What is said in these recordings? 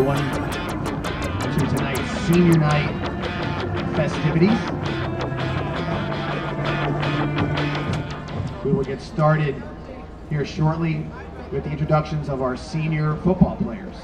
everyone to tonight's senior night festivities. We will get started here shortly with the introductions of our senior football players.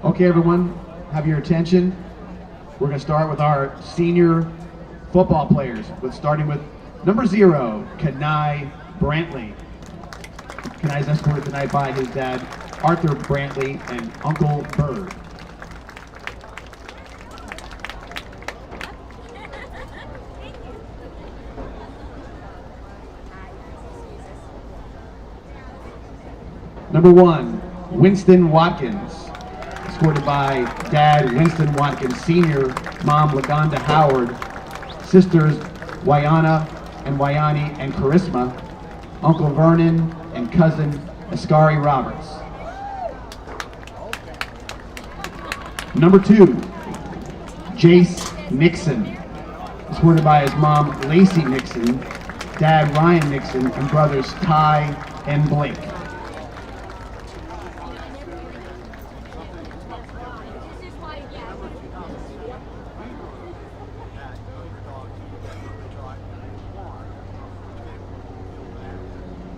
Okay, everyone, have your attention. We're going to start with our senior football players, starting with number 0, Kenai Brantley. Kenai is escorted tonight by his dad, Arthur Brantley, and Uncle Bird. Number 1, Winston Watkins. Escorted by Dad Winston Watkins Sr., Mom Lagonda Howard, sisters Wayana and Wayani and Charisma, Uncle Vernon and cousin Ascari Roberts. Number 2, Jace Nixon. Escorted by his mom Lacey Nixon, Dad Ryan Nixon, and brothers Ty and Blake.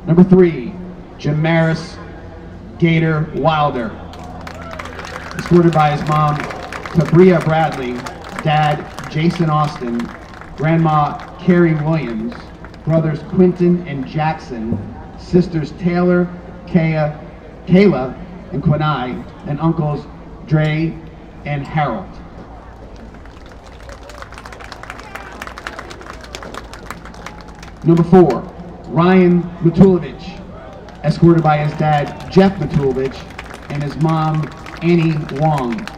Number 3, Jamaris Gator Wilder. Escorted by his mom, Tabria Bradley, Dad Jason Austin, Grandma Carrie Williams, brothers Quinton and Jackson, sisters Taylor, Kayla, and Quinai, and uncles Dre and Harold. Number 4, Ryan Matulovich, escorted by his dad, Jeff Matulovich, and his mom, Annie Wong.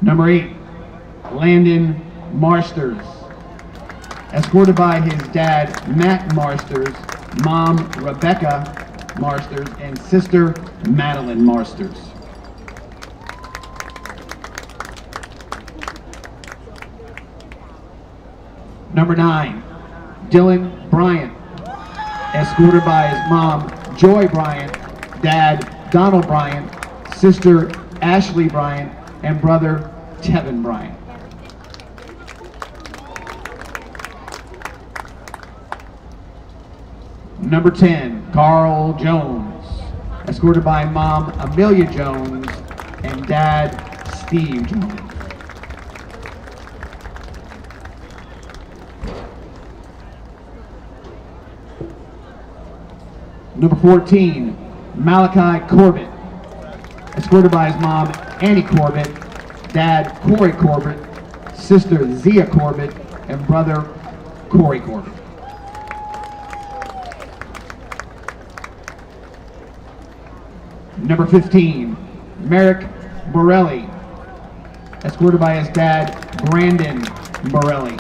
Number 8, Landon Marsters, escorted by his dad, Matt Marsters, mom, Rebecca Marsters, and sister, Madeline Marsters. Number 9, Dylan Bryant, escorted by his mom, Joy Bryant, dad, Donald Bryant, sister, Ashley Bryant, and brother, Tevin Bryant. Number 10, Carl Jones, escorted by mom, Amelia Jones, and dad, Steve Jones. Number 14, Malachi Corbett, escorted by his mom, Annie Corbett, dad, Corey Corbett, sister, Zia Corbett, and brother, Corey Corbett. Number 15, Merrick Borelli, escorted by his dad, Brandon Borelli.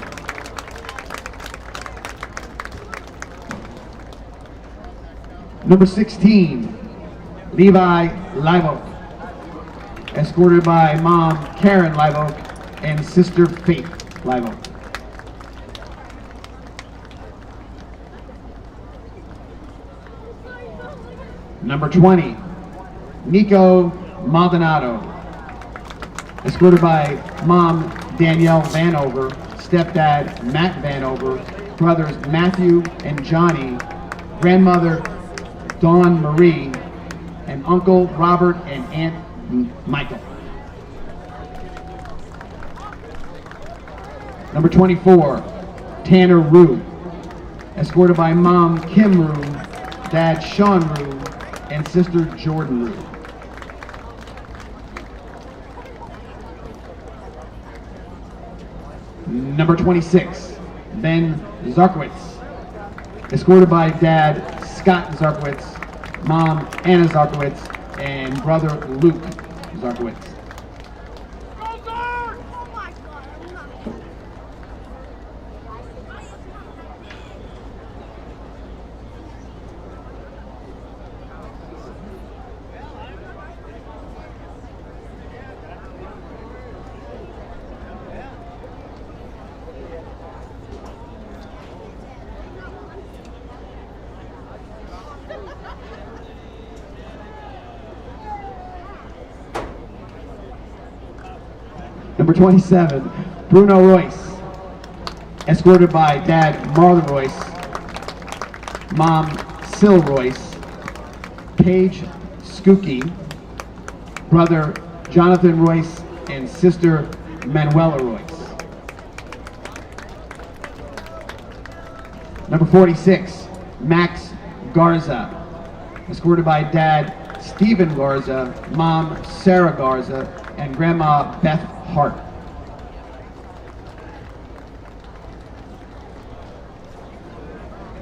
Number 16, Levi Live Oak, escorted by mom Karen Live Oak and sister Faith Live Oak. Number 20, Nico Maldonado, escorted by mom Danielle Vanover, stepdad Matt Vanover, brothers Matthew and Johnny, grandmother Dawn Marie, and Uncle Robert and Aunt Michael. Number 24, Tanner Rue, escorted by mom Kim Rue, dad Sean Rue, and sister Jordan Rue. Number 26, Ben Zarkowitz, escorted by dad Scott Zarkowitz, mom Anna Zarkowitz, and brother Luke Zarkowitz. Number 27, Bruno Royce, escorted by dad Marlon Royce, mom Sil Royce, Paige Skookie, brother Jonathan Royce, and sister Manuela Royce. Number 46, Max Garza, escorted by dad Stephen Garza, mom Sarah Garza, and grandma Beth Hart.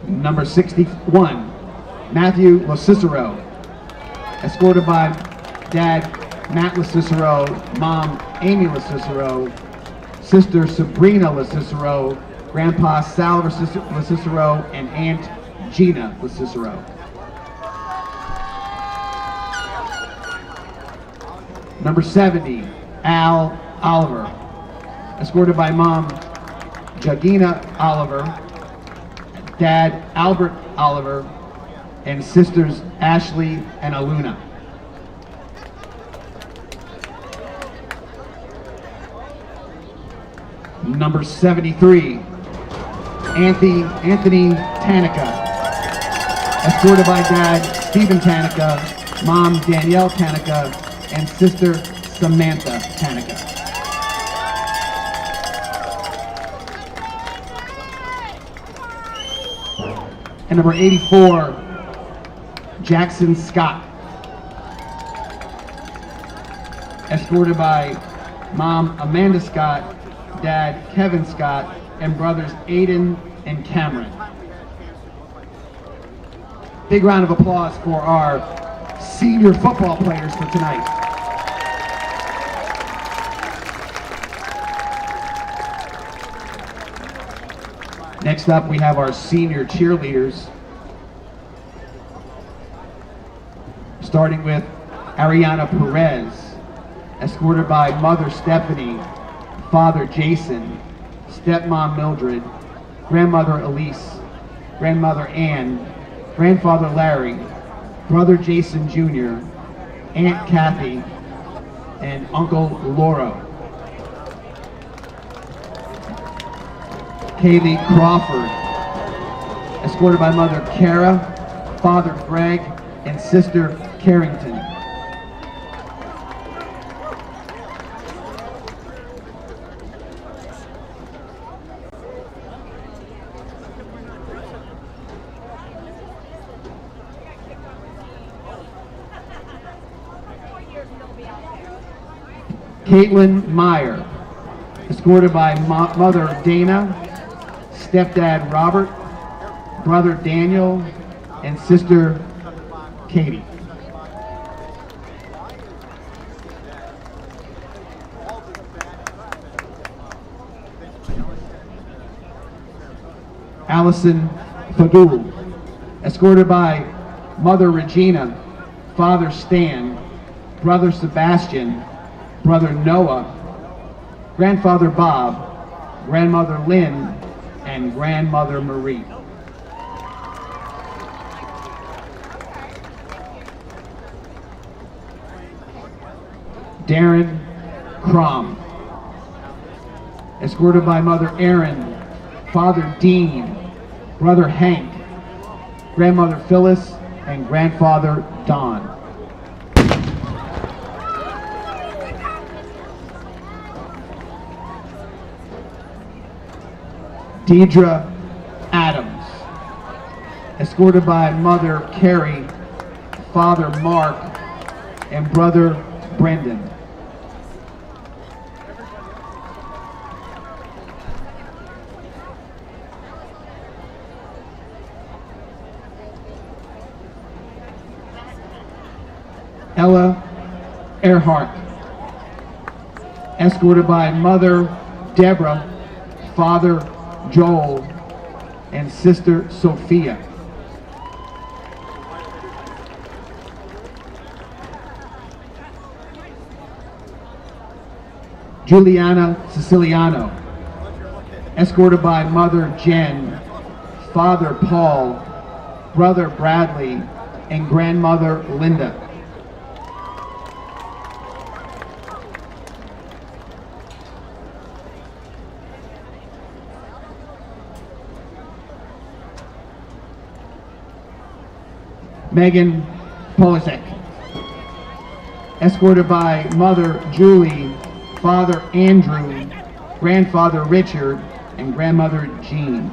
Number 61, Matthew LoCicero, escorted by dad Matt LoCicero, mom Amy LoCicero, sister Sabrina LoCicero, grandpa Sal LoCicero, and aunt Gina LoCicero. Number 70, Al Oliver, escorted by mom Jagina Oliver, dad Albert Oliver, and sisters Ashley and Aluna. Number 73, Anthony Tanica, escorted by dad Stephen Tanica, mom Danielle Tanica, and sister Samantha Tanica. And number 84, Jackson Scott, escorted by mom Amanda Scott, dad Kevin Scott, and brothers Aiden and Cameron. Big round of applause for our senior football players for tonight. Next up, we have our senior cheerleaders, starting with Ariana Perez, escorted by mother Stephanie, father Jason, stepmom Mildred, grandmother Elise, grandmother Ann, grandfather Larry, brother Jason Jr., Aunt Kathy, and Uncle Lauro. Kaylee Crawford, escorted by mother Kara, father Greg, and sister Carrington. Caitlin Meyer, escorted by mother Dana, stepdad Robert, brother Daniel, and sister Katie. Allison Fadul, escorted by Mother Regina, Father Stan, Brother Sebastian, Brother Noah, Grandfather Bob, Grandmother Lynn, and Grandmother Marie. Darren Crom, escorted by Mother Erin, Father Dean, Brother Hank, Grandmother Phyllis, and Grandfather Don. Deidre Adams, escorted by Mother Carrie, Father Mark, and Brother Brendan. Ella Earhart, escorted by Mother Deborah, Father Joel, and Sister Sophia. Juliana Siciliano, escorted by Mother Jen, Father Paul, Brother Bradley, and Grandmother Linda. Megan Polisek, escorted by Mother Julie, Father Andrew, Grandfather Richard, and Grandmother Jean.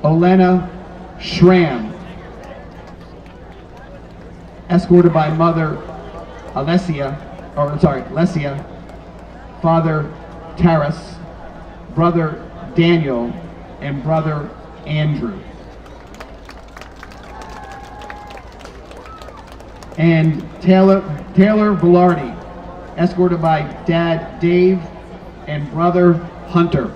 Olena Schramm, escorted by Mother Lesia, Father Taras, Brother Daniel, and Brother Andrew. And Taylor Velarde, escorted by Dad Dave and Brother Hunter.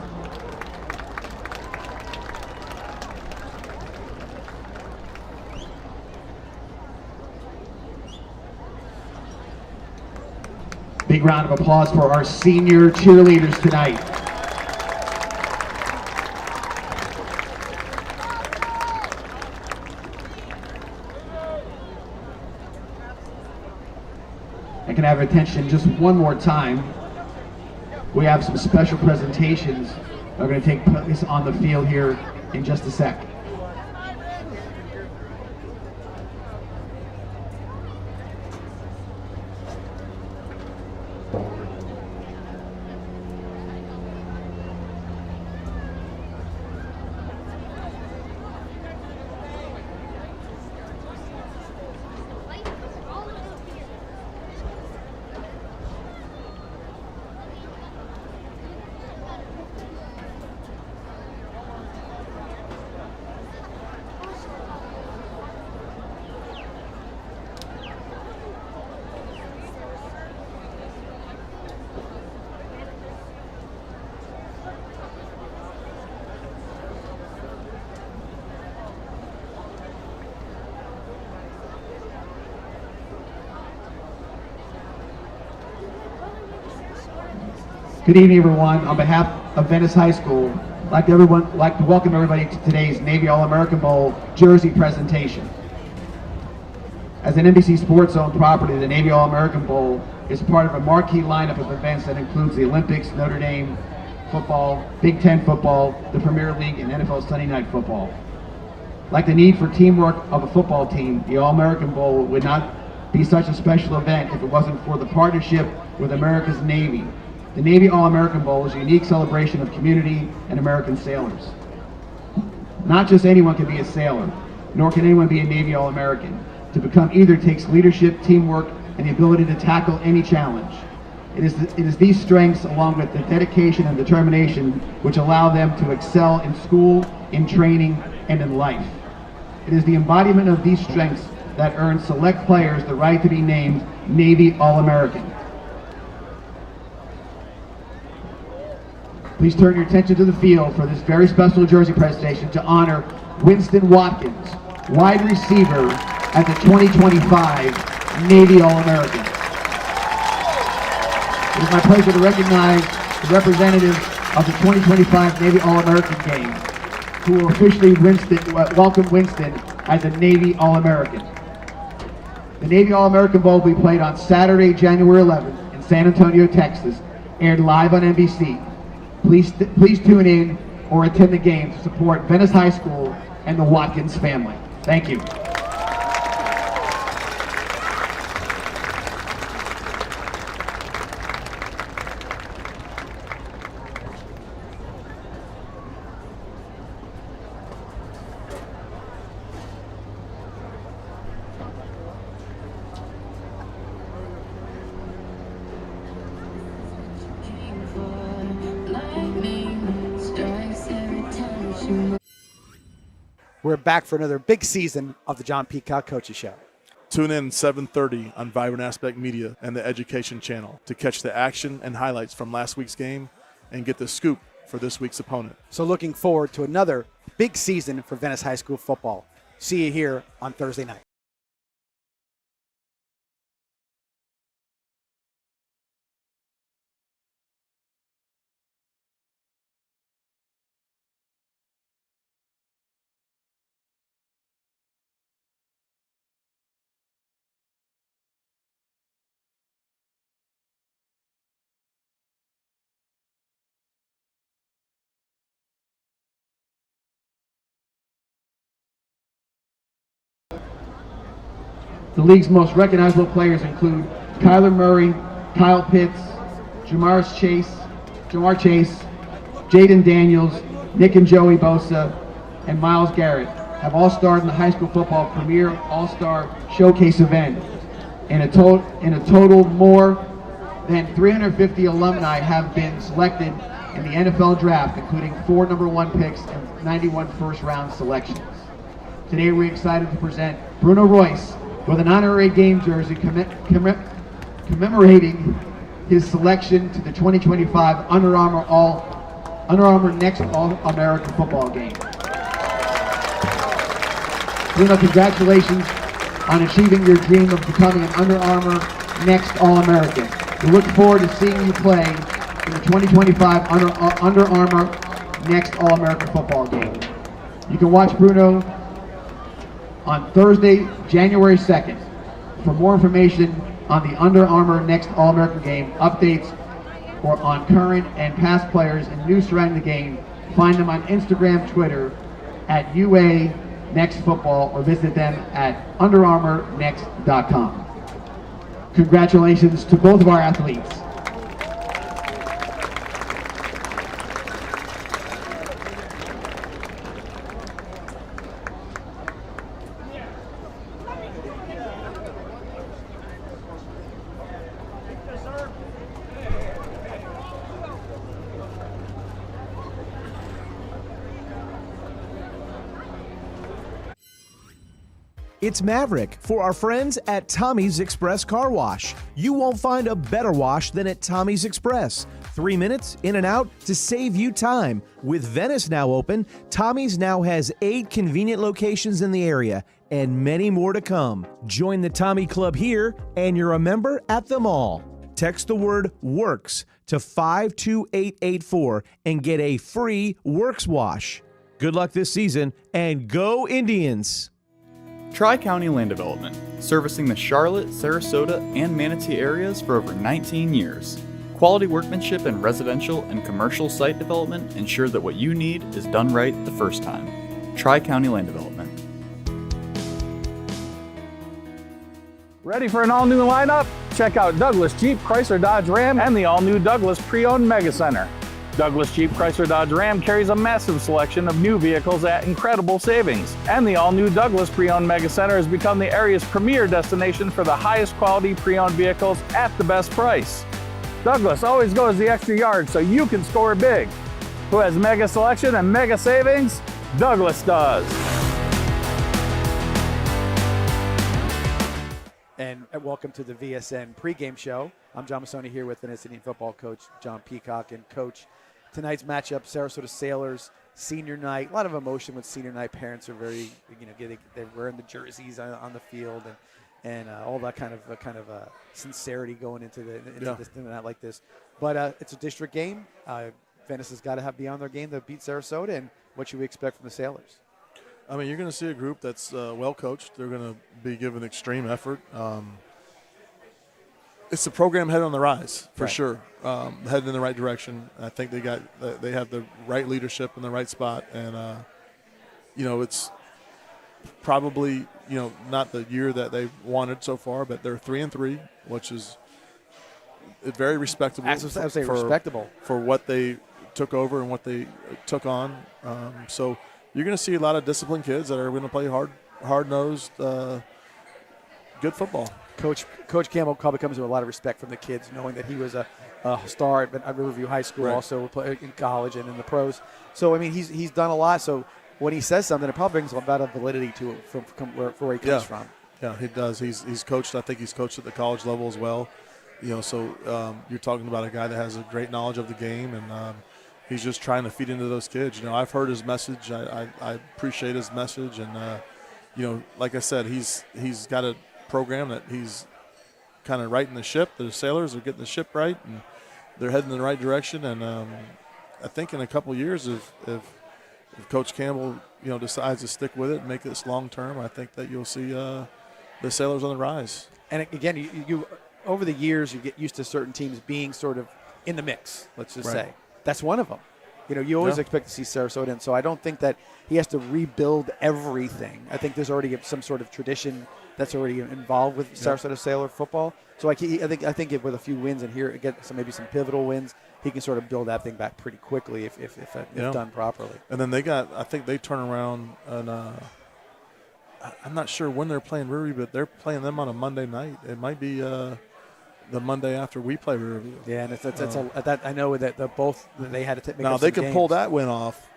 Big round of applause for our senior cheerleaders tonight. I can have attention just one more time. We have some special presentations that are going to take place on the field here in just a sec. Good evening, everyone. On behalf of Venice High School, I'd like to welcome everybody to today's Navy All-American Bowl jersey presentation. As an NBC Sports Zone property, the Navy All-American Bowl is part of a marquee lineup of events that includes the Olympics, Notre Dame football, Big Ten football, the Premier League, and NFL Sunday Night Football. Like the need for teamwork of a football team, the All-American Bowl would not be such a special event if it wasn't for the partnership with America's Navy. The Navy All-American Bowl is a unique celebration of community and American sailors. Not just anyone can be a sailor, nor can anyone be a Navy All-American. To become either takes leadership, teamwork, and the ability to tackle any challenge. It is these strengths, along with the dedication and determination, which allow them to excel in school, in training, and in life. It is the embodiment of these strengths that earns select players the right to be named Navy All-American. Please turn your attention to the field for this very special jersey presentation to honor Winston Watkins, wide receiver at the 2025 Navy All-American. It is my pleasure to recognize the representatives of the 2025 Navy All-American game, who will officially welcome Winston as a Navy All-American. The Navy All-American Bowl will be played on Saturday, January 11th in San Antonio, Texas, aired live on NBC. Please tune in or attend the game to support Venice High School and the Watkins family. Thank you. We're back for another big season of the John Peacock Coaches Show. Tune in 7:30 on Vibrant Aspect Media and the Education Channel to catch the action and highlights from last week's game and get the scoop for this week's opponent. So looking forward to another big season for Venice High School football. See you here on Thursday night. The league's most recognizable players include Kyler Murray, Kyle Pitts, Jamar Chase, Jaden Daniels, Nick and Joey Bosa, and Myles Garrett have all starred in the high school football premier all-star showcase event. In a total, more than 350 alumni have been selected in the NFL draft, including 4 #1 picks and 91 first-round selections. Today we're excited to present Bruno Royce with an honorary game jersey commemorating his selection to the 2025 Under Armour Next All-American football game. Bruno, congratulations on achieving your dream of becoming an Under Armour Next All-American. We look forward to seeing you play in the 2025 Under Armour Next All-American football game. You can watch Bruno on Thursday, January 2nd. For more information on the Under Armour Next All-American game, updates or on current and past players and news surrounding the game, find them on Instagram, Twitter at UA Next Football, or visit them at UnderArmourNext.com. Congratulations to both of our athletes. It's Maverick for our friends at Tommy's Express Car Wash. You won't find a better wash than at Tommy's Express. 3 minutes in and out to save you time. With Venice now open, Tommy's now has 8 convenient locations in the area and many more to come. Join the Tommy Club here and you're a member at them all. Text the word WORKS to 52884 and get a free Works wash. Good luck this season and go Indians! Tri-County Land Development, servicing the Charlotte, Sarasota, and Manatee areas for over 19 years. Quality workmanship in residential and commercial site development ensure that what you need is done right the first time. Tri-County Land Development. Ready for an all-new lineup? Check out Douglas Jeep, Chrysler, Dodge, Ram, and the all-new Douglas Pre-Owned Mega Center. Douglas Jeep, Chrysler, Dodge, Ram carries a massive selection of new vehicles at incredible savings. And the all-new Douglas Pre-Owned Mega Center has become the area's premier destination for the highest quality pre-owned vehicles at the best price. Douglas always goes the extra yard so you can score big. Who has mega selection and mega savings? Douglas does. And welcome to the VSN pregame show. I'm John Masoni here with Venice Indian football coach John Peacock. And Coach, tonight's matchup, Sarasota Sailors, senior night. A lot of emotion with senior night. Parents are very, they're wearing the jerseys on the field and all that kind of sincerity going into this night like this. But it's a district game. Venice has got to be on their game to beat Sarasota. And what should we expect from the Sailors? I mean, you're going to see a group that's well coached. They're going to be given extreme effort. It's a program headed on the rise for sure, heading in the right direction. I think they have the right leadership in the right spot, and it's probably not the year that they've wanted so far, but they're 3-3, which is very respectable. I would say respectable for what they took over and what they took on. So you're going to see a lot of disciplined kids that are going to play hard-nosed, good football. Coach Campbell probably comes with a lot of respect from the kids, knowing that he was a star at Riverview High School, also in college and in the pros. So I mean, he's done a lot. So when he says something, it probably brings a lot of validity to it from where he comes from. Yeah, he does. He's coached. I think he's coached at the college level as well. So you're talking about a guy that has a great knowledge of the game, and he's just trying to feed into those kids. I've heard his message. I appreciate his message, and like I said, he's got a program that he's kind of righting the ship. The Sailors are getting the ship right, and they're heading in the right direction. And I think in a couple of years, if Coach Campbell decides to stick with it and make this long term, I think that you'll see the Sailors on the rise. And again, you over the years you get used to certain teams being sort of in the mix. Let's just say that's one of them. You always expect to see Sarasota, and so I don't think that he has to rebuild everything. I think there's already some sort of tradition that's already involved with Sarasota Sailor football. So I think with a few wins and here get maybe some pivotal wins, he can sort of build that thing back pretty quickly if done properly. And then I think they turn around and I'm not sure when they're playing Riverview, but they're playing them on a Monday night. It might be the Monday after we play Riverview. Yeah, and I know that they had to make now they could pull that win off.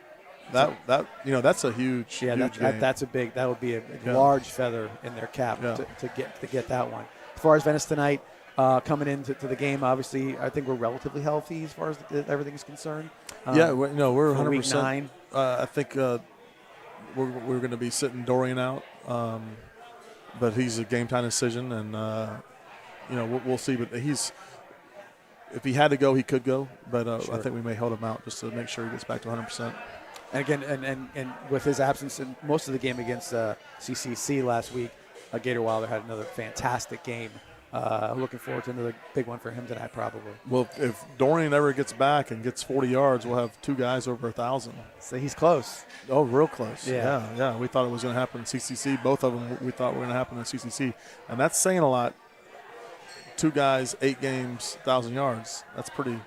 That's a huge that's a big, that would be a large feather in their cap to get that one. As far as Venice tonight, coming into the game, obviously I think we're relatively healthy as far as everything is concerned. We're 100%. Week 9. I think we're going to be sitting Dorian out, but he's a game time decision, and we'll see. But if he had to go, he could go, but I think we may hold him out just to make sure he gets back to 100%. And again, and with his absence in most of the game against CCC last week, Gator Wilder had another fantastic game. Looking forward to another big one for him tonight, probably. Well, if Dorian ever gets back and gets 40 yards, we'll have two guys over 1,000. So he's close. Oh, real close. Yeah. We thought it was going to happen in CCC. Both of them we thought were going to happen in CCC. And that's saying a lot. Two guys, 8 games, 1,000 yards. That's pretty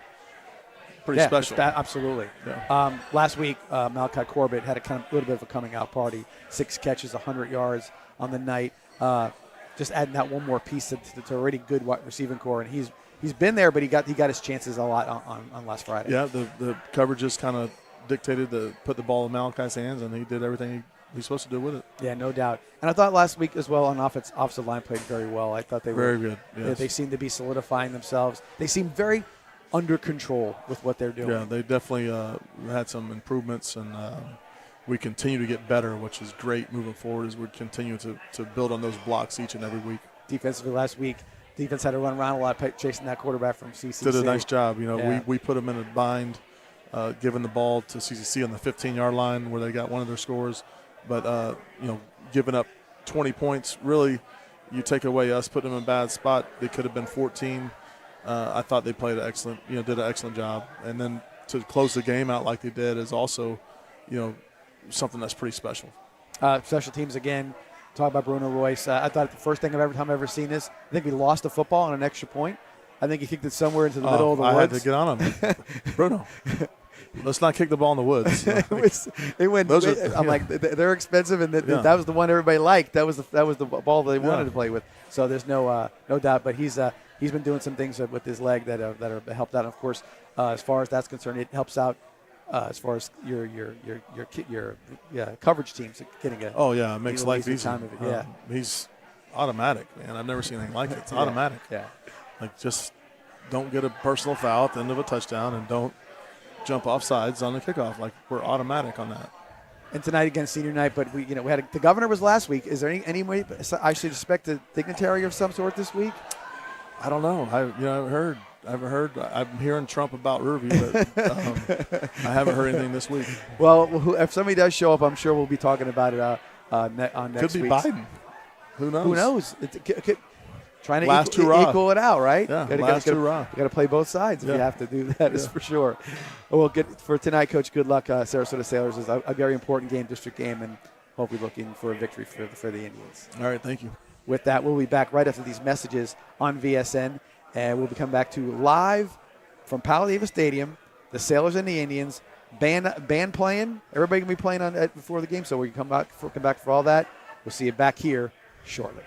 special. Absolutely. Yeah. Last week, Malachi Corbett had a little bit of a coming out party. 6 catches, 100 yards on the night. Just adding that one more piece to already good receiving core, and he's been there, but he got his chances a lot on last Friday. Yeah, the coverages kind of dictated to put the ball in Malachi's hands, and he did everything he's supposed to do with it. Yeah, no doubt. And I thought last week as well on offensive line played very well. I thought they were very good. Yes. They seemed to be solidifying themselves. They seem very under control with what they're doing. Yeah, they definitely had some improvements, and we continue to get better, which is great moving forward as we continue to build on those blocks each and every week. Defensively last week, defense had to run around a lot, chasing that quarterback from CCC. Did a nice job. We put them in a bind, giving the ball to CCC on the 15-yard line where they got one of their scores. But, giving up 20 points, really, you take away us, putting them in a bad spot. They could have been 14. I thought they did an excellent job. And then to close the game out like they did is also, something that's pretty special. Special teams again. Talk about Bruno Royce. I thought the first thing I've ever seen this. I think we lost a football on an extra point. I think he kicked it somewhere into the middle of the woods. I had to get on him. Bruno, let's not kick the ball in the woods. I'm like, they're expensive, and that was the one everybody liked. That was the ball they wanted to play with. So there's no doubt. But he's been doing some things with his leg that are helped out. And of course, as far as that's concerned, it helps out. As far as your coverage teams getting it makes life easy. Time of it. He's automatic, man. I've never seen anything like it. It's automatic. Yeah. Like, just don't get a personal foul at the end of a touchdown, and don't jump off sides on the kickoff. Like, we're automatic on that. And tonight against senior night, but we had the governor was last week. Is there any way I should expect a dignitary of some sort this week? I don't know. I haven't heard. I'm hearing Trump about Riverview, but I haven't heard anything this week. Well, if somebody does show up, I'm sure we'll be talking about it on next week. Could be Biden. Who knows? Who knows? Trying to equal it out, right? Yeah, last hurrah. You got to play both sides if you have to do that, is for sure. Well, for tonight, Coach, good luck. Sarasota Sailors is a very important game, district game, and hopefully looking for a victory for the Indians. All right, thank you. With that, we'll be back right after these messages on VSN, and we'll be coming back to live from Powell Davis Stadium, the Sailors and the Indians. Band playing. Everybody can be playing on before the game, so we come back for all that. We'll see you back here shortly.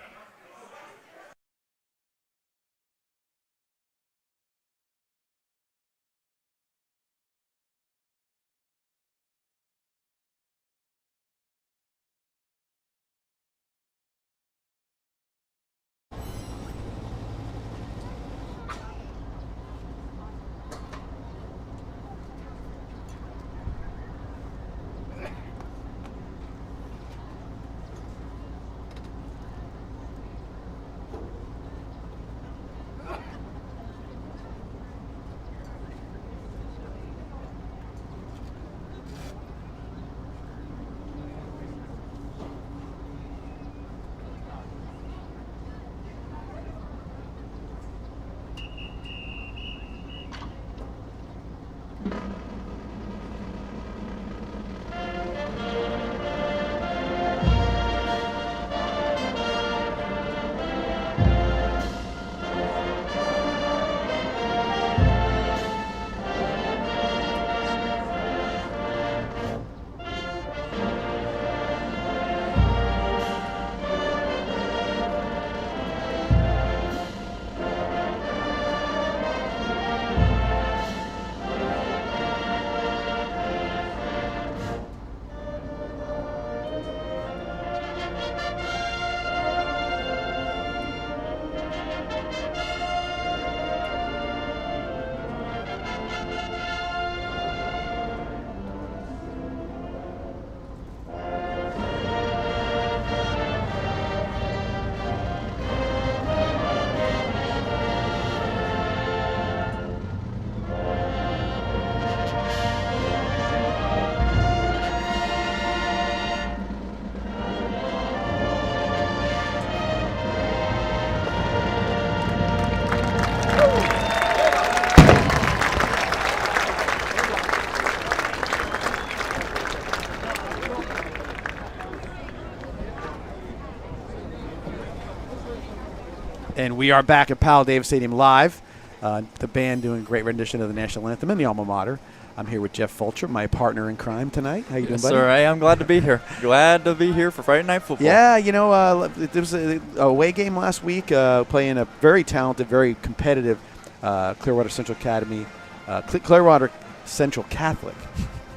And we are back at Powell Davis Stadium live. The band doing a great rendition of the national anthem and the alma mater. I'm here with Jeff Fulcher, my partner in crime tonight. How you doing, buddy? Sir, I'm glad to be here. Glad to be here for Friday Night Football. Yeah, there was a away game last week playing a very talented, very competitive Clearwater Central Academy, Clearwater Central Catholic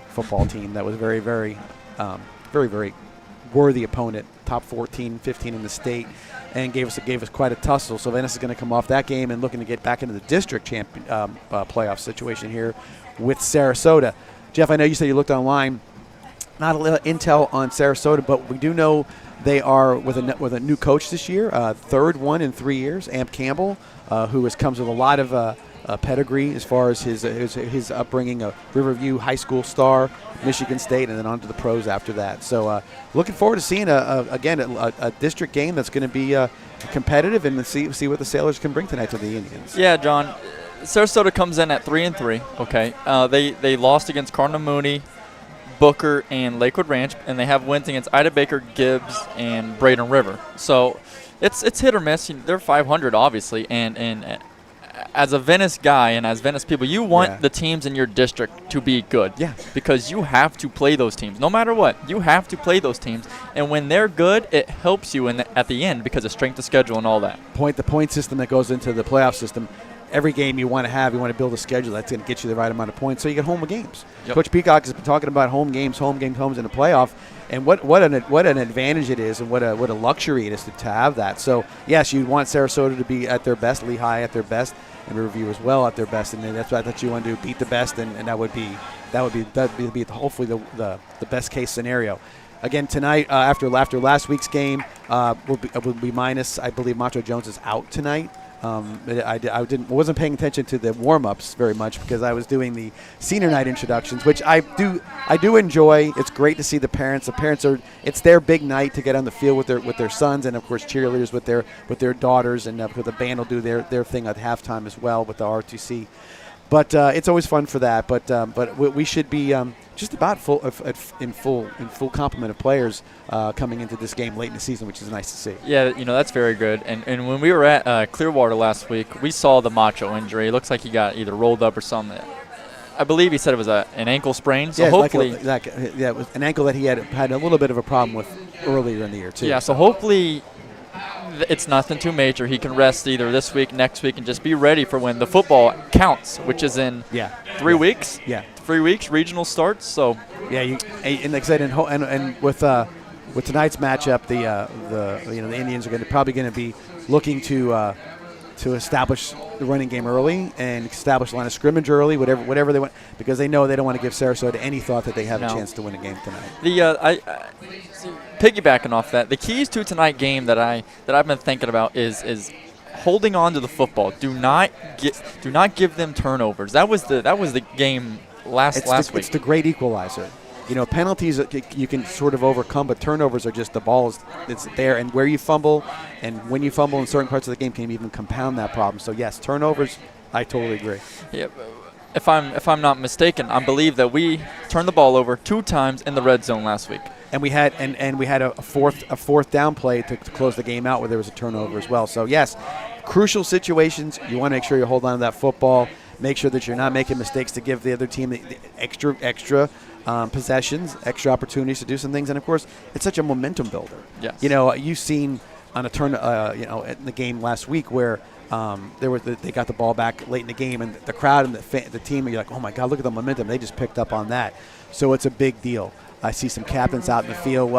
football team that was very, very worthy opponent, top 14, 15 in the state, and gave us quite a tussle. So Venice is going to come off that game and looking to get back into the district playoff situation here with Sarasota. Jeff, I know you said you looked online. Not a little intel on Sarasota, but we do know they are with a new coach this year, third one in 3 years, Amp Campbell, who comes with a lot of pedigree as far as his upbringing, a Riverview High School star, Michigan State, and then on to the pros after that. So looking forward to seeing, a district game that's going to be competitive and see what the Sailors can bring tonight to the Indians. Yeah, John. Sarasota comes in at 3-3. Okay, they lost against Cardinal Mooney, Booker, and Lakewood Ranch, and they have wins against Ida Baker, Gibbs, and Braden River. So it's hit or miss. They're 500, obviously, and as a Venice guy and as Venice people, you want the teams in your district to be good. Yeah. Because you have to play those teams. No matter what, you have to play those teams. And when they're good, it helps you at the end because of strength of schedule and all that. The point system that goes into the playoff system. every game you want to build a schedule that's going to get you the right amount of points so you get home games. Yep. Coach Peacock has been talking about home games in the playoff, and what an advantage it is, and what a luxury it is to have that. So yes, you want Sarasota to be at their best, Lehigh at their best, and Riverview as well at their best, and that's what you want to do, beat the best, and that would be hopefully the best case scenario. Again tonight, after last week's game, will be minus. I believe Macho Jones is out tonight. I wasn't paying attention to the warm-ups very much because I was doing the senior night introductions, which I do enjoy. It's great to see the parents. The parents it's their big night to get on the field with their sons, and of course cheerleaders with their daughters, and the band will do their thing at halftime as well with the RTC. But it's always fun for that. But we should be just about in full complement of players coming into this game late in the season, which is nice to see. Yeah, that's very good. And when we were at Clearwater last week, we saw the Macho injury. It looks like he got either rolled up or something. I believe he said it was an ankle sprain. So hopefully, it was an ankle that he had a little bit of a problem with earlier in the year too. Yeah, so hopefully it's nothing too major. He can rest either this week, next week, and just be ready for when the football counts, which is in 3 weeks. Yeah. 3 weeks, regional starts. So and like I said, and with tonight's matchup, the Indians are probably going to be looking to establish the running game early and establish the line of scrimmage early, whatever they want, because they know they don't want to give Sarasota any thought that they have a chance to win a game tonight. Piggybacking off that, the keys to tonight's game that I've been thinking about is holding on to the football. Do not give them turnovers. That was the game last week. It's the great equalizer. Penalties you can sort of overcome, but turnovers are just the ball it's there, and where you fumble and when you fumble in certain parts of the game can even compound that problem. So yes, turnovers, I totally agree. Yeah, if I'm not mistaken, I believe that we turned the ball over 2 times in the red zone last week. And we had a fourth down play to close the game out where there was a turnover as well. So yes, crucial situations. You want to make sure you hold on to that football. Make sure that you're not making mistakes to give the other team the extra possessions, extra opportunities to do some things. And of course, it's such a momentum builder. Yes. You've seen on a turn, in the game last week where they got the ball back late in the game, and the crowd and the team, you're like, oh my God, look at the momentum. They just picked up on that. So it's a big deal. I see some captains out in the field.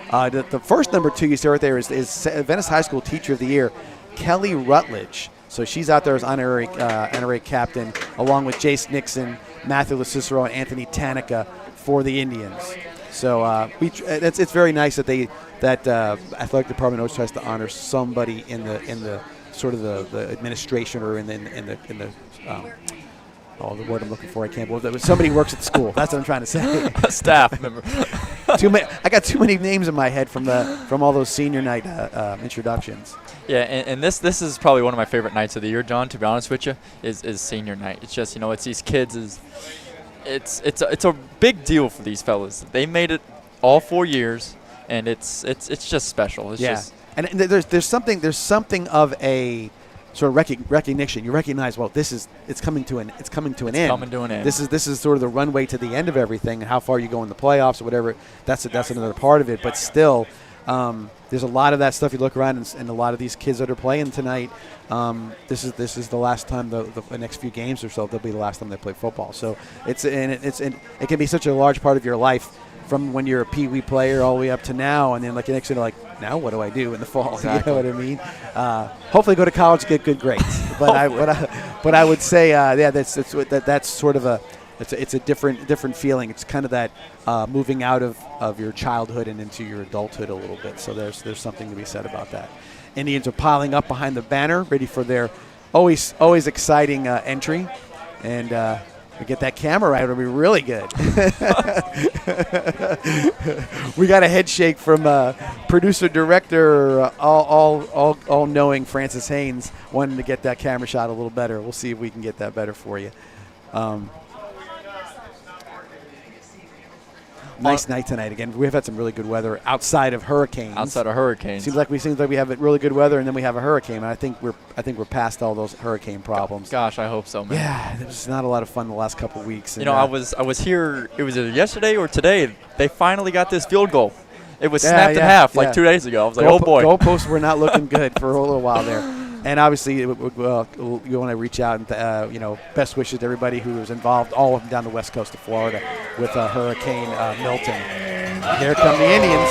The first number 2 you see right there is Venice High School Teacher of the Year, Kelly Rutledge. So she's out there as honorary captain, along with Jace Nixon, Matthew LaCicero, and Anthony Tanica for the Indians. So it's very nice that athletic department always tries to honor somebody in the sort of the administration or in the the word I'm looking for, I can't believe that. Somebody who works at the school. That's what I'm trying to say. A staff member. I got too many names in my head from all those senior night introductions. Yeah, and this is probably one of my favorite nights of the year, John, to be honest with you, is senior night. It's just, it's these kids. It's a big deal for these fellas. They made it all 4 years, and it's just special. It's just, and there's something of a sort of recognition. You recognize, well, it's coming to an end. Coming to an end. This is sort of the runway to the end of everything, and how far you go in the playoffs or whatever. That's another part of it. But still, there's a lot of that stuff. You look around, and a lot of these kids that are playing tonight. This is the last time the next few games or so. They'll be the last time they play football. So it can be such a large part of your life, from when you're a Pee Wee player all the way up to now, and then like the next thing, like, now what do I do in the fall? Exactly. You know what I mean? Hopefully, go to college, get good grades. But I would say, that's sort of it's a different feeling. It's kind of that moving out of your childhood and into your adulthood a little bit. So there's something to be said about that. Indians are piling up behind the banner, ready for their always exciting entry, and. We get that camera right, it'll be really good. We got a head shake from producer director, all knowing Francis Haynes, wanting to get that camera shot a little better. We'll see if we can get that better for you. Nice night tonight again. We've had some really good weather outside of hurricanes. Seems like we have really good weather, and then we have a hurricane. And I think we're past all those hurricane problems. Gosh, I hope so, man. Yeah, it was not a lot of fun the last couple of weeks. And, I was here. It was either yesterday or today. They finally got this field goal. It was snapped in half 2 days ago. I was like, oh boy. Goalposts were not looking good for a little while there. And obviously, you want to reach out and best wishes to everybody who was involved, all of them down the west coast of Florida with Hurricane Milton. Here come the Indians.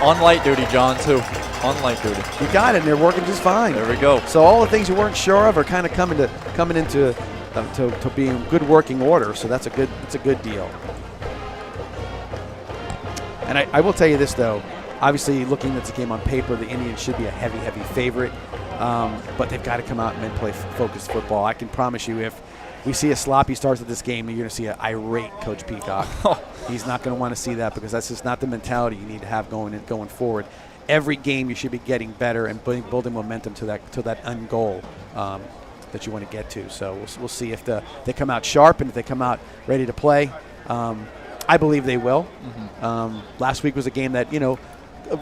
On light duty, John, too. On light duty. You got it, and they're working just fine. There we go. So all the things you weren't sure of are kind of coming into to being good working order. So it's a good deal. And I will tell you this though. Obviously, looking at the game on paper, the Indians should be a heavy favorite. But they've got to come out and then play focused football. I can promise you, if we see a sloppy start to this game, you're going to see an irate Coach Peacock. He's not going to want to see that, because that's just not the mentality you need to have going forward. Every game you should be getting better and building momentum to that end goal that you want to get to. So we'll see if they come out sharp and if they come out ready to play. I believe they will. Last week was a game that,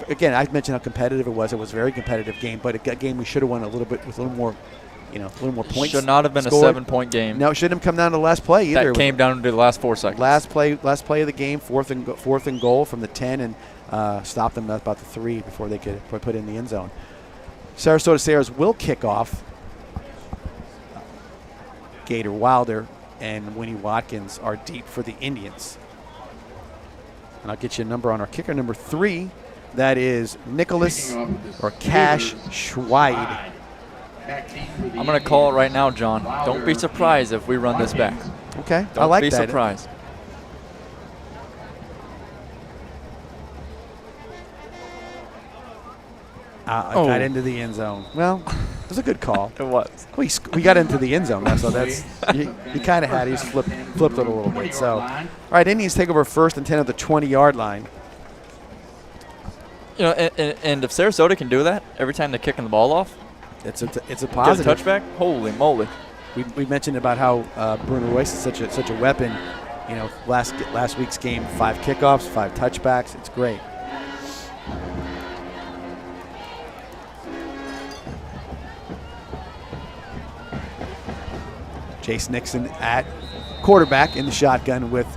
again, I mentioned how competitive it was. It was a very competitive game, but a game we should have won a little bit with a little more points. Should not have been scored. a 7-point game. No, it shouldn't have come down to the last play either. That came down to the last 4 seconds. Last play of the game, fourth and goal from the 10, and stopped them at about the 3 before they could put in the end zone. Sarasota Sailors will kick off. Gator Wilder and Winnie Watkins are deep for the Indians. And I'll get you a number on our kicker, number 3. That is Nicholas or Cash Schweid. I'm going to call it right now, John. Don't be surprised if we run this back. Okay, Don't I like be that. surprised. Got into the end zone. Well, it was a good call. It was. We got into the end zone, so that's you kind of had it. He just flipped it a little bit. So, all right, Indians take over 1st and 10 at the 20-yard line. And if Sarasota can do that every time they're kicking the ball off, it's a get a positive. touchback. Holy moly! We mentioned about how Bruno Royce is such a weapon. Last week's game, 5 kickoffs, 5 touchbacks. It's great. Chase Nixon at quarterback in the shotgun with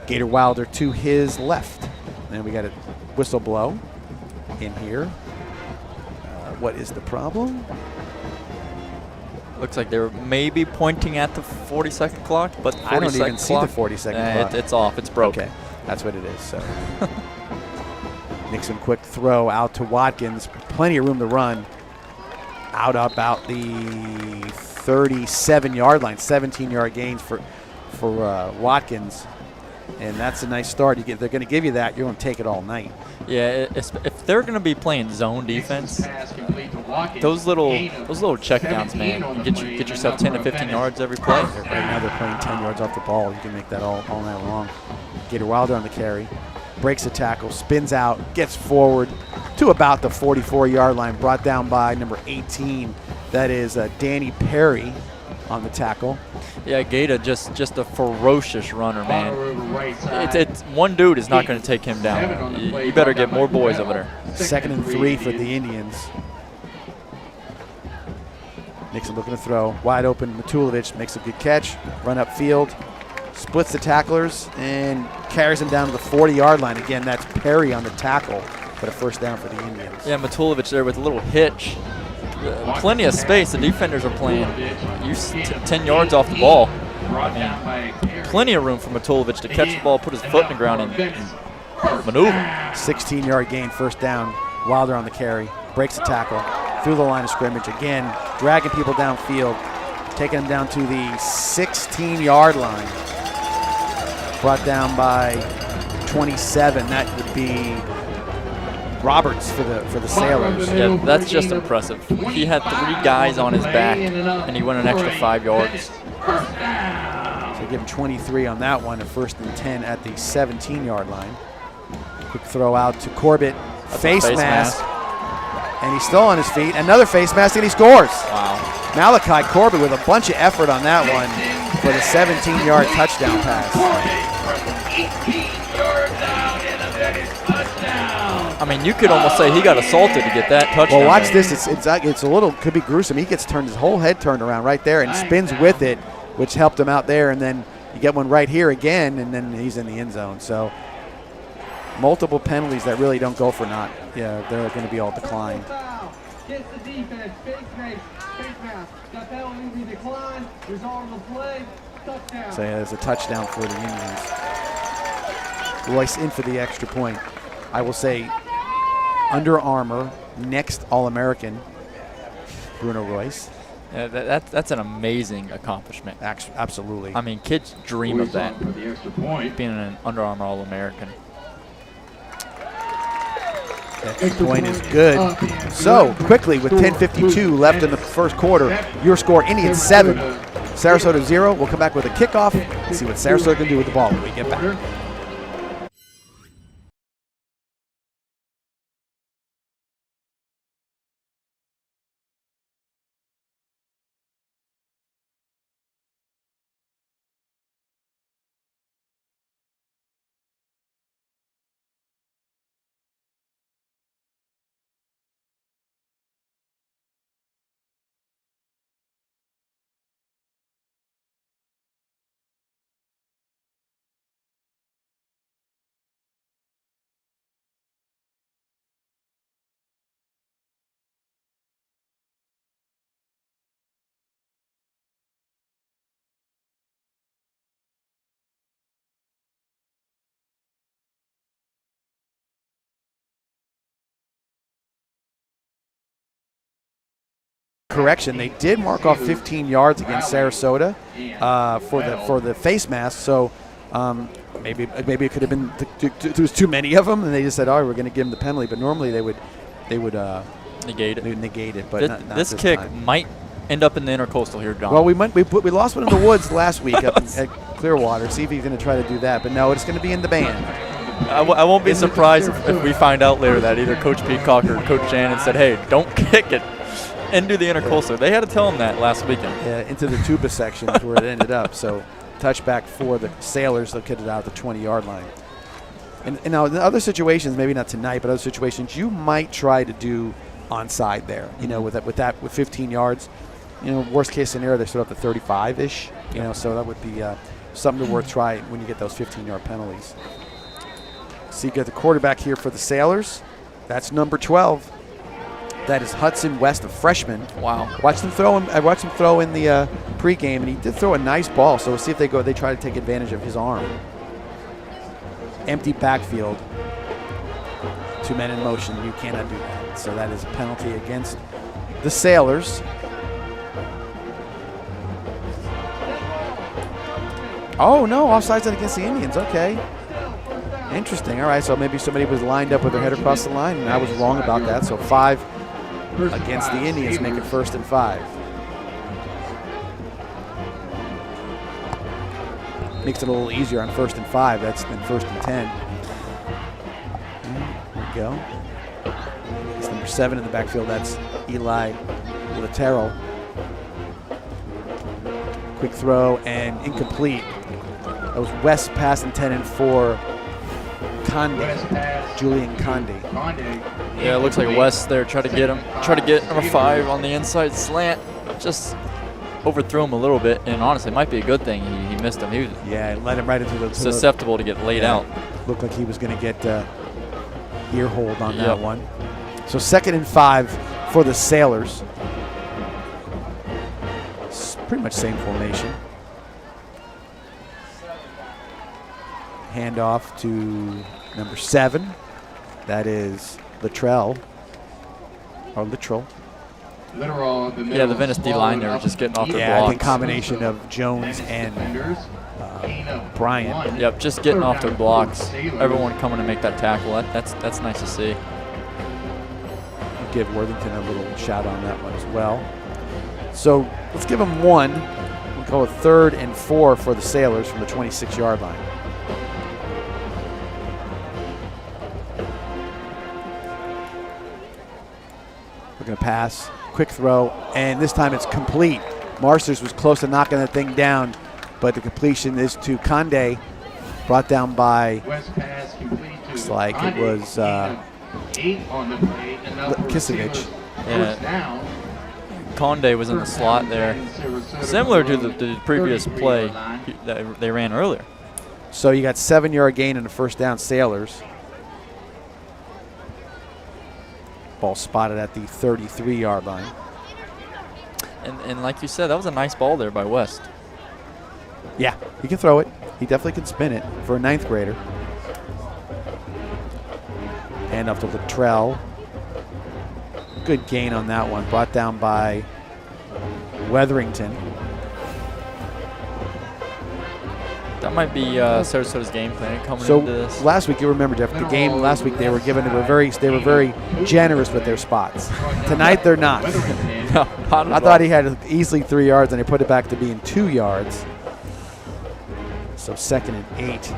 Gator Wilder to his left. And we got a whistle blow in here. What is the problem? Looks like they were maybe pointing at the 40-second clock, but I don't even see the 40-second clock. It's off. It's broken. Okay, that's what it is. So Nixon, quick throw out to Watkins. Plenty of room to run. Out about the 37-yard line, 17-yard gains for Watkins, and that's a nice start. They're going to give you that. You're going to take it all night. Yeah, if they're going to be playing zone defense, those little checkdowns, man, get yourself 10 to 15 yards every play. Right now they're playing 10 yards off the ball. You can make that all night long. Gator Wilder on the carry, breaks a tackle, spins out, gets forward to about the 44-yard line, brought down by number 18. That is Danny Perry on the tackle. Yeah, Gator just a ferocious runner, man. It's one dude is not going to take him down. You better get more boys over there. 2nd and 3 for the Indians. Nixon looking to throw. Wide open, Matulovic makes a good catch. Run up field, splits the tacklers, and carries him down to the 40-yard line. Again, that's Perry on the tackle, but a first down for the Indians. Yeah, Matulovic there with a little hitch. Plenty of space. The defenders are playing 10 yards off the ball. Plenty of room for Matulovic to catch the ball, put his foot in the ground, and maneuver. 16-yard gain, first down. Wilder on the carry, breaks the tackle, through the line of scrimmage again, dragging people downfield, taking them down to the 16-yard line. Brought down by 27. That would be Roberts for the Sailors. Yeah, that's just impressive. He had 3 guys on his back, and he went an extra 5 yards. So give him 23 on that one, a 1st and 10 at the 17-yard line. Quick throw out to Corbett, face mask, and he's still on his feet. Another face mask, and he scores. Wow. Malachi Corbett with a bunch of effort on that one for the 17-yard touchdown pass. I mean, you could almost say he got assaulted to get that touchdown. Well, watch this. It's a little, could be gruesome. He gets his whole head turned around right there and spins with it, which helped him out there. And then you get one right here again, and then he's in the end zone. So multiple penalties that really don't go for naught. Yeah, they're going to be all declined. Gets the defense, face mask. Got penalty, we decline. Resolve the play. Touchdown. So yeah, there's a touchdown for the Indians. Royce in for the extra point. I will say Under Armour, next All-American, Bruno Royce. Yeah, that's an amazing accomplishment. Absolutely. I mean, kids dream of that, For the extra point. being an Under Armour All-American. Extra point is good. So, quickly, with 10:52 left in the first quarter, your score, Indians 7, Sarasota 0. We'll come back with a kickoff and see what Sarasota can do with the ball when we get back. Correction, they did mark off 15 yards against Sarasota for the face mask. So maybe it could have been there was too many of them, and they just said, "Oh, we're going to give them the penalty." But normally they would Negate it. negate it. But not this this kick time. might end up in the intercoastal here, John. Well, we lost one in the woods last week up at Clearwater. See if he's going to try to do that. But no, it's going to be in the band. I won't be surprised if we find out later that either Coach Peacock or Coach Shannon said, "Hey, don't kick it into the intercoastal." They had to tell him that last weekend. Yeah, into the tuba section is where it ended up. So touchback for the Sailors. They'll get it out at the 20-yard line. And now in other situations, maybe not tonight, but other situations, you might try to do onside there. You know, with 15 yards. You know, worst case scenario, they start up to 35-ish. You know, so that would be something worth trying when you get those 15-yard penalties. So you get the quarterback here for the Sailors. That's number 12. That is Hudson West, a freshman. Wow. I watched him throw in the pregame, and he did throw a nice ball. So we'll see if they try to take advantage of his arm. Empty backfield. 2 men in motion. You cannot do that. So that is a penalty against the Sailors. Oh, no, offsides against the Indians. Okay. Interesting. All right, so maybe somebody was lined up with their head across the line, and I was wrong about that. So 5 against the Indians, make it 1st and 5. Makes it a little easier on 1st and 5. That's been 1st and 10. There we go. It's number 7 in the backfield. That's Eli Latero. Quick throw and incomplete. That was West pass intended for Conde, Julian Conde. Yeah, it looks like West there. Try to get number 5 on the inside slant. Just overthrew him a little bit, and honestly, it might be a good thing he missed him. He was led him right into the susceptible to get laid out. Looked like he was going to get ear hold on that one. So 2nd and 5 for the Sailors. It's pretty much same formation. Handoff to number 7. That is Littrell. Or Littrell. Yeah, the Venice D-line there just getting off their blocks. Yeah, I think combination of Jones and Bryant. Yep, just getting off their blocks. Everyone coming to make that tackle. That's nice to see. I'll give Worthington a little shout on that one as well. So let's give them 1. We'll go with 3rd and 4 for the Sailors from the 26-yard line. We're going to pass, quick throw, and this time it's complete. Marsters was close to knocking that thing down, but the completion is to Conde, brought down by, looks like it was Kisevich. Yeah. Conde was in the slot there, similar to the previous play that they ran earlier. So you got 7-yard gain and a 1st down, Sailors. Ball spotted at the 33-yard line. And like you said, that was a nice ball there by West. Yeah, he can throw it. He definitely can spin it for a 9th grader. Hand off to Luttrell. Good gain on that one. Brought down by Wetherington. That might be Sarasota's game plan coming So into this. last week, you remember, Jeff, the game last week they were very generous with their spots. Tonight they're not. No, not at I thought he had easily 3 yards, and they put it back to being 2 yards. So 2nd and 8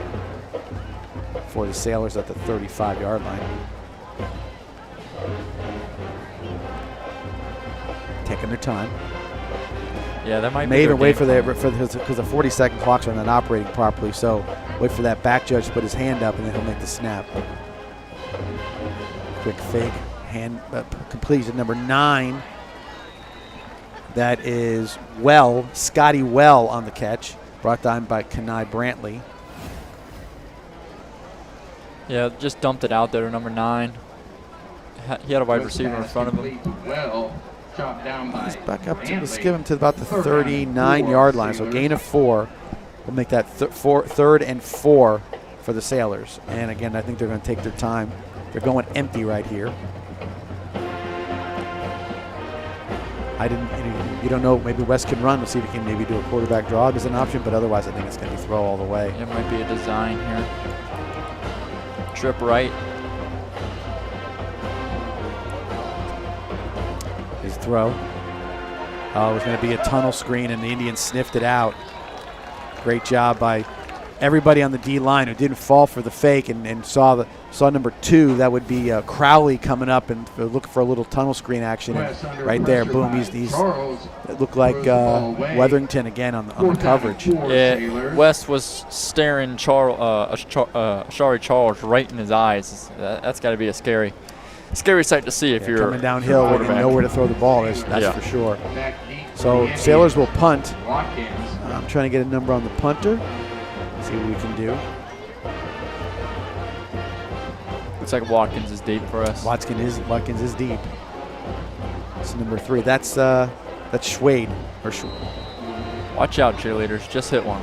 for the Sailors at the 35-yard line. Taking their time. Yeah, that might be. May even wait for because the 40-second clocks are not operating properly. So wait for that back judge to put his hand up, and then he'll make the snap. Quick fake hand complete to number 9. That is Scotty Well on the catch. Brought down by Kenai Brantley. Yeah, just dumped it out there to number 9. He had a wide receiver in front of him. Well, chopped down by He's back up to, let's give him to about the 39-yard line. So gain of 4. We'll make that 3rd and 4 for the Sailors. And again, I think they're going to take their time. They're going empty right here. You don't know, maybe West can run. We'll see if he can maybe do a quarterback draw as an option, but otherwise I think it's going to be throw all the way. It might be a design here. Trip right. His throw. Oh, it was going to be a tunnel screen, and the Indians sniffed it out. Great job by everybody on the D line who didn't fall for the fake and saw number 2. That would be Crowley coming up and looking for a little tunnel screen action. And right there, boom, he's it looked like Wetherington again on the coverage. Yeah, West was staring Shari Charles right in his eyes. That's got to be a scary sight to see if you're coming downhill and know where to throw the ball. That's for sure. So Sailors will punt. I'm trying to get a number on the punter. See what we can do. Looks like Watkins is deep for us. Watkins is deep. It's number 3. That's Schwade. Watch out, cheerleaders. Just hit one.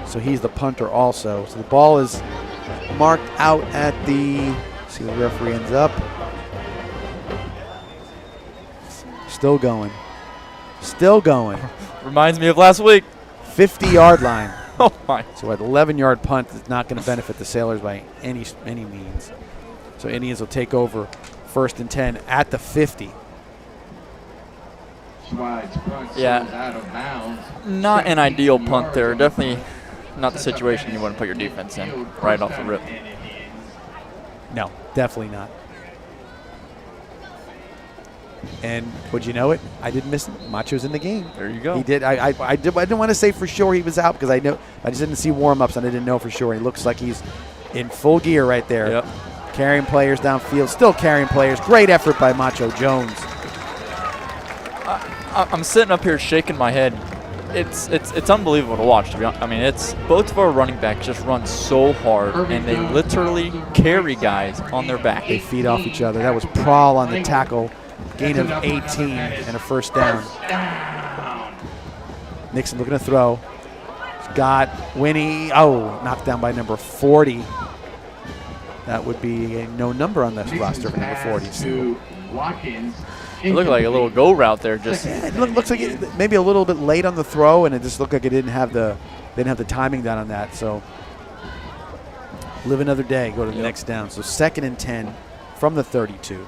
So he's the punter also. So the ball is marked out at the. See where the referee ends up. Still going. Reminds me of last week. 50-yard line. Oh my! So an 11-yard punt is not going to benefit the Sailors by any means. So Indians will take over 1st and 10 at the 50. Yeah, not an ideal punt there. Definitely not the situation you want to put your defense in right off the rip. No, definitely not. And would you know it? I didn't miss him. Macho's in the game. There you go. He did. I didn't want to say for sure he was out because I just didn't see warm-ups and I didn't know for sure. He looks like he's in full gear right there. Yep. Carrying players downfield. Still carrying players. Great effort by Macho Jones. I'm sitting up here shaking my head. It's unbelievable to watch, to be honest. I mean, it's both of our running backs just run so hard, and they literally carry guys on their back. They feed off each other. That was Prawl on the tackle. Gain of 18 and a 1st down. Nixon looking to throw. He's got Winnie. Oh, knocked down by number 40. That would be a no number on this roster for number 40. So. It looked like a little go route there. Just it looks like it, maybe a little bit late on the throw, and it just looked like it didn't have the timing down on that. So live another day. Go to the next down. So 2nd and 10 from the 32.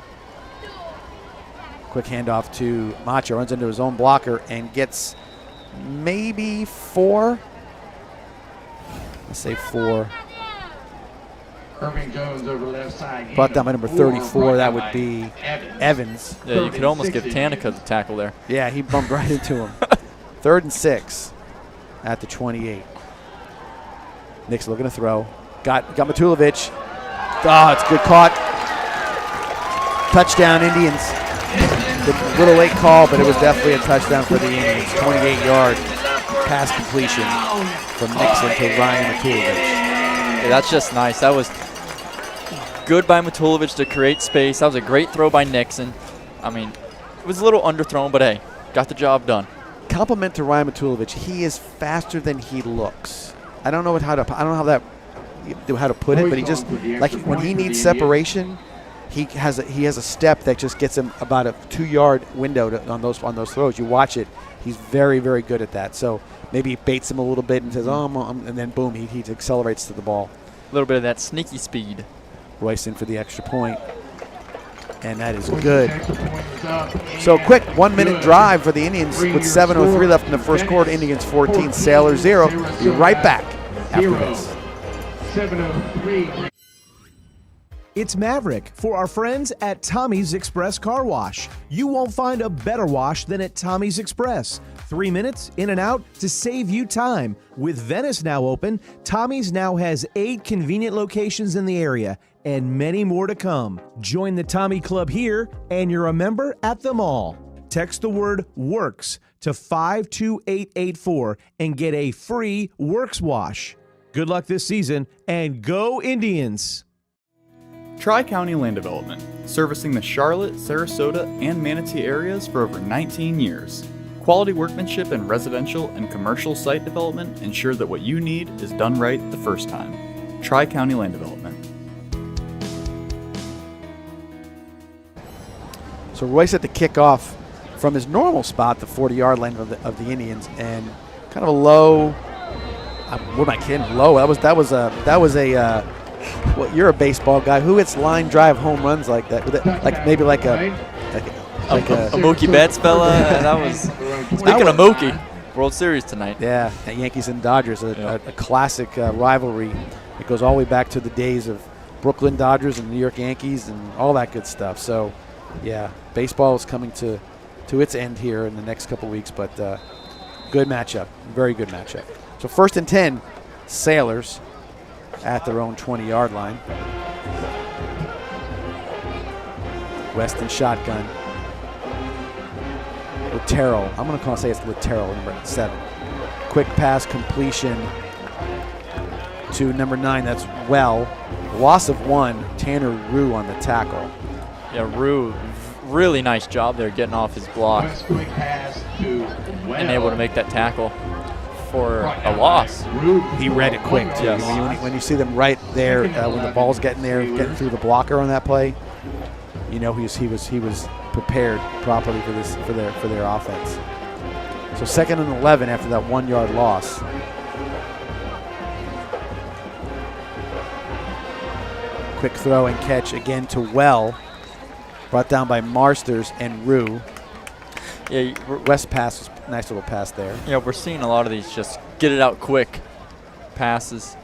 Quick handoff to Macho, runs into his own blocker and gets maybe 4. Let's say 4. Irving Jones over left side. Brought down by number 34. That would be Evans. Yeah, you could almost give Tanica the tackle there. Yeah, he bumped right into him. 3rd and 6 at the 28. Nick's looking to throw. Got Matulovic. Oh, it's good caught. Touchdown, Indians. A little late call, but it was definitely a touchdown for the Indians. 28-yard pass completion from Nixon to Ryan Matulovic. Yeah, that's just nice. good by Matulovic to create space. That was a great throw by Nixon. I mean, it was a little underthrown, but hey, got the job done. Compliment to Ryan Matulovic. He is faster than he looks. I don't know how to put it, but he just, like, when he needs separation, he has a step that just gets him about a 2-yard window on those throws. You watch it. He's very, very good at that. So maybe he baits him a little bit and says, and then boom, he accelerates to the ball. A little bit of that sneaky speed. Royce in for the extra point. And that is good. So quick 1-minute drive for the Indians with 7:03 left in the first quarter. Indians 14, Sailors 0. Be right back after this. 7:03. It's Maverick for our friends at Tommy's Express Car Wash. You won't find a better wash than at Tommy's Express. 3 minutes in and out to save you time. With Venice now open, Tommy's now has 8 convenient locations in the area and many more to come. Join the Tommy Club here and you're a member at them all. Text the word WORKS to 52884 and get a free Works wash. Good luck this season and go Indians! Tri-County Land Development, servicing the Charlotte, Sarasota, and Manatee areas for over 19 years. Quality workmanship in residential and commercial site development ensure that what you need is done right the first time. Tri-County Land Development. So Royce had to kick off from his normal spot, the 40-yard line of the Indians, and kind of a low. What am I kidding? Low. That was a. Well, you're a baseball guy. Who hits line drive home runs like that? Like maybe like a Mookie Betts fella. That was speaking of Mookie, World Series tonight. Yeah, at Yankees and Dodgers, a classic rivalry. It goes all the way back to the days of Brooklyn Dodgers and New York Yankees and all that good stuff. So, yeah, baseball is coming to its end here in the next couple weeks, but good matchup, very good matchup. So 1st and 10, Sailors at their own 20-yard line. Weston shotgun. Lateral. I'm going to say it's Lateral, number 7. Quick pass completion to number 9. That's Well. Loss of 1. Tanner Rue on the tackle. Yeah, Rue, really nice job there getting off his block Quick pass to Well. and able to make that tackle for a loss. He read it quick, too. Yes. When you see them right there, when the ball's getting there, getting through the blocker on that play, you know he was prepared properly for their offense. So 2nd and 11 after that 1-yard loss. Quick throw and catch again to Well. Brought down by Marsters and Rue. Yeah, West pass was a nice little pass there. Yeah, we're seeing a lot of these just get it out quick passes,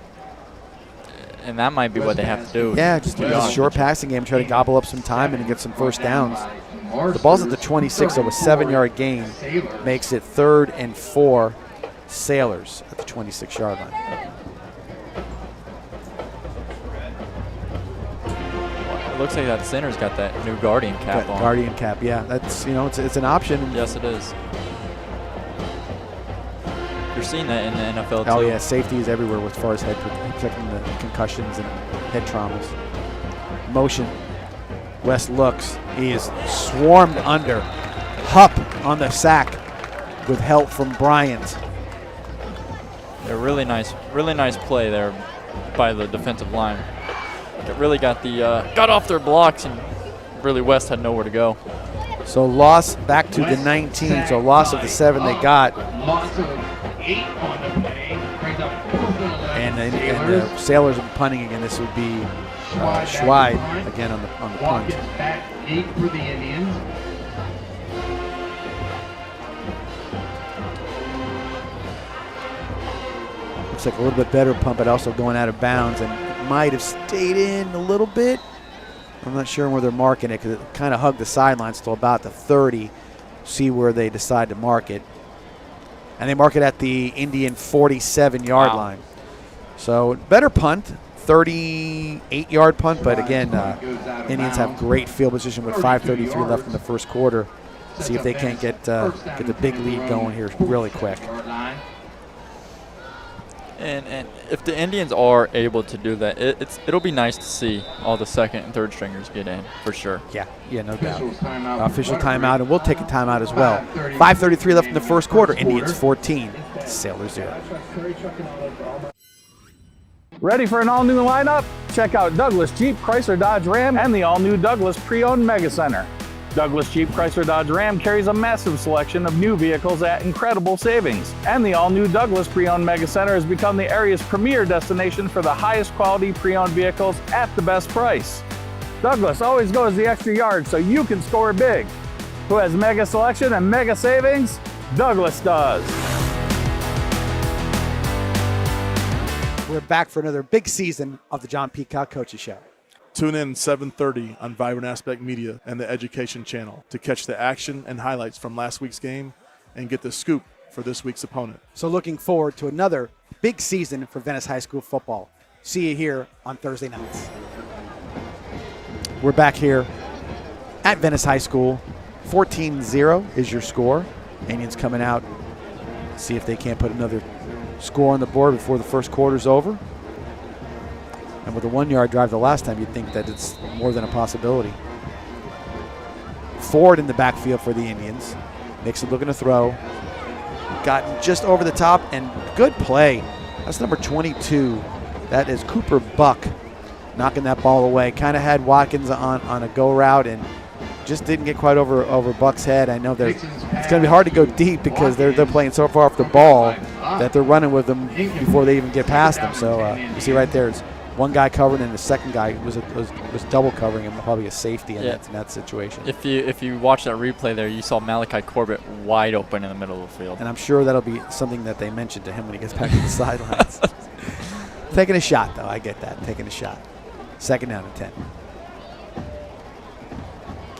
and that might be what they have to do. Yeah, just a short passing game, try to gobble up some time and get some first downs. The ball's at the 26, so a 7-yard gain makes it 3rd and 4, Sailors at the 26-yard line. It looks like that center's got that new Guardian cap on. Guardian cap, yeah. That's it's an option. Yes, it is. You're seeing that in the NFL too. Oh yeah, safety is everywhere as far as head protecting the concussions and head traumas. Motion. West looks. He is swarmed under. Hupp on the sack with help from Bryant. A really nice play there by the defensive line. It really got off their blocks, and really West had nowhere to go. So loss back to the 19. So loss of the 7 they got. Loss of 8 on the play. And the Sailors are punting again. This would be Schweid again on the punt. Back 8 for the Indians. Looks like a little bit better punt, but also going out of bounds, and might have stayed in a little bit. I'm not sure where they're marking it because it kind of hugged the sidelines till about the 30. See where they decide to mark it. And they mark it at the Indian 47-yard line. So better punt, 38-yard punt, but again, Indians have great field position with 5:33 left in the first quarter. See if they can't get the big lead going here really quick. And if the Indians are able to do that, it'll be nice to see all the second and third stringers get in for sure. Yeah, no doubt. Official timeout, and we'll take a timeout as well. 5:33 left in the first quarter. Indians 14, Sailors 0. Ready for an all-new lineup? Check out Douglas Jeep, Chrysler, Dodge, Ram, and the all-new Douglas Pre-Owned Mega Center. Douglas Jeep, Chrysler, Dodge, Ram carries a massive selection of new vehicles at incredible savings. And the all-new Douglas Pre-Owned Mega Center has become the area's premier destination for the highest quality pre-owned vehicles at the best price. Douglas always goes the extra yard so you can score big. Who has mega selection and mega savings? Douglas does. We're back for another big season of the John Peacock Coaches Show. Tune in 7:30 on Vibrant Aspect Media and the Education Channel to catch the action and highlights from last week's game and get the scoop for this week's opponent. So looking forward to another big season for Venice High School football. See you here on Thursday nights. We're back here at Venice High School. 14-0 is your score. Indians coming out. See if they can't put another score on the board before the first quarter's over. And with a 1-yard drive the last time, you'd think that it's more than a possibility. Ford in the backfield for the Indians. Nixon looking to throw. Gotten just over the top, and good play. That's number 22. That is Cooper Buck knocking that ball away. Kind of had Watkins on a go route and just didn't get quite over Buck's head. I know it's going to be hard to go deep because they're playing so far off the ball that they're running with them before they even get past them. So you see right there, it's one guy covering and the second guy was double covering him, probably a safety in that situation. If you watch that replay there, you saw Malachi Corbett wide open in the middle of the field. And I'm sure that'll be something that they mention to him when he gets back to the sidelines. Taking a shot, though. I get that. Taking a shot. Second down and 10.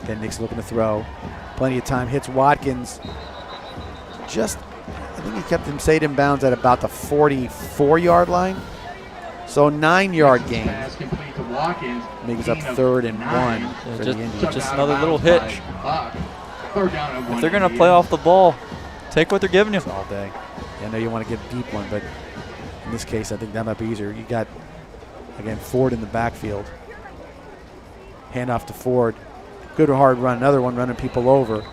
Again, Nick's looking to throw. Plenty of time. Hits Watkins. I think he kept him stayed in bounds at about the 44-yard line. So 9-yard gain. Makes up 3rd and 1 for the Indians. Just another little hitch. If they're going to play off the ball, take what they're giving you. All day. I know you want to get a deep one, but in this case, I think that might be easier. You got, again, Ford in the backfield. Handoff to Ford. Good hard run. Another one running people over.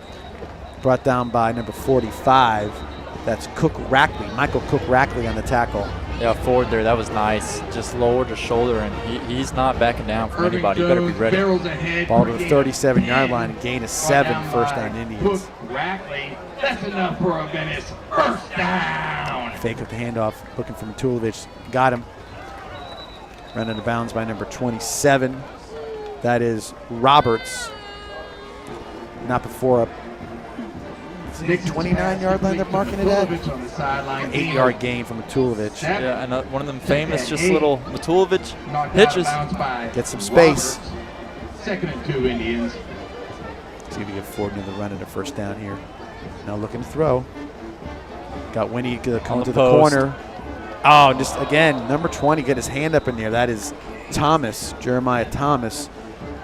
Brought down by number 45. That's Cook-Rackley. Michael Cook-Rackley on the tackle. Yeah, Ford there. That was nice. Just lowered his shoulder, and he's not backing down from anybody. You better be ready. Ball to the 37-yard line. Gain of 7. First down Indians. Rackley. That's enough for a Venice first down. Fake with the handoff. Looking for Matulovic. Got him. Run out of bounds by number 27. That is Roberts. Not before a 29-yard line they're marking it at. 8-yard gain from Matulovic. Yeah, and one of them famous just little Matulovic hitches. Get some space. 2nd and 2 Indians. See if we get Ford into the run at a first down here. Now looking to throw. Got Winnie coming to the corner. Oh, just again, number 20 get his hand up in there. That is Thomas, Jeremiah Thomas.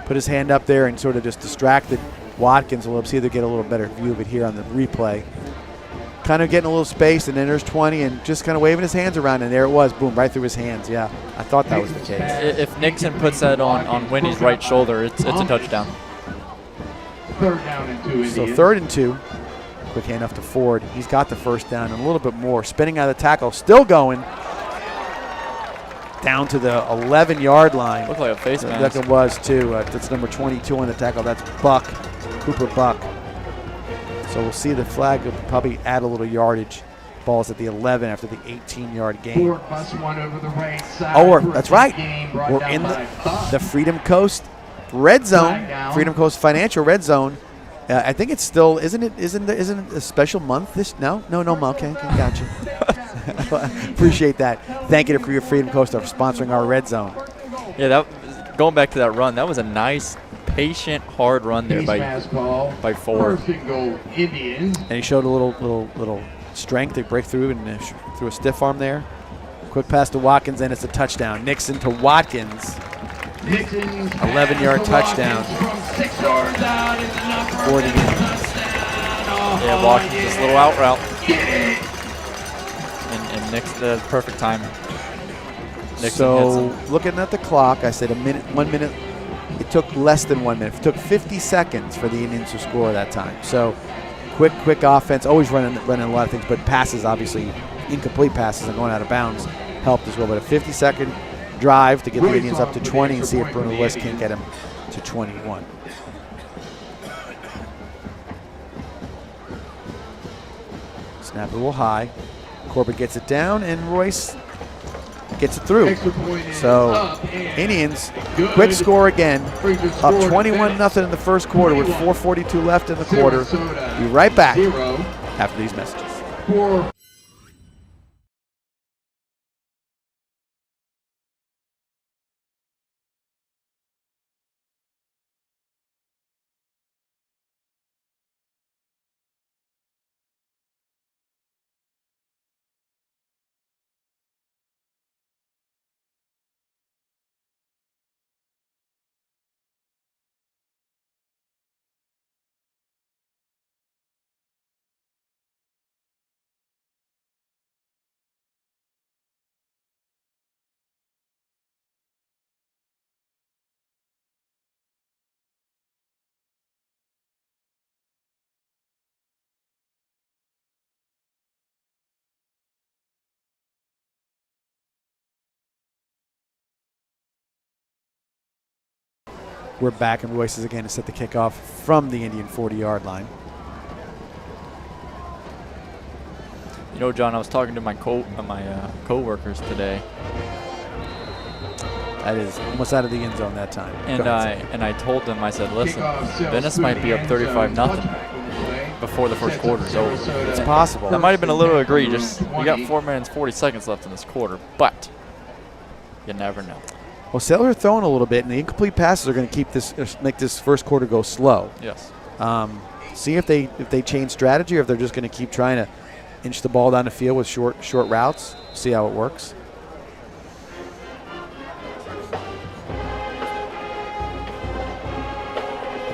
Put his hand up there and sort of just distracted Watkins a little. See if they get a little better view of it here on the replay. Kind of getting a little space, and then there's 20 and just kind of waving his hands around, and there it was. Boom, right through his hands. Yeah, I thought that was the case. If Nixon puts that on Winnie's right shoulder, it's a touchdown. 3rd down and 2 Indians. So 3rd and 2. Quick handoff to Ford. He's got the first down and a little bit more. Spinning out of the tackle, still going. Down to the 11-yard line. Looked like a face mask. Like it was, too. That's number 22 on the tackle. That's Buck, Cooper Buck. So we'll see the flag will probably add a little yardage. Ball's at the 11 after the 18-yard gain. That's right. We're in the Freedom Coast Red Zone, Freedom Coast Financial Red Zone. I think it's still, isn't it a special month this? No, okay, gotcha. Appreciate that. Thank you to your Freedom Coast for sponsoring our Red Zone. Yeah, going back to that run, that was a nice, patient, hard run there by Ford. Indians. And he showed a little strength to break through and threw a stiff arm there. Quick pass to Watkins, and it's a touchdown. Nixon to Watkins. 11-yard touchdown. From 6 yards out, it's enough for 40. Yeah, Watkins, just a little out route. And and Nixon, the perfect timing. Nixon So hits him. looking at the clock, I said 1 minute. It took less than 1 minute. It took 50 seconds for the Indians to score that time. So quick offense, always running a lot of things, but passes, obviously, incomplete passes and going out of bounds helped as well. But a 50-second drive to get the Indians up to 20 and see if Bruno Lewis can't get him to 21. Snap a little high. Corbett gets it down, and Royce gets it through. So Indians, quick score again, up 21-0 in the first quarter with 4:42 left in the quarter. Be right back after these messages. We're back, and Royce is again to set the kickoff from the Indian 40-yard line. You know, John, I was talking to my co-workers today. That is almost out of the end zone that time. And I told them, I said, listen, Venice might be up 35-0 before the first quarter is over. It's possible. That might have been a little egregious. We got 4 minutes, 40 seconds left in this quarter, but you never know. Well, Sailors are throwing a little bit, and the incomplete passes are going to keep this, make this first quarter go slow. Yes. See if they change strategy, or if they're just going to keep trying to inch the ball down the field with short routes. See how it works.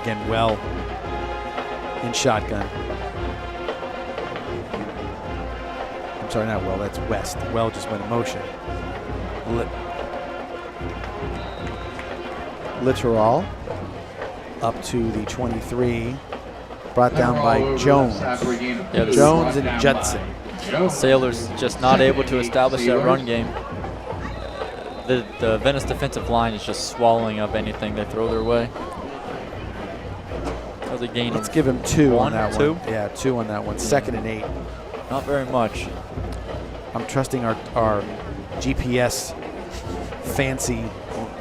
Again, Well in shotgun. I'm sorry, not Well. That's West. Well just went in motion. Literal up to the 23, brought down by Jones. Yeah, Jones and Judson. Sailors just not able to establish that run game. The Venice defensive line is just swallowing up anything they throw their way. That was a gain. Let's give him 2 on that two? one. Yeah, 2 on that one. 2nd and 8. Not very much. I'm trusting our GPS fancy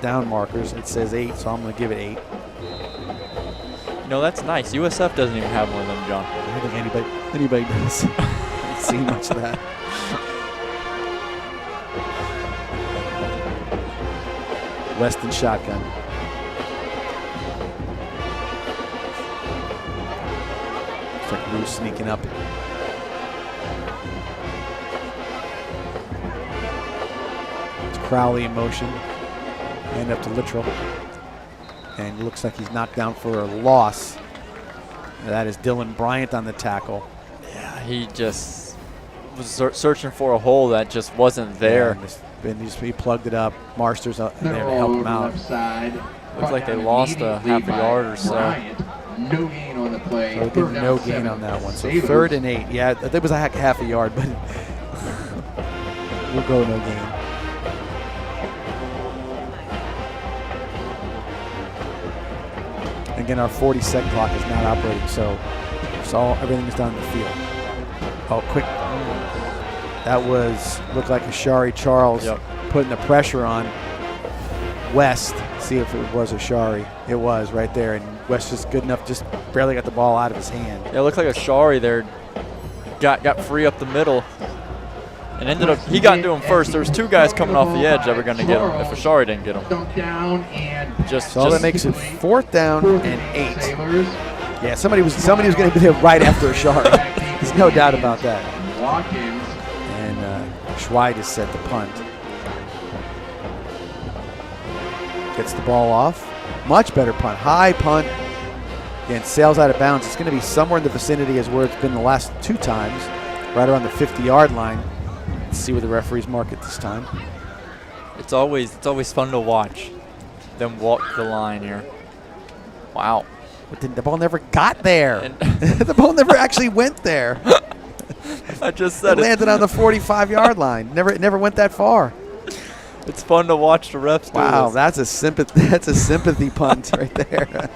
down markers. It says 8, so I'm going to give it 8. You know, that's nice. USF doesn't even have one of them, John. I don't think anybody does. I haven't seen much of that. Weston shotgun. Looks like Lou sneaking up. It's Crowley in motion. And up to Littrell. And looks like he's knocked down for a loss. That is Dylan Bryant on the tackle. Yeah, he just was searching for a hole that just wasn't there. Yeah, and he plugged it up. Marster's there to help him out. Looks like they lost a half a yard or so. No gain on the play. So no gain on that one. So 3rd and 8. Yeah, that was a half a yard, but we'll go no gain. Again, our 40-second clock is not operating, so everything is done in the field. Oh, quick. That looked like Ashari Charles putting the pressure on West. See if it was Ashari. It was right there, and West just good enough, just barely got the ball out of his hand. Yeah, it looked like Ashari there got free up the middle and ended up, he got into him first. There was 2 guys coming off the edge that were going to get him if Ashari didn't get him. So that makes it 4th down and 8. Yeah, somebody was going to be there right after Ashari. There's no doubt about that. And Schweid has set the punt. Gets the ball off. Much better punt. High punt. Again, sails out of bounds. It's going to be somewhere in the vicinity as where it's been the last 2 times, right around the 50-yard line. Let's see where the referees mark it this time. It's always fun to watch them walk the line here. Wow. But the ball never got there. The ball never actually went there. I just said it landed on the 45-yard line. Never went that far. It's fun to watch the refs do Wow, this. that's a sympathy punt right there.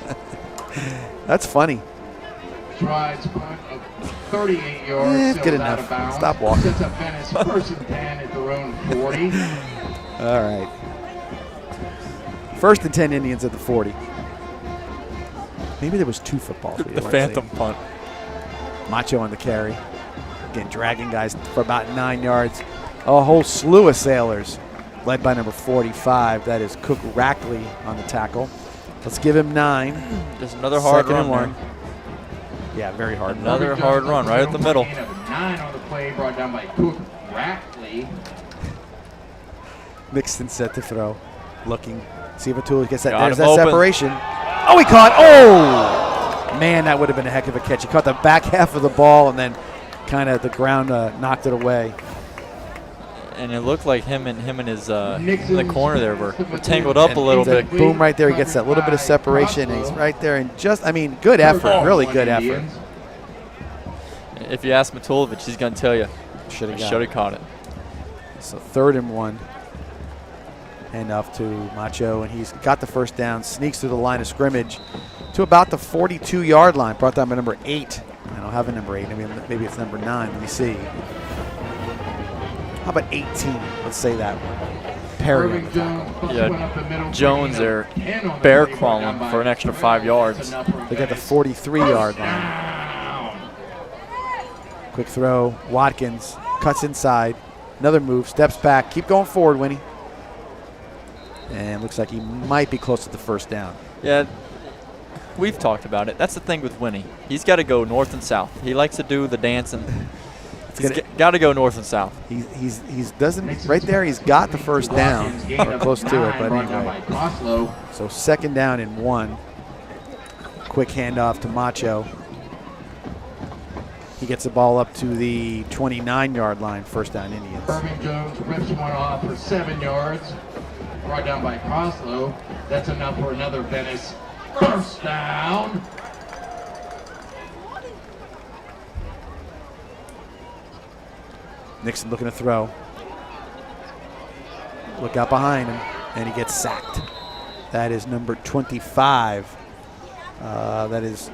That's funny. Strides punt of 38 yards. Good sailed out of enough. bounds. Stop walking. Sets up Venice 1st and 10 at their own 40. All right. 1st and 10 Indians at the 40. Maybe there was 2 footballs. The phantom punt. Macho on the carry. Again, dragging guys for about 9 yards. A whole slew of Sailors, led by number 45. That is Cook Rackley on the tackle. Let's give him 9. Just another hard Second run. and 1. Yeah, very hard. Another hard run right at the middle. 9 on the play, brought down by Cook Rackley. Mixon set to throw. Looking. See if Atul gets that. Got There's him that open. separation. Oh, he caught. Oh! Man, that would have been a heck of a catch. He caught the back half of the ball and then kind of the ground knocked it away. And it looked like him and his in the corner there were tangled up a little That bit. boom right there. He gets that little bit of separation. And he's right there. And just, I mean, good effort. Really good effort. If you ask Matulovic, he's going to tell you. Should have caught it. So 3rd and 1. Hand off to Macho, and he's got the first down. Sneaks through the line of scrimmage to about the 42-yard line. Brought down by number 8. I don't have a number 8. I mean, maybe it's number 9. Let me see. How about 18? Let's say that one. Perry. Yeah, Jones there, bear crawling for an extra 5 yards. They got the 43-yard line. Quick throw. Watkins cuts inside. Another move. Steps back. Keep going forward, Winnie. And looks like he might be close to the first down. Yeah, we've talked about it. That's the thing with Winnie. He's got to go north and south. He likes to do the dance, and he's got to go north and south. He's doesn't right there. He's got the first down or close to it, but anyway. So 2nd down and 1. Quick handoff to Macho. He gets the ball up to the 29-yard line. First down, Indians. Irving Jones rips one off for 7 yards. Brought down by Croslow. That's enough for another Venice first down. Nixon looking to throw. Look out behind him, and he gets sacked. That is number 25. That is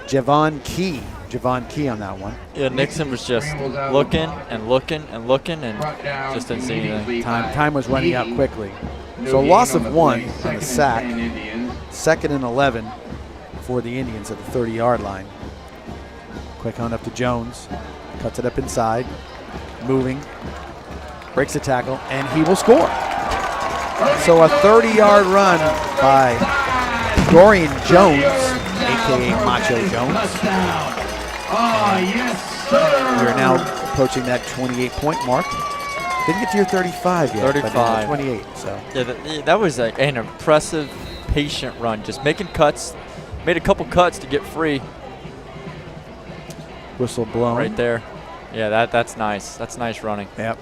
Javon Key. Javon Key on that one. Yeah, Nixon was just looking and looking and looking and just didn't see anything. Time was running out quickly. So a loss of 1 on the sack. 2nd and 11 for the Indians at the 30-yard line. Quick hunt up to Jones. Cuts it up inside. Moving. Breaks the tackle, and he will score. So a 30-yard run by Dorian Jones, a.k.a. Macho Jones. Oh, yes, sir. We're now approaching that 28-point mark. Didn't get to your 35 yet. 35. But 28. So Yeah, that was like an impressive, patient run. Just making cuts. Made a couple cuts to get free. Whistle blown. Right there. Yeah, that's nice. That's nice running. Yep.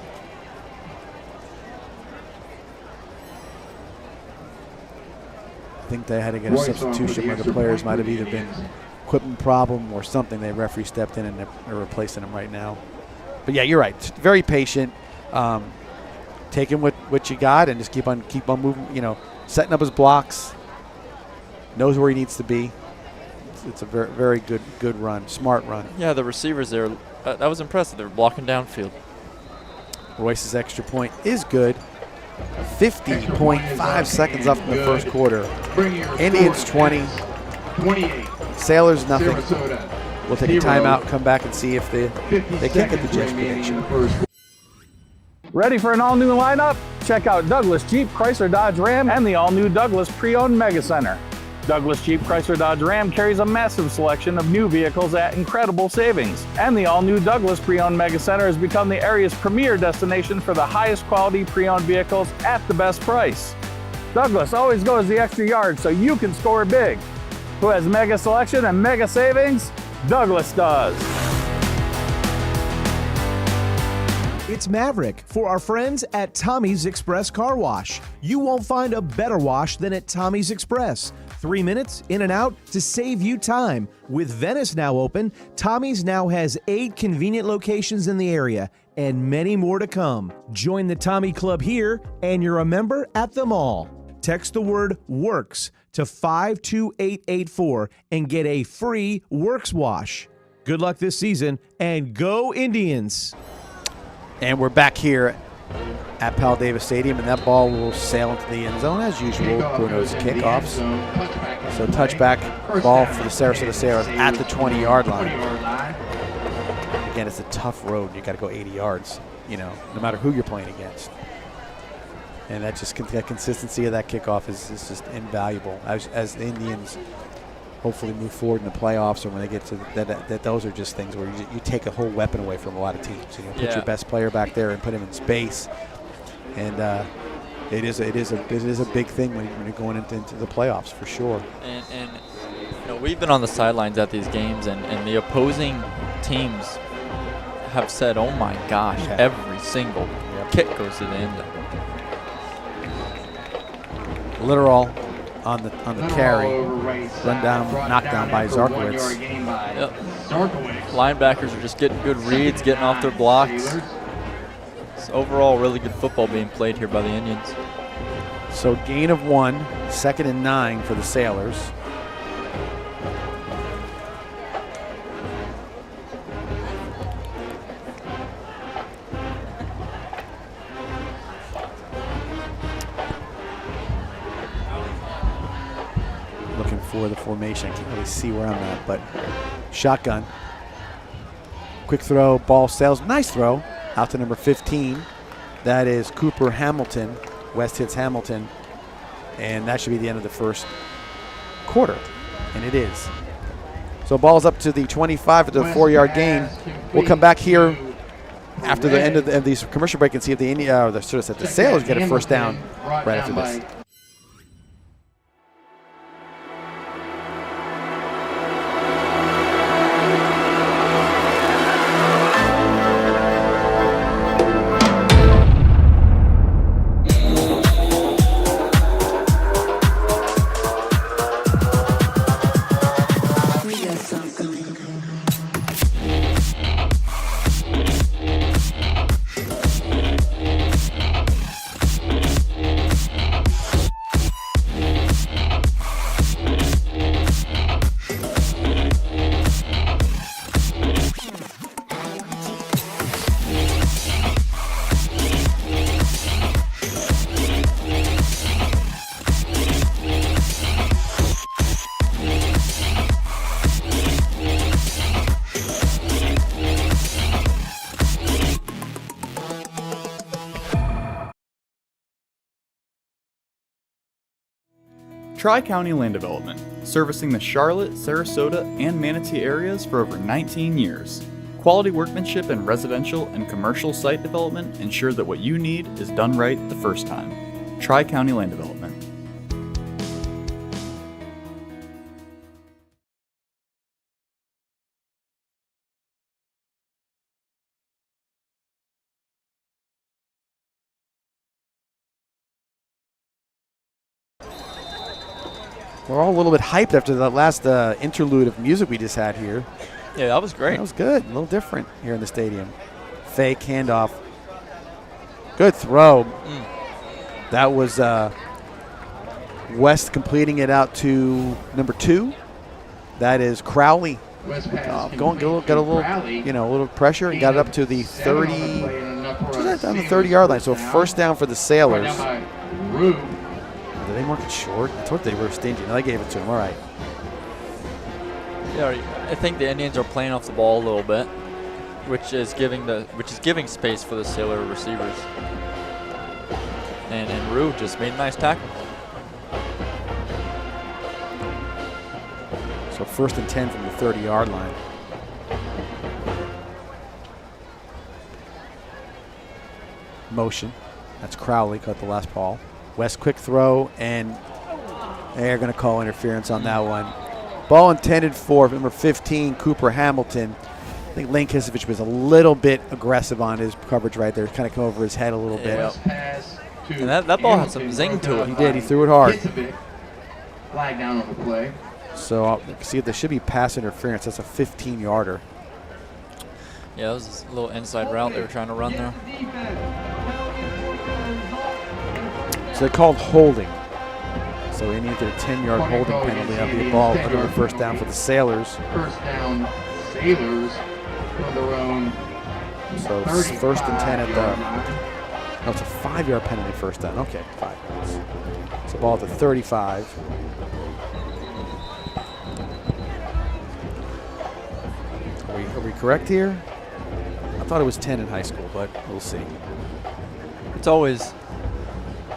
I think they had to get a substitution where the players might have either been equipment problem or something. The referee stepped in and they're replacing them right now. But yeah, you're right. Very patient. Taking what you got and just keep on moving. You know, setting up his blocks. Knows where he needs to be. It's a very, very good run. Smart run. Yeah, the receivers there, that was impressive. They were blocking downfield. Royce's extra point is good. 50.5 seconds left in the first quarter. Indians 20. 28. Sailors nothing. Sarasota, We'll take a 0. timeout, come back and see if they can't get the Jets prediction. Ready for an all-new lineup? Check out Douglas Jeep, Chrysler, Dodge, Ram, and the all-new Douglas Pre-Owned Mega Center. Douglas Jeep, Chrysler, Dodge, Ram carries a massive selection of new vehicles at incredible savings. And the all-new Douglas Pre-Owned Mega Center has become the area's premier destination for the highest quality pre-owned vehicles at the best price. Douglas always goes the extra yard so you can score big. Who has mega selection and mega savings? Douglas does. It's Maverick for our friends at Tommy's Express Car Wash. You won't find a better wash than at Tommy's Express. 3 minutes in and out to save you time. With Venice now open, Tommy's now has 8 convenient locations in the area and many more to come. Join the Tommy Club here and you're a member at them all. Text the word WORKS to 52884 and get a free Works wash. Good luck this season and go Indians! And we're back here at Powell Davis Stadium, and that ball will sail into the end zone as usual. Bruno's kickoffs. So touchback ball for the Sarasota Sailors at the 20-yard line. Again, it's a tough road. You got to go 80 yards, no matter who you're playing against. And that consistency of that kickoff is just invaluable as the Indians hopefully move forward in the playoffs, or when they get to that those are just things where you take a whole weapon away from a lot of teams. Put your best player back there and put him in space, and it is a big thing when you're going into the playoffs for sure. And we've been on the sidelines at these games, and the opposing teams have said, "Oh my gosh, every single kick goes to the end zone." Literal on the carry, knocked down by Zarkowitz. Yep. Linebackers are just getting good reads, getting off their blocks. It's overall really good football being played here by the Indians. So gain of 1, 2nd and 9 for the Sailors. For the formation. I can't really see where I'm at, but shotgun. Quick throw, ball sails. Nice throw out to number 15. That is Cooper Hamilton. West hits Hamilton, and that should be the end of the first quarter, and it is. So ball's up to the 25 at the 4-yard gain. We'll come back here after the end of the commercial break and see if the Sailors get a first down right after this. Tri-County Land Development, servicing the Charlotte, Sarasota, and Manatee areas for over 19 years. Quality workmanship in residential and commercial site development ensure that what you need is done right the first time. Tri-County Land Development. We're all a little bit hyped after the last interlude of music we just had here. Yeah, that was great. That was good. A little different here in the stadium. Fake handoff. Good throw. That was West completing it out to number 2. That is Crowley. Got a little pressure and got it up to the 30. On the 30-yard line. So first down for the Sailors. Did they mark it short? I thought they were stingy. No, they gave it to him. All right. Yeah, I think the Indians are playing off the ball a little bit, which is giving space for the Sailor receivers. And Rue just made a nice tackle. So 1st and 10 from the 30-yard line. Motion. That's Crowley, caught the last ball. West quick throw, and they're going to call interference on that one. Ball intended for number 15, Cooper Hamilton. think Lane Kisevich was a little bit aggressive on his coverage right there, kind of come over his head a little bit. And that ball had some zing to it. He did. He threw it hard. Flag down on the play. So you can see there should be pass interference. That's a 15-yarder. Yeah, it was a little inside route they were trying to run there. So they called holding. So any either 10-yard holding penalty, that'll be a ball under the first down for the Sailors. First down, Sailors from their own. So first and 10 at the. No, it's a 5-yard penalty first down. Okay, 5 yards. It's a ball at the 35. Are we correct here? I thought it was 10 in high school, but we'll see. It's always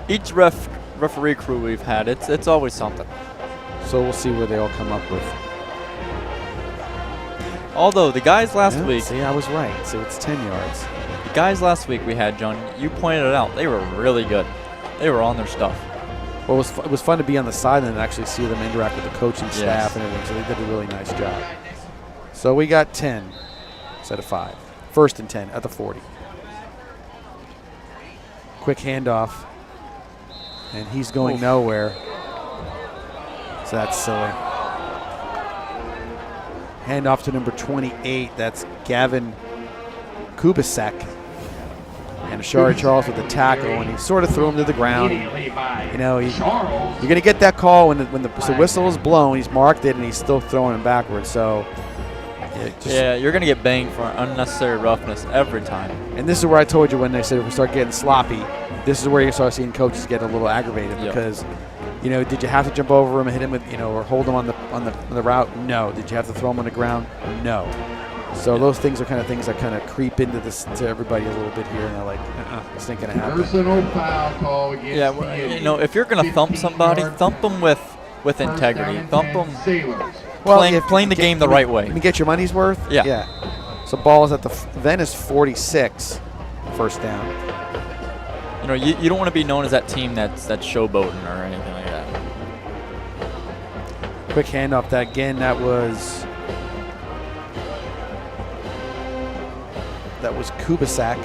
each referee crew we've had. It's always something. So we'll see where they all come up with. Although the guys last week, see, I was right. So it's 10 yards. the guys last week we had, John, you pointed it out. They were really good. They were on their stuff. Well, it was fun to be on the sideline and actually see them interact with the coaching staff and everything. So they did a really nice job. So we got 10 instead of 5. First and 10 at the 40. Quick handoff. And he's going nowhere. So that's silly. Handoff to number 28. That's Gavin Kubasek. And Ashari Charles with the tackle, and he sort of threw him to the ground. You know, you're going to get that call when the whistle is blown. He's marked it, and he's still throwing him backwards. So, yeah, you're going to get banged for unnecessary roughness every time. And this is where I told you when they said if we start getting sloppy, this is where you start seeing coaches get a little aggravated because, you know, did you have to jump over him and hit him with, you know, or hold him on the route? No. Did you have to throw him on the ground? No. So those things are kind of things that kind of creep into this to everybody a little bit here, and they're like, this ain't gonna happen. Personal foul call against Yeah, well, you know, if you're gonna thump somebody, thump them with integrity. Thump them. Playing the game the right way. You get your money's worth. Yeah. So ball is at the Venice 46, first down. You know, you don't want to be known as that team that's showboating or anything like that. Quick handoff. That was Kubasek.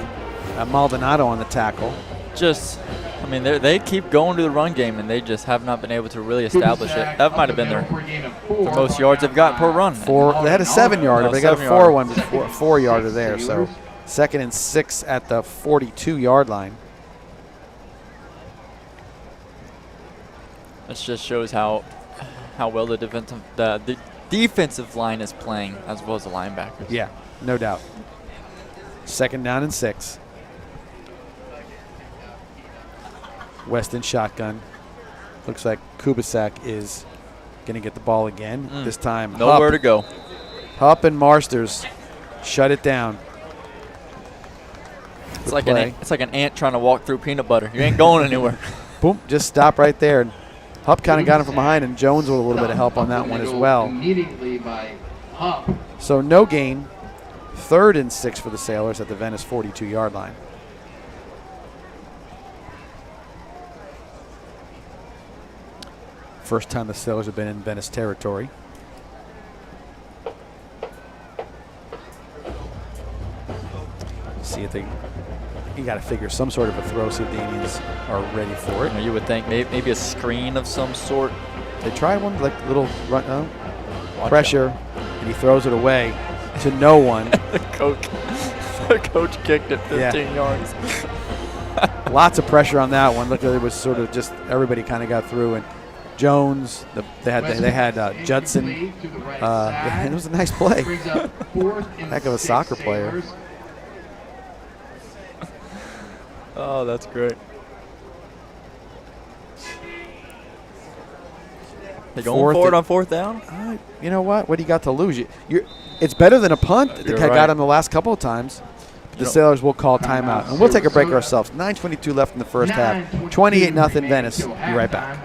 Maldonado on the tackle. I mean, they keep going to the run game, and they just have not been able to really establish it. That might have been their most yards they've got per run. They had a 7-yarder. They got a 4-1 before, a 4-yarder there. So 2nd and 6 at the 42-yard line. This just shows how well the defensive line is playing as well as the linebackers. Yeah, no doubt. 2nd down and 6. Weston shotgun. Looks like Kubasek is going to get the ball again. This time, nowhere to go. Hupp and Marsters shut it down. It's like an ant trying to walk through peanut butter. You ain't going anywhere. Boom! Just stop right there. And Hupp kind of got him from behind, and Jones with a little bit of help on that one as well. Immediately by Hupp. So no gain. 3rd and 6 for the Sailors at the Venice 42-yard line. First time the Sailors have been in Venice territory. See if you got to figure some sort of a throw, see if the Indians are ready for it. You would think maybe a screen of some sort. They tried one, like little run, pressure, and he throws it away to no one. The coach kicked it 15 yards. Lots of pressure on that one. Look, it was sort of just everybody kind of got through, and Jones, they had Judson. It was a nice play. Heck of a soccer player. Oh, that's great. They going for it on 4th down? You know what? What do you got to lose? It's better than a punt. They got him the last couple of times. But the Sailors will call timeout. And we'll take a break ourselves. 9:22 left in the first half. 28-0 Venice. Be right back.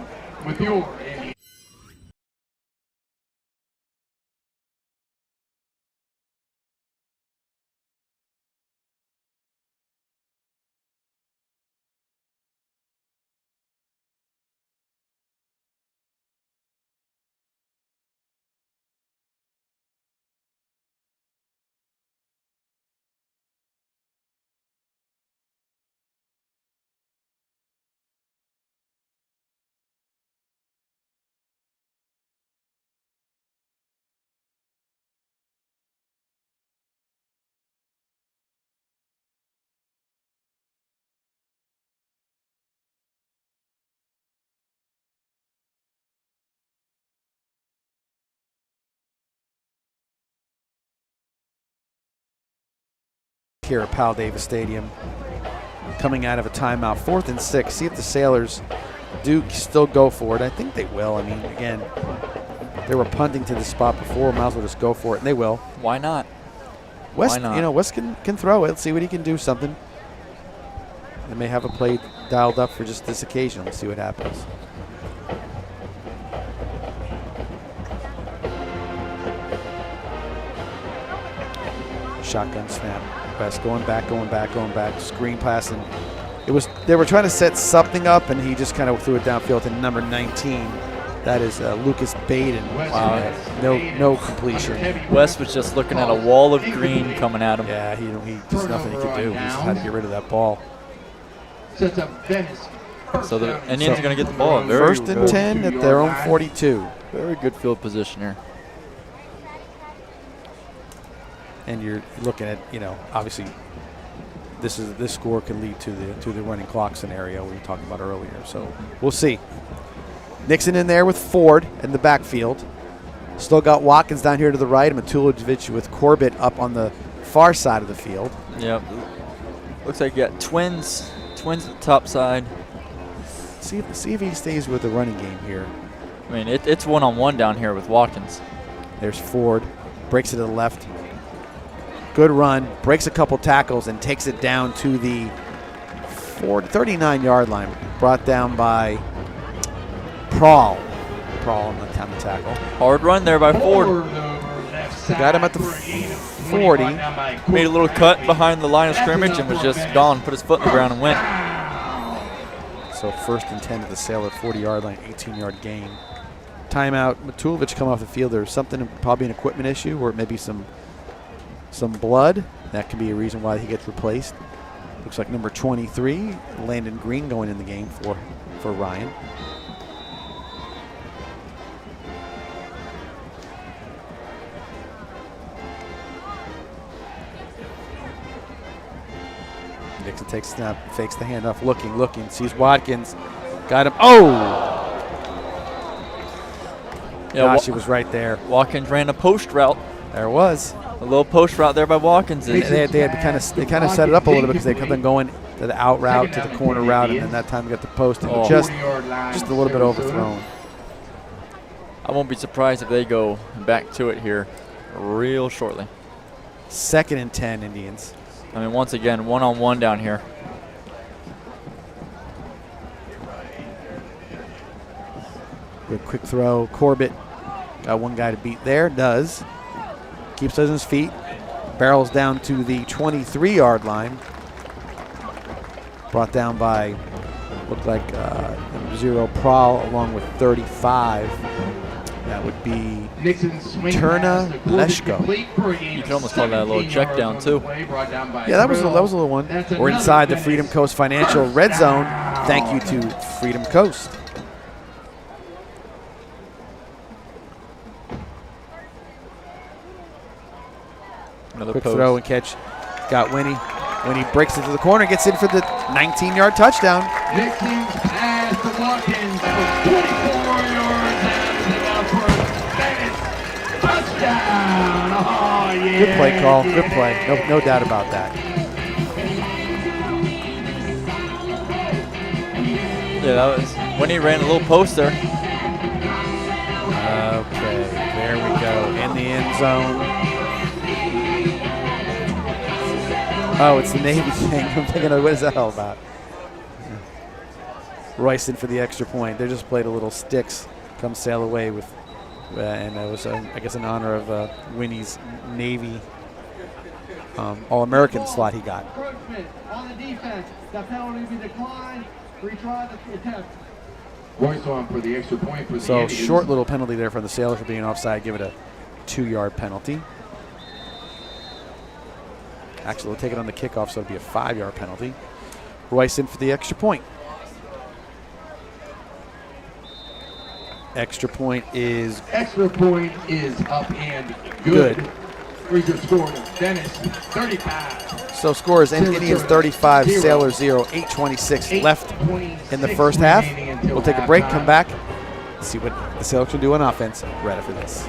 here at Powell Davis Stadium. Coming out of a timeout, 4th and 6. See if the Sailors do still go for it. I think they will. I mean, again, they were punting to the spot before. Might as well just go for it, and they will. Why not? West, Why not? you know, West can throw it. Let's see what he can do. Something. They may have a play dialed up for just this occasion. Let's see what happens. Shotgun snap. West going back. Screen passing. They were trying to set something up, and he just kind of threw it downfield to number 19. That is Lucas Baden. Wow. No completion. West was just looking at a wall of green coming at him. Yeah, he there's nothing he could do. He just had to get rid of that ball. So the Indians are going to get the ball. First and 10 at their own 42. Very good field position here. And you're looking at, obviously this score could lead to the running clock scenario we were talking about earlier. So we'll see. Nixon in there with Ford in the backfield. Still got Watkins down here to the right. Matulovic with Corbett up on the far side of the field. Yep. Looks like you got twins at the top side. See if he stays with the running game here. I mean, it's one-on-one down here with Watkins. There's Ford. Breaks it to the left. Good run. Breaks a couple tackles and takes it down to the 39-yard line. Brought down by Prawl on the time to tackle. Hard run there by Ford. Got him at the 40. Made a little cut behind the line of scrimmage and was just gone. Put his foot in the ground and went. So 1st and 10 to the Sailor 40-yard line, 18-yard gain. Timeout. Matulovic come off the field. There's something, probably an equipment issue, or maybe some blood. That could be a reason why he gets replaced. Looks like number 23, Landon Green, going in the game for Ryan. Nixon takes a snap, fakes the handoff, looking, sees Watkins, got him. Oh! Yeah, gosh, he was right there. Watkins ran a post route. There it was. A little post route there by Watkins. They kind of set it up a little bit because they kept on going to the out route, to the corner route, and then that time they got the post and just a little bit overthrown. I won't be surprised if they go back to it here real shortly. 2nd and 10, Indians. I mean, once again, one-on-one down here. Good quick throw. Corbett got one guy to beat there. Does. Keeps on his feet. Barrels down to the 23-yard line. Brought down by, looked like number 0, Prawl, along with 35. That would be Turna Leshko. You can almost call that a little check down, too. Yeah, that was a little one. We're inside the Freedom Coast Financial Red Zone. Thank you to Freedom Coast. Another quick post. throw and catch. Got Winnie. Winnie breaks it to the corner, gets in for the 19-yard touchdown. Nixon's pass to Watkins for 24 yards. Touchdown! Oh, yeah. Good play call. Good play. No doubt about that. Yeah, that was when he ran a little post there. Okay, there we go. In the end zone. Oh, it's the Navy thing. I'm thinking, what is that all about? Royston for the extra point. They just played a little sticks. Come sail away with, and it was, I guess, in honor of Winnie's Navy All-American slot he got. On the defense, the penalty will be declined. Retry the attempt. Royce on for the extra point for the So Indians. short little penalty there from the Sailors for being offside. Give it a 2-yard penalty. Actually, they'll take it on the kickoff, so it'll be a 5-yard penalty. Royce in for the extra point. Extra point is up and good. Where's your score? Venice 35. So scores Indians 35, Sailors 0, 8:26 left in the first half. We'll take a break, come back, see what the Sailors will do on offense right after this.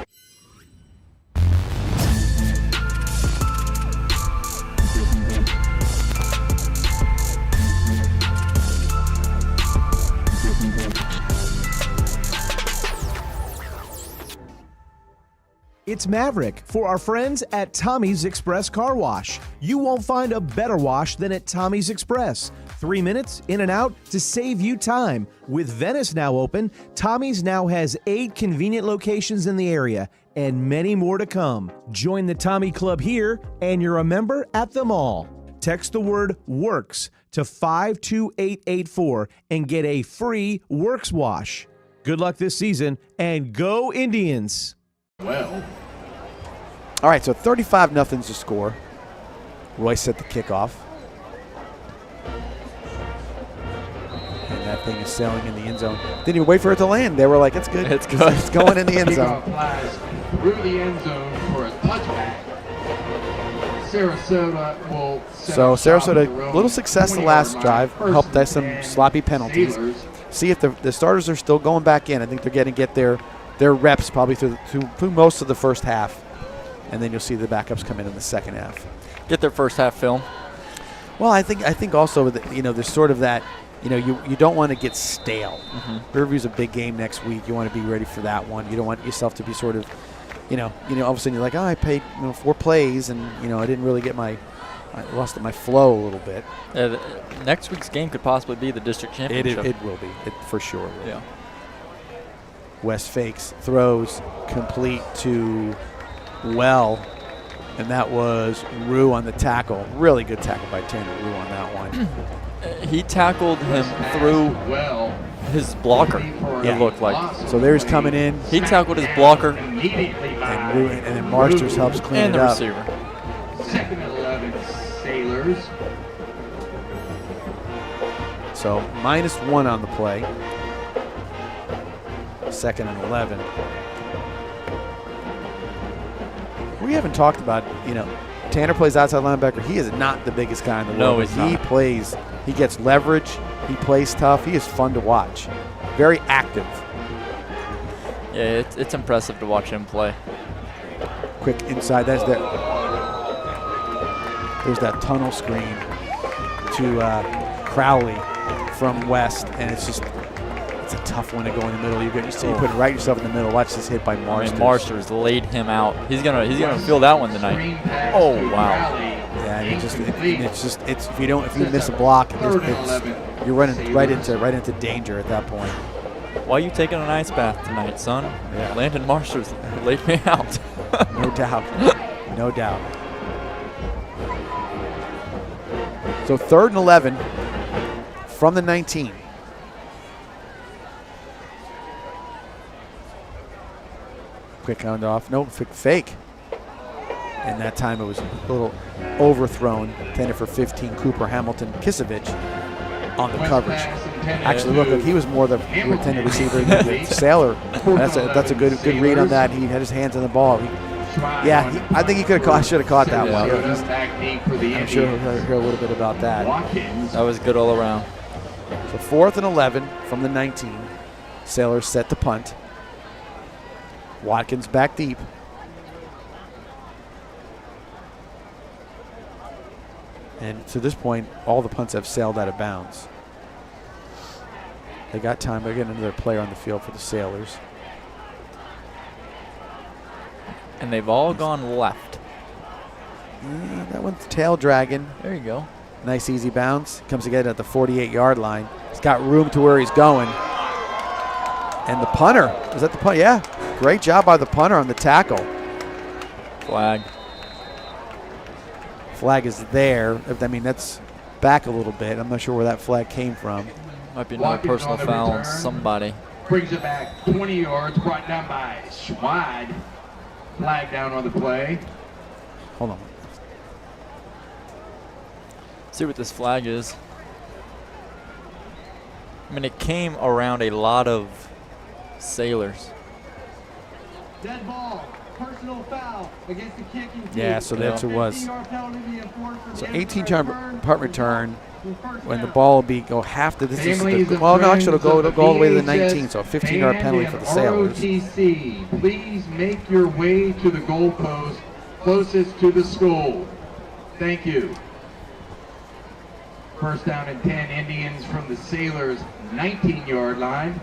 It's Maverick for our friends at Tommy's Express Car Wash. You won't find a better wash than at Tommy's Express. 3 minutes in and out to save you time. With Venice now open, Tommy's now has 8 convenient locations in the area and many more to come. Join the Tommy Club here and you're a member at them all. Text the word WORKS to 52884 and get a free Works wash. Good luck this season and go Indians! Well, All right, so 35-0's the score. Royce set the kickoff. And that thing is sailing in the end zone. Didn't even wait for it to land. They were like, it's good. It's good. It's going in the end zone. kickoff flies through the end zone for a touchback. Sarasota will set So up shop at Sarasota, their own little success the 20-yard last line. drive. First Helped us and some 10, sloppy penalties. Sailors. See if the starters are still going back in. I think they're going to get their reps probably through most of the first half. And then you'll see the backups come in the second half. Get their first half film. Well, I think also that, there's sort of that, you don't want to get stale. Riverview's a big game next week. You want to be ready for that one. You don't want yourself to be sort of, all of a sudden you're like, I paid 4 plays and I didn't really get I lost my flow a little bit. Next week's game could possibly be the district championship. It will be. It for sure will. Yeah. West fakes, throws, complete to Well, and that was Rue on the tackle. Really good tackle by Tanner Rue on that one. He tackled him through his blocker, it looked like. So there's coming in. He tackled his blocker. And then Marsters helps clean and it the up. receiver. Second and 11, Sailors. So -1 on the play. Second and 11. We haven't talked about, Tanner plays outside linebacker. He is not the biggest guy in the world. No, he's He not. plays, he gets leverage. He plays tough. He is fun to watch. Very active. Yeah, it's impressive to watch him play. Quick inside. There's that tunnel screen to Crowley from West, and it's a tough one to go in the middle. You put it right yourself in the middle. Watch this hit by Marsters. Marsters laid him out. He's gonna feel that one tonight. Oh wow! Yeah, and if you miss a block, you're running right into danger at that point. Why are you taking an ice bath tonight, son? Yeah. Landon Marsters laid me out. No doubt. No doubt. So 3rd and 11 from the 19. Quick handoff. No, fake. And that time it was a little overthrown. Intended for 15. Cooper Hamilton Kisevich on the coverage. Actually, look, he was more the intended receiver than the Sailor. That's a good read on that. He had his hands on the ball. I think he should have caught that one. I'm sure he'll hear a little bit about that. That was good all around. So 4th and 11 from the 19. Sailors set to punt. Watkins back deep. And to this point, all the punts have sailed out of bounds. They got time. They're getting another player on the field for the Sailors. And they've all gone left. That one's tail dragging. There you go. Nice easy bounce. Comes again at the 48-yard line. He's got room to where he's going. And the punter. Is that the punter? Yeah. Great job by the punter on the tackle. Flag. Flag is there. I mean, that's back a little bit. I'm not sure where that flag came from. Might be another personal foul on somebody. Brings it back 20 yards, brought down by Schwad. Flag down on the play. Hold on. See what this flag is. I mean, it came around a lot of Sailors. Dead ball. Personal foul against the kicking team. Yeah, so that's what it was. 15-yard penalty enforced for So the 18-yard punt return. first When the down. ball will go half the distance. Well, no, actually, it'll go all the way to the 19. So a 15-yard penalty for the Sailors. ROTC, please make your way to the goalpost closest to the school. Thank you. First down and 10, Indians from the Sailors' 19-yard line.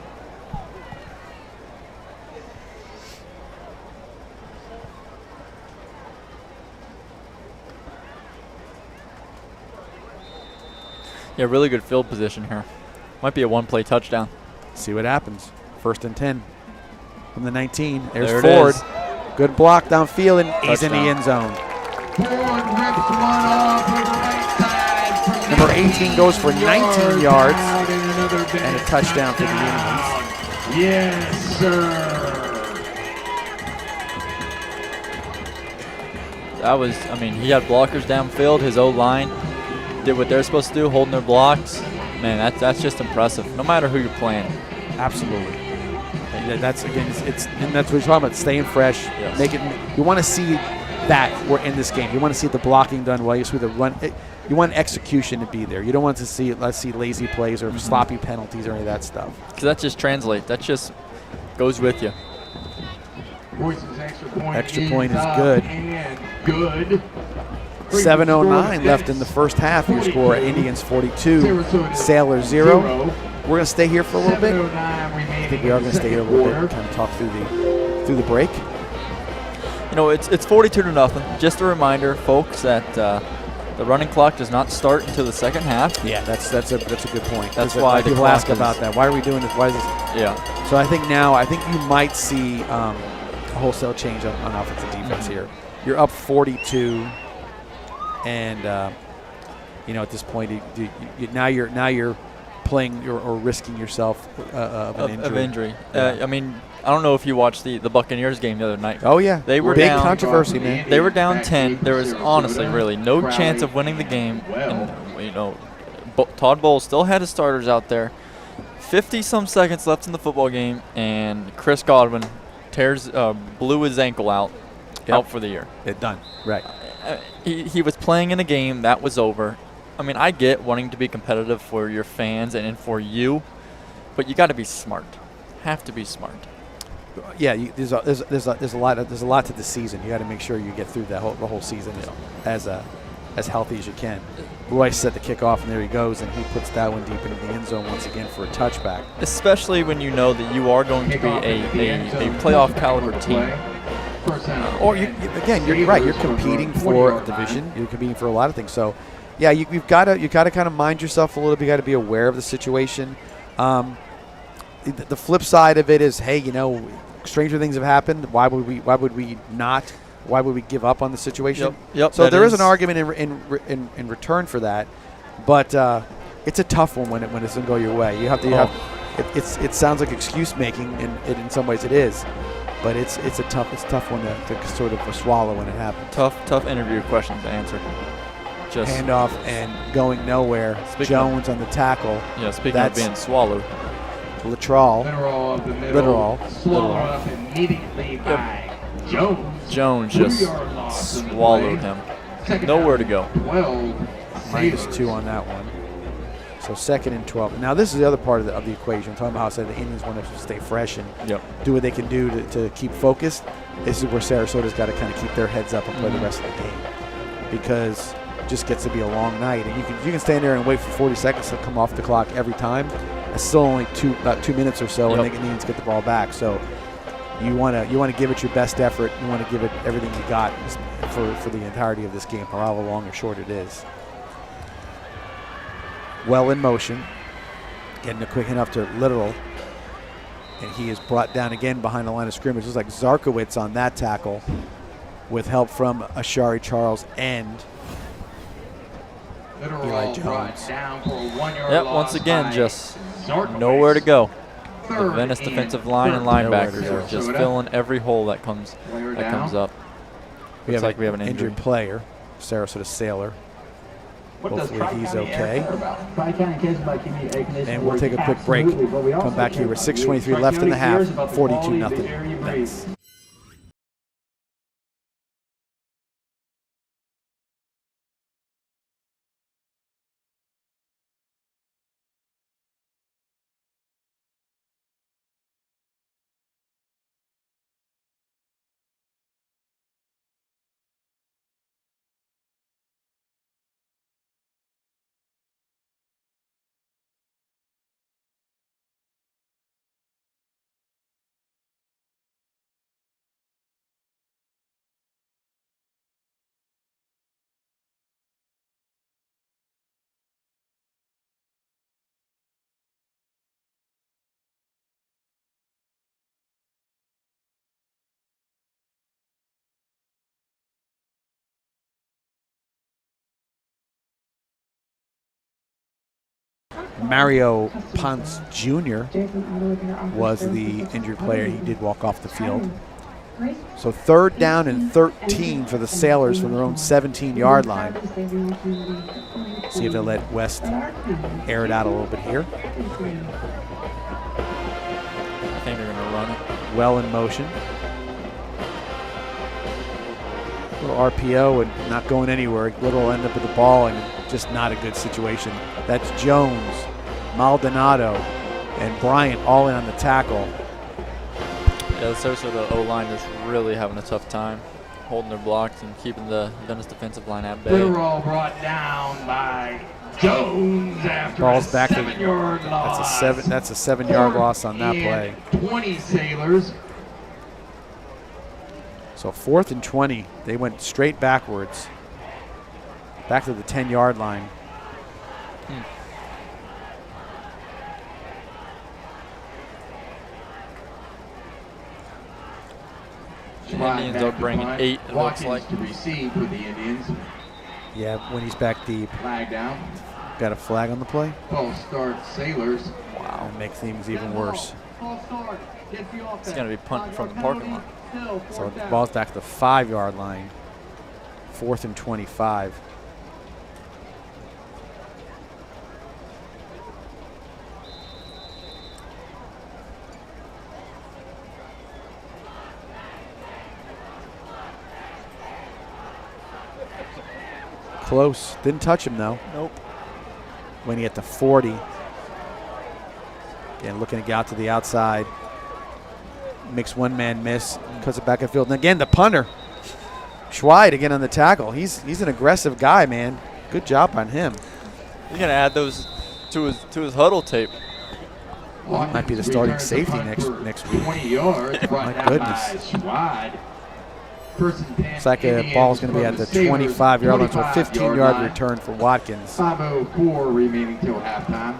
Yeah, really good field position here. Might be a one-play touchdown. See what happens. 1st and 10 from the 19. There's There it Ford. is. Good block downfield, and he's in the Touchdown. end zone. Ford rips one off over the right side from Number 18 goes for 19 yards and and a touchdown for the Indians. Yes, sir. That was, I mean, he had blockers downfield. His O-line did what they're supposed to do, holding their blocks. Man, that's just impressive, no matter who you're playing. Absolutely. And that's again, it's and that's what we're talking about. Staying fresh, Yes. make it. You want to see that we're in this game. You want to see the blocking done well. You see the run. You want execution to be there. You don't want to see lazy plays or sloppy penalties or any of that stuff. Because that just translates. That just goes with you. Royce's Extra point is good. And good. 7:09 left in the first half. Your score: Indians 42, Sailors 0. We're going to stay here for a little bit. I think we are going to stay here a little bit, kind of talk through the break. You know, it's 42-0. Just a reminder, folks, that the running clock does not start until the second half. Yeah, that's a good point. That's why the people clock ask about that. Why are we doing this? Why is this? Yeah. So I think you might see a wholesale change on offensive defense here. You're up 42, and at this point, now you're playing or risking yourself of an injury. Of injury. Yeah. I mean, I don't know if you watched the Buccaneers game the other night. Oh yeah, They were big down. controversy, man. They were down 10. There was honestly really no chance of winning the game. And, Todd Bowles still had his starters out there. 50-some seconds left in the football game, and Chris Godwin blew his ankle out for the year. Done. Right. He was playing in a game that was over. I mean, I get wanting to be competitive for your fans and for you, but you got to be smart. Have to be smart. Yeah, there's a lot to the season. You got to make sure you get through the whole season as healthy as you can. Royce set the kickoff, and there he goes, and he puts that one deep into the end zone once again for a touchback. Especially when you know that you are going to be a playoff caliber team. You're right. You're competing for a division. You're competing for a lot of things. So, yeah, you've got to kind of mind yourself a little bit. You got to be aware of the situation. The flip side of it is, hey, stranger things have happened. Why would we not? Why would we give up on the situation? Yep. So there is an argument in return for that, but it's a tough one when it doesn't go your way. You have to. It sounds like excuse making, and in some ways it is, but it's a tough one to sort of swallow when it happens. Tough interview question to answer. Just handoff and going nowhere. Jones on the tackle. Yeah, speaking of being swallowed. Literal. Swallowed up immediately by Jones. Jones just swallowed him. Nowhere to go. -2 on that one. So 2nd and 12. Now this is the other part of the equation. I'm talking about how I said the Indians want to stay fresh and do what they can do to keep focused. This is where Sarasota's got to kind of keep their heads up and play the rest of the game, because it just gets to be a long night, and you can stand there and wait for 40 seconds to come off the clock every time. It's still only about 2 minutes or so, and the Indians get the ball back. So you want to give it your best effort. You want to give it everything you got for the entirety of this game, however long or short it is. Well in motion, getting it quick enough to Literal, and he is brought down again behind the line of scrimmage. Looks like Zarkowitz on that tackle, with help from Ashari Charles and Eli Jones. Once again, just nowhere to go. The Venice defensive line and linebackers are just filling every hole that comes up. We have an injured player, Sarasota Sailor. Hopefully he's okay. And we'll take a quick break. Come back here with 6:23 left in the half, 42-0. Mario Ponce Jr. was the injured player. He did walk off the field. So 3rd down and 13 for the Sailors from their own 17-yard line. See if they'll let West air it out a little bit here. I think they're going to run it. Well in motion. Little RPO and not going anywhere. Little end up with the ball and just not a good situation. That's Jones, Maldonado, and Bryant all in on the tackle. Yeah, the Sarasota O-line is really having a tough time holding their blocks and keeping the Venice defensive line at bay. They're all brought down by Jones after Ball's back to 7-yard loss. that's a 7-yard loss on that play. 20 Sailors. So 4th and 20. They went straight backwards. Back to the 10-yard line. The Indians are bringing 8, it looks like. To receive for the Indians. Yeah, when he's back deep. Flag down. Got a flag on the play. False start Sailors. Wow, make things even worse. False start. Gets the offense. It's going to be punting from the parking lot. So the ball's back to the 5-yard line. 4th and 25. Close. Didn't touch him, though. Nope. When he at the 40. Again, looking to get out to the outside. Makes one man miss. Cuts it back at field. And again, the punter. Schweid again on the tackle. He's an aggressive guy, man. Good job on him. He's going to add those to his huddle tape. Might be the starting safety next week. 20 yards. My goodness. Schweid. Looks like a ball's going to be at the 25-yard line, so a 15-yard return for Watkins. 5:04 remaining till halftime.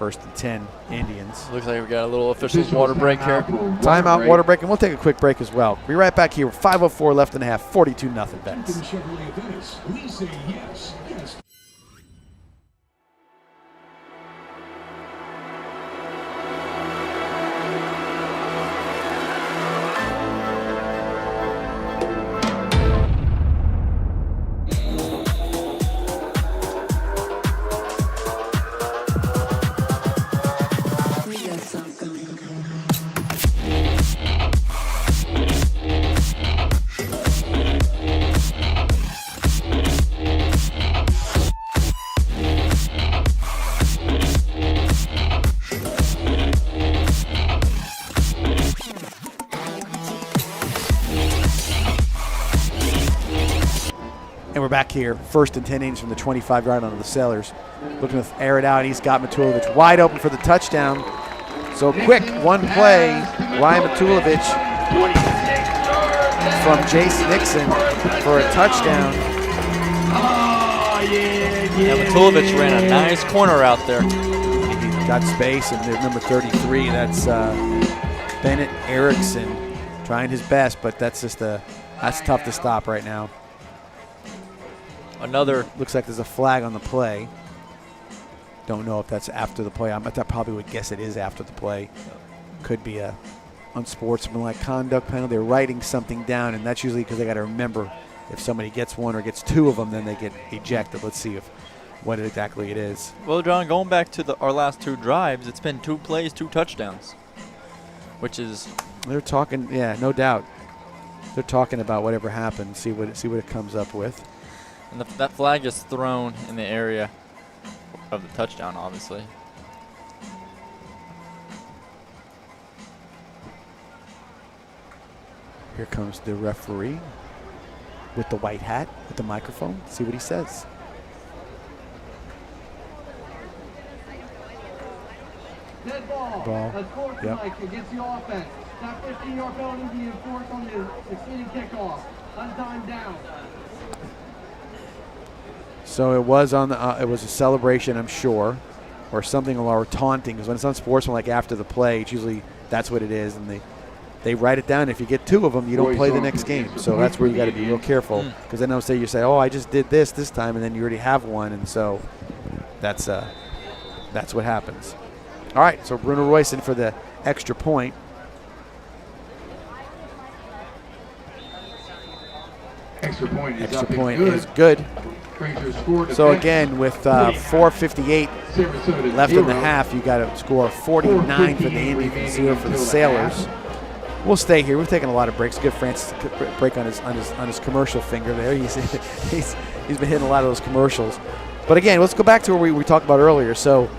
1st and 10, Indians. Looks like we've got a little official water break here. Timeout, water break, and we'll take a quick break as well. Be right back here with 5:04 left in the half, 42-0 Venice. We say yes, yes. We're back here, 1st and 10 innings from the 25-yard line of the Sailors. Looking to air it out. He's got Matulovic wide open for the touchdown. So quick, one play. Ryan Matulovic from Jace Nixon for a touchdown. Yeah, Matulovic ran a nice corner out there. He got space, and there's number 33. That's Bennett Erickson trying his best, but that's tough to stop right now. Another. Looks like there's a flag on the play. Don't know if that's after the play. I probably would guess it is after the play. Could be a unsportsmanlike conduct penalty. They're writing something down, and that's usually because they got to remember if somebody gets one or gets 2 of them, then they get ejected. Let's see what exactly it is. Well, John, going back to our last 2 drives, it's been 2 plays, 2 touchdowns, which is. They're talking, yeah, no doubt. They're talking about whatever happened. See what it comes up with. And that flag is thrown in the area of the touchdown, obviously. Here comes the referee with the white hat, with the microphone. See what he says. Dead ball. Yep. Against the offense. That 15-yard penalty be enforced on the succeeding kickoff. Untimed down. So it was on the. It was a celebration, I'm sure, or something, or taunting. Because when it's unsportsmanlike after the play, it's usually that's what it is, and they write it down. If you get 2 of them, you don't play the next game. So that's where you got to be real careful. Because then they'll say, oh, I just did this time, and then you already have one, and so that's that's what happens. All right, so Bruno Royson for the extra point. Extra point is Extra up and point good. is good. Rangers scored So a again, with 4:58 Sarasota left in the 0. half, you got to score 49 for the Indians and 0 for the Sailors. We'll stay here. We've taken a lot of breaks. Good Francis break on his commercial finger there. He's been hitting a lot of those commercials. But again, let's go back to where we talked about earlier. So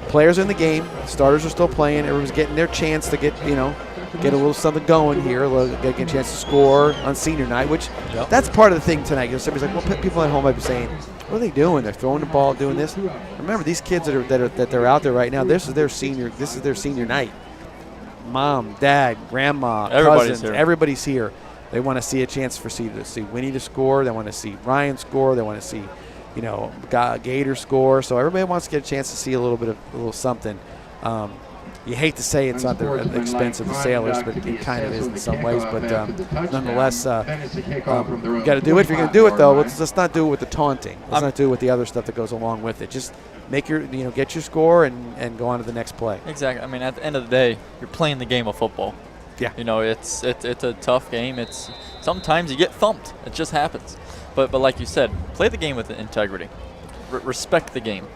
players are in the game, starters are still playing. Everyone's getting their chance to get a little something going here, get a chance to score on senior night, which that's part of the thing tonight. Somebody's like, well, people at home might be saying, what are they doing? They're throwing the ball, doing this. Remember, these kids that are out there right now. This is their senior night. Mom, dad, grandma, cousins, everybody's here. They want to see a chance to see Winnie to score. They want to see Ryan score. They want to see, Gator score. So everybody wants to get a chance to see a little something. You hate to say it's at the expense of the Sailors, but it kind of is in some ways. But nonetheless, you got to do it. If you're going to do it, though, let's not do it with the taunting. Let's not do it with the other stuff that goes along with it. Just make get your score and go on to the next play. Exactly. I mean, at the end of the day, you're playing the game of football. Yeah. It's a tough game. Sometimes you get thumped. It just happens. But like you said, play the game with integrity. Respect the game.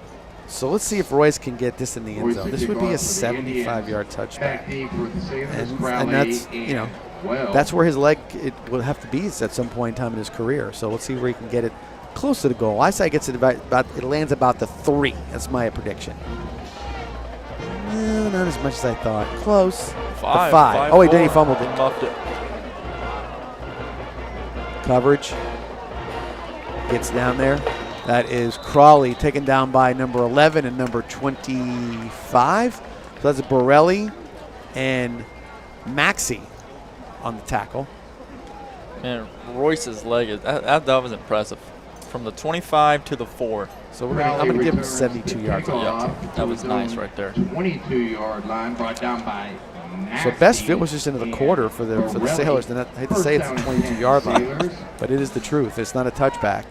So let's see if Royce can get this in the end zone. This would be a 75-yard touchback. And that's, that's where his leg will have to be at some point in time in his career. So let's see where he can get it close to the goal. I say it lands about the 3. That's my prediction. No, not as much as I thought. Close. 5. Oh, he fumbled it. Muffed it. Coverage. Gets down there. That is Crawley taken down by number 11 and number 25. So that's Borelli and Maxey on the tackle. Man, Royce's leg that was impressive. From the 25 to the 4. So I'm going to give him 72 yards. Yeah, that was nice right there. 22-yard line brought down by So best fit was just into the quarter for the Sailors. And I hate to say it's a 22-yard line, but it is the truth. It's not a touchback.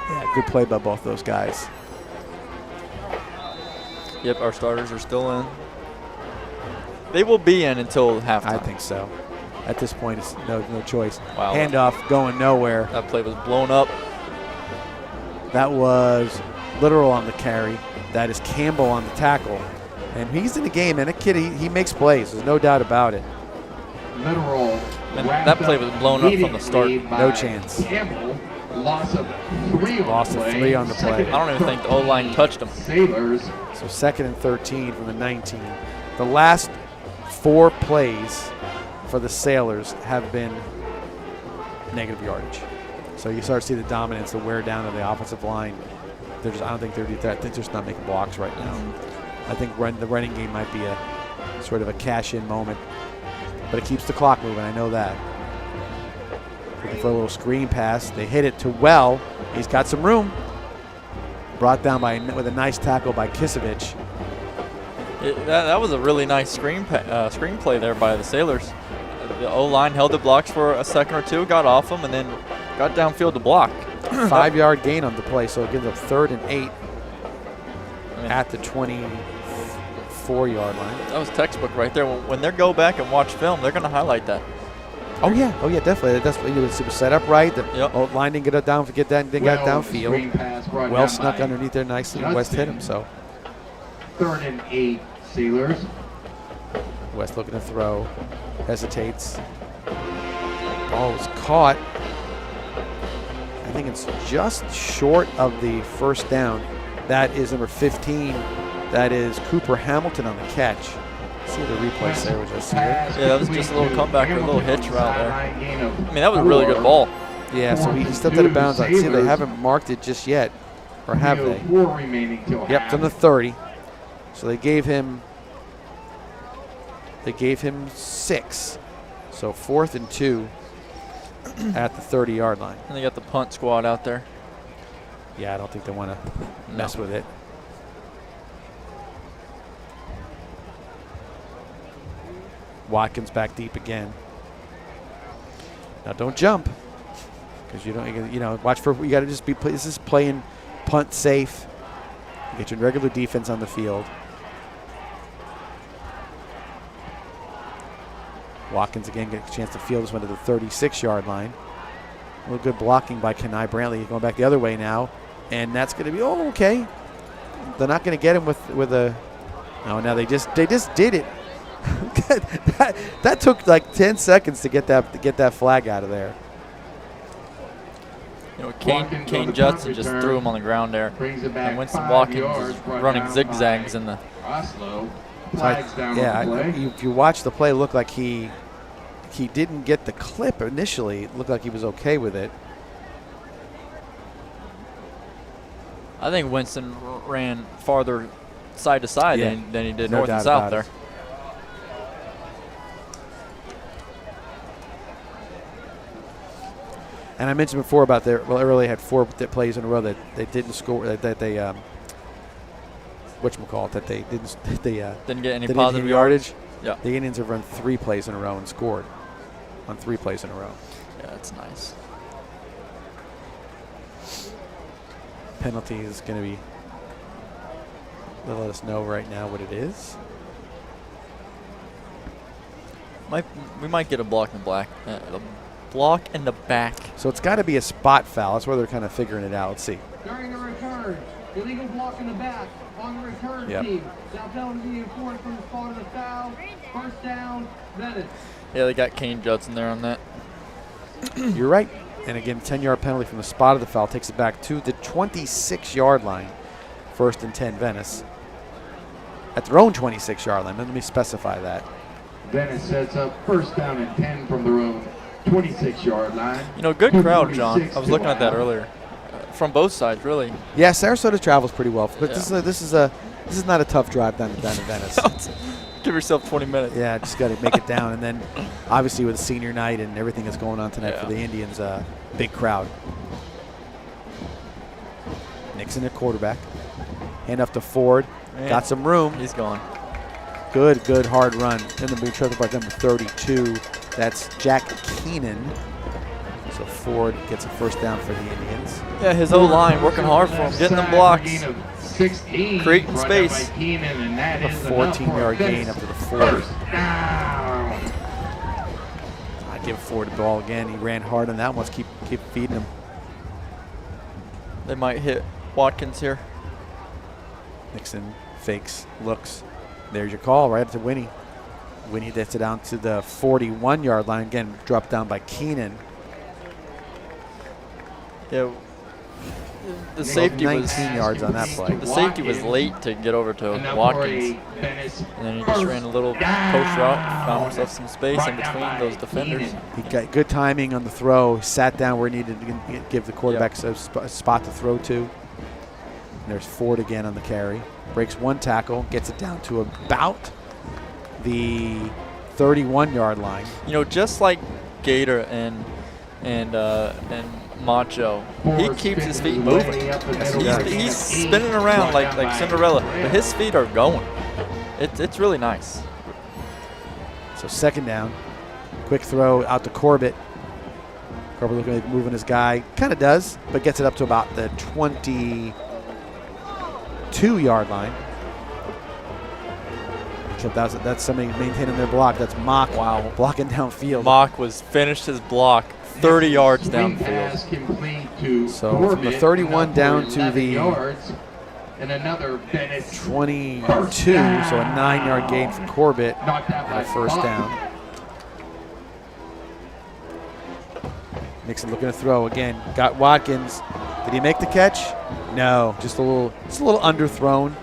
Yeah, good play by both those guys. Yep, our starters are still in. They will be in until halftime. I think so. At this point, it's no choice. Wow. Handoff going nowhere. That play was blown up. That was Literal on the carry. That is Campbell on the tackle. And he's in the game, and a kid, he makes plays. There's no doubt about it. Literal. And that play was blown up from the start. No chance. Campbell. Loss of 3 on the play. I don't even think the O-line touched him. Sailors. So 2nd and 13 from the 19. The last 4 plays for the Sailors have been negative yardage. So you start to see the dominance, the wear down of the offensive line. I don't think they're just not making blocks right now. I think the running game might be a sort of a cash-in moment, but it keeps the clock moving. I know that. Looking for a little screen pass. They hit it to Well. He's got some room. Brought down with a nice tackle by Kisevich. That was a really nice screenplay there by the Sailors. The O-line held the blocks for a second or two, got off them, and then got downfield to block. 5-yard gain on the play, so it gives up 3rd and 8 at the 24-yard line. That was textbook right there. When they go back and watch film, they're going to highlight that. Oh yeah, definitely. It was set up right. The line didn't get downfield. Well snuck underneath there nicely. West hit him. So 3rd and 8, Sailors. West looking to throw, hesitates. Ball was caught. I think it's just short of the first down. That is number 15. That is Cooper Hamilton on the catch. See the replays there was just here. Yeah, that was just a little comeback or a little hitch route there. I mean, that was a really good ball. Yeah, so he stepped out of bounds. I see they haven't marked it just yet, or have they? 4 remaining till Yep, it's on the 30. So they gave him 6. So 4th and 2 at the 30-yard line. And they got the punt squad out there. Yeah, I don't think they want to mess with it. Watkins back deep again. Now don't jump, because you don't. Watch for. You got to just be. This is playing punt safe. You get your regular defense on the field. Watkins again gets a chance to field this one to the 36-yard line. A little good blocking by Kenai Brantley. Going back the other way now. And that's going to be, okay. They're not going to get him with a, no, now they just did it. that took like 10 seconds to get that flag out of there. You know, Kane Judson just threw him on the ground there. And Winston Watkins is running zigzags in the. If you watch the play, it looked like he didn't get the clip initially. It looked like he was okay with it. I think Winston ran farther side to side than he did north and south there. And I mentioned before about they really had 4 plays in a row that they didn't score. That they didn't get any positive yardage. Yeah, the Indians have run 3 plays in a row and scored on 3 plays in a row. Yeah, that's nice. Penalty is going to be. They'll let us know right now what it is. We might get a block in the black. Block in the back. So it's got to be a spot foul. That's where they're kind of figuring it out. Let's see. During the return, illegal block in the back on the return team. Now penalty being enforced from the spot of the foul. First down, Venice. Yeah, they got Kane Judson there on that. You're right. And again, 10-yard penalty from the spot of the foul takes it back to the 26-yard line. 1st and 10, Venice. At their own 26-yard line. Let me specify that. Venice sets up 1st down and 10 from their own 26-yard line. You know, good crowd, John. I was looking at that earlier. From both sides, really. Yeah, Sarasota travels pretty well. But this is not a tough drive down to Venice. Give yourself 20 minutes. Yeah, just got to make it down. And then, obviously, with the senior night and everything that's going on tonight for the Indians, big crowd. Nixon at quarterback. Hand off to Ford. Man, got some room. He's gone. Good hard run. Then the trailer by number 32. That's Jack Keenan. So Ford gets a 1st down for the Indians. Yeah, his O-line working hard for him, getting them blocks. 16, creating space. A 14-yard gain up to the 40. I give Ford the ball again. He ran hard on that one. Let's keep feeding him. They might hit Watkins here. Nixon fakes, looks. There's your call right up to Winnie. Winnie gets it down to the 41-yard line. Again, dropped down by Keenan. Yeah. The safety 19 was 19 yards on that play. The safety was late to get over to Watkins. And then he just ran a little post route, found himself some space in between those defenders. He got good timing on the throw, sat down where he needed to give the quarterback a spot to throw to. And there's Ford again on the carry. Breaks 1 tackle, gets it down to about the 31-yard line. You know, just like Gator and Macho, he keeps his feet moving. He's spinning around like Cinderella, but his feet are going. It's really nice. So 2nd down, quick throw out to Corbett. Corbett looking at moving his guy, kind of does, but gets it up to about the 22-yard line. So that's somebody maintaining their block. That's Mock. Wow, blocking downfield. Mock was finished his block 30 yards downfield. So from the 31 down to the and another 22, so a 9-yard gain for Corbett on a 1st down. Nixon looking to throw again. Got Watkins. Did he make the catch? No, just a little underthrown.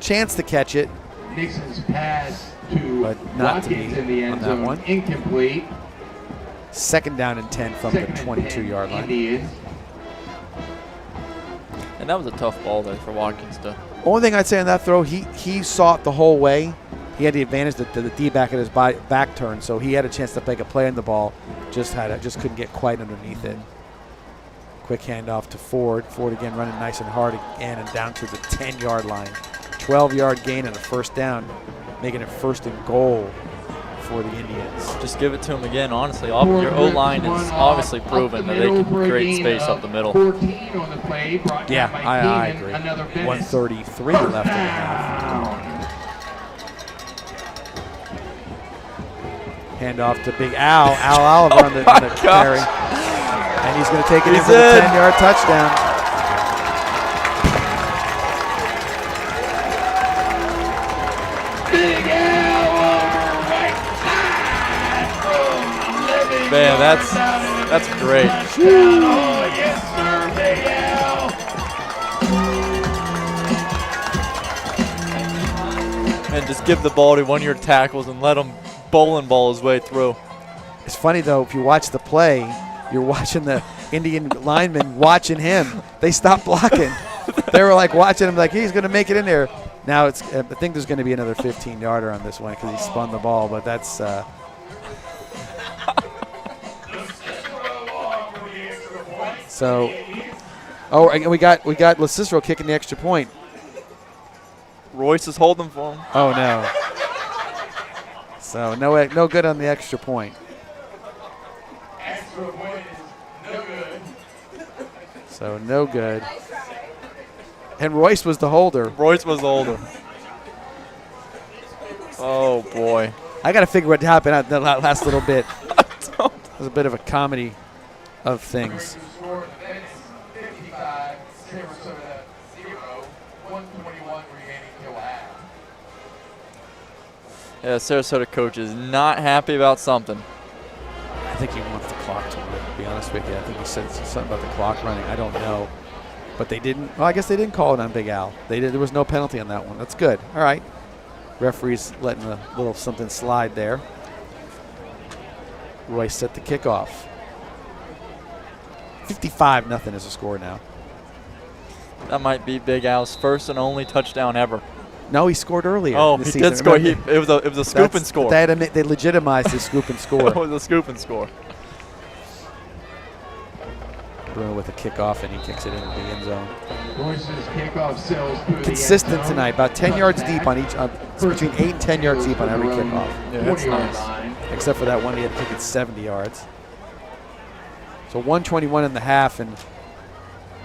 Chance to catch it. Nixon's pass to but not to be Watkins in the end on that zone. one. Incomplete. 2nd down and 10 from the 22-yard line. Indians. And that was a tough ball there for Watkins to. Only thing I'd say on that throw, he saw it the whole way. He had the advantage that the D-back at his back turn, so he had a chance to make a play on the ball. Just couldn't get quite underneath it. Quick handoff to Ford. Ford again running nice and hard again and down to the 10-yard line. 12-yard gain and a 1st down, making it 1st and goal for the Indians. Just give it to him again, honestly. Your O-line is obviously proven that they can create space up the middle. 14 on the play, brought Yeah, down by I Keenan, agree. another Venice. 133 left in the half. Hand off to Big Al Oliver on the carry. And he's going to take it in for the 10-yard touchdown. Big Al over right side from Man, that's great. Oh, yes, sir, Big Al. And just give the ball to one of your tackles and let him bowling ball his way through. It's funny, though, if you watch the play, you're watching the Indian linemen watching him. They stopped blocking. They were like watching him like he's going to make it in there. Now I think there's going to be another 15-yarder on this one because he spun the ball, but that's so. Oh, and we got LeCicero kicking the extra point. Royce is holding for him. Oh no. So no good on the extra point. Extra point is no good. So no good. And Royce was the holder. Royce was the holder. Oh, boy. I got to figure what happened at the last little bit. It was a bit of a comedy of things. Score Venice 55, Sarasota 0, 121 remaining till half. Yeah, Sarasota coach is not happy about something. I think he wants the clock to run, to be honest with you. I think he said something about the clock running. I don't know. But they didn't. Well, I guess they didn't call it on Big Al. There was no penalty on that one. That's good. All right. Referee's letting a little something slide there. Royce set the kickoff. 55-0 is the score now. That might be Big Al's first and only touchdown ever. No, he scored earlier. Oh, this he season. did score. Remember, It was a scoop and score. They legitimized his scoop and score. It was a scoop and score. Bruno with a kickoff, and he kicks it into the end zone. Royce's kickoff sails through Consistent the end zone. tonight, about 10 yards deep on each. It's between 8 and 10 yards deep on every kickoff. Yeah, that's 20-yard nice. line. Except for that one he had to kick it 70 yards. So 121 in the half, and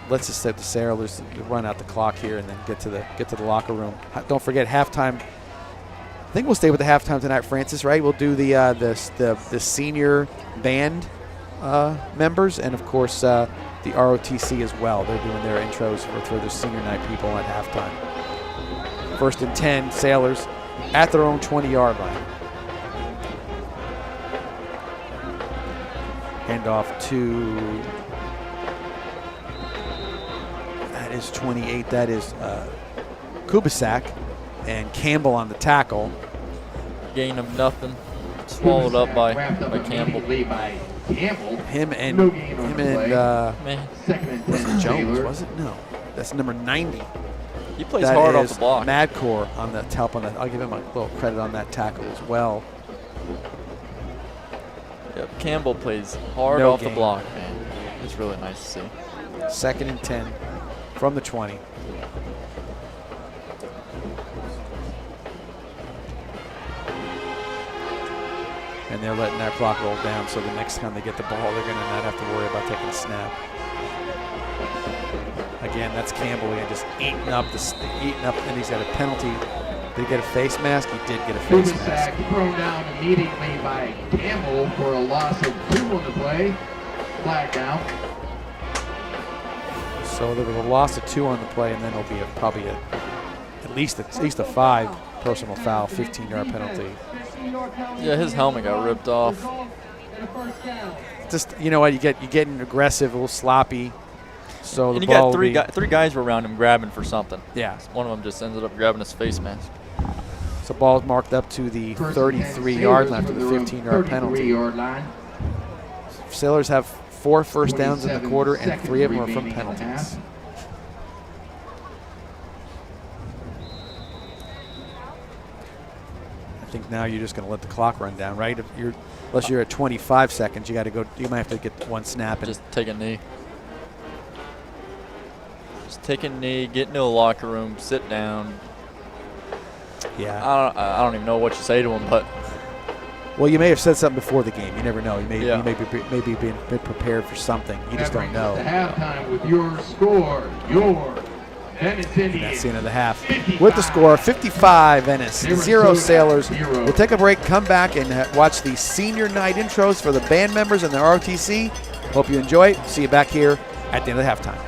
let's just set the Sailors run out the clock here and then get to the locker room. Don't forget halftime. I think we'll stay with the halftime tonight, Francis. Right? We'll do the senior band members, and of course the ROTC as well. They're doing their intros for the senior night people at halftime. 1st and 10, Sailors at their own 20-yard line. Hand off to, that is 28, that is Kubisak, and Campbell on the tackle. Gain of nothing. Swallowed up by Campbell. By Campbell. Him and No gain on the play. Man, Second and was 10 it Jones, Sailors. was it? No, that's number 90. he plays That hard off is the block. Madcore on the top on that. I'll give him a little credit on that tackle as well. Yep, Campbell plays hard No off the gain. block, man. It's really nice to see. 2nd and 10 from the 20. And they're letting that clock roll down, so the next time they get the ball, they're going to not have to worry about taking a snap. Again, that's Campbell. He just eating up, and he's got a penalty. Did he get a face mask? He did get a face mask. Kubisak thrown down immediately by Campbell for a loss of 2 on the play. Flag down. So there was a loss of 2 on the play, and then it'll be probably at least a 5 personal foul, 15-yard penalty. Yeah, his helmet got ripped off. Just, you know what, you're getting aggressive, a little sloppy. So And the you ball got will be, three guys were around him grabbing for something. Yeah. One of them just ended up grabbing his face mask. So ball's marked up to the 33-yard line after the 15-yard penalty. 33-yard line. Sailors have 4 first downs in the 47 quarter, and 3 of them are from remaining in the penalties. half. I think now you're just going to let the clock run down, right? Unless you're at 25 seconds, you got to go. You might have to get one snap and Just take a knee. Just take a knee, get into the locker room, sit down. yeah. I don't even know what you say to him, but Well, you may have said something before the game. You never know. You may Yeah. be been prepared for something. You just don't know. The halftime with your score, your Venice Indians. That's the end of the half. With the score, 55 Venice, 0 Sailors. We'll take a break, come back, and watch the senior night intros for the band members and the ROTC. Hope you enjoy it. See you back here at the end of the halftime.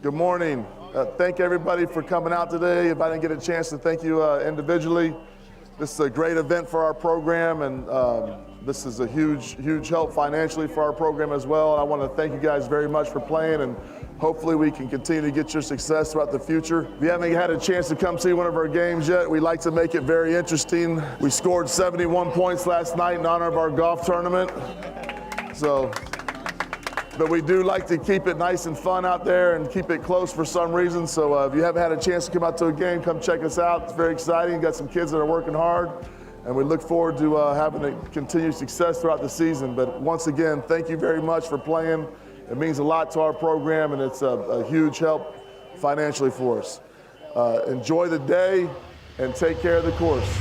Good morning. Thank everybody for coming out today. If I didn't get a chance to thank you individually, this is a great event for our program, and this is a huge help financially for our program as well. I want to thank you guys very much for playing, and hopefully we can continue to get your success throughout the future. If you haven't had a chance to come see one of our games yet, we like to make it very interesting. We scored 71 points last night in honor of our golf tournament. But we do like to keep it nice and fun out there and keep it close for some reason. So if you haven't had a chance to come out to a game, come check us out. It's very exciting. Got some kids that are working hard, and we look forward to having a continued success throughout the season. But once again, thank you very much for playing. It means a lot to our program, and it's a huge help financially for us. Enjoy the day and take care of the course.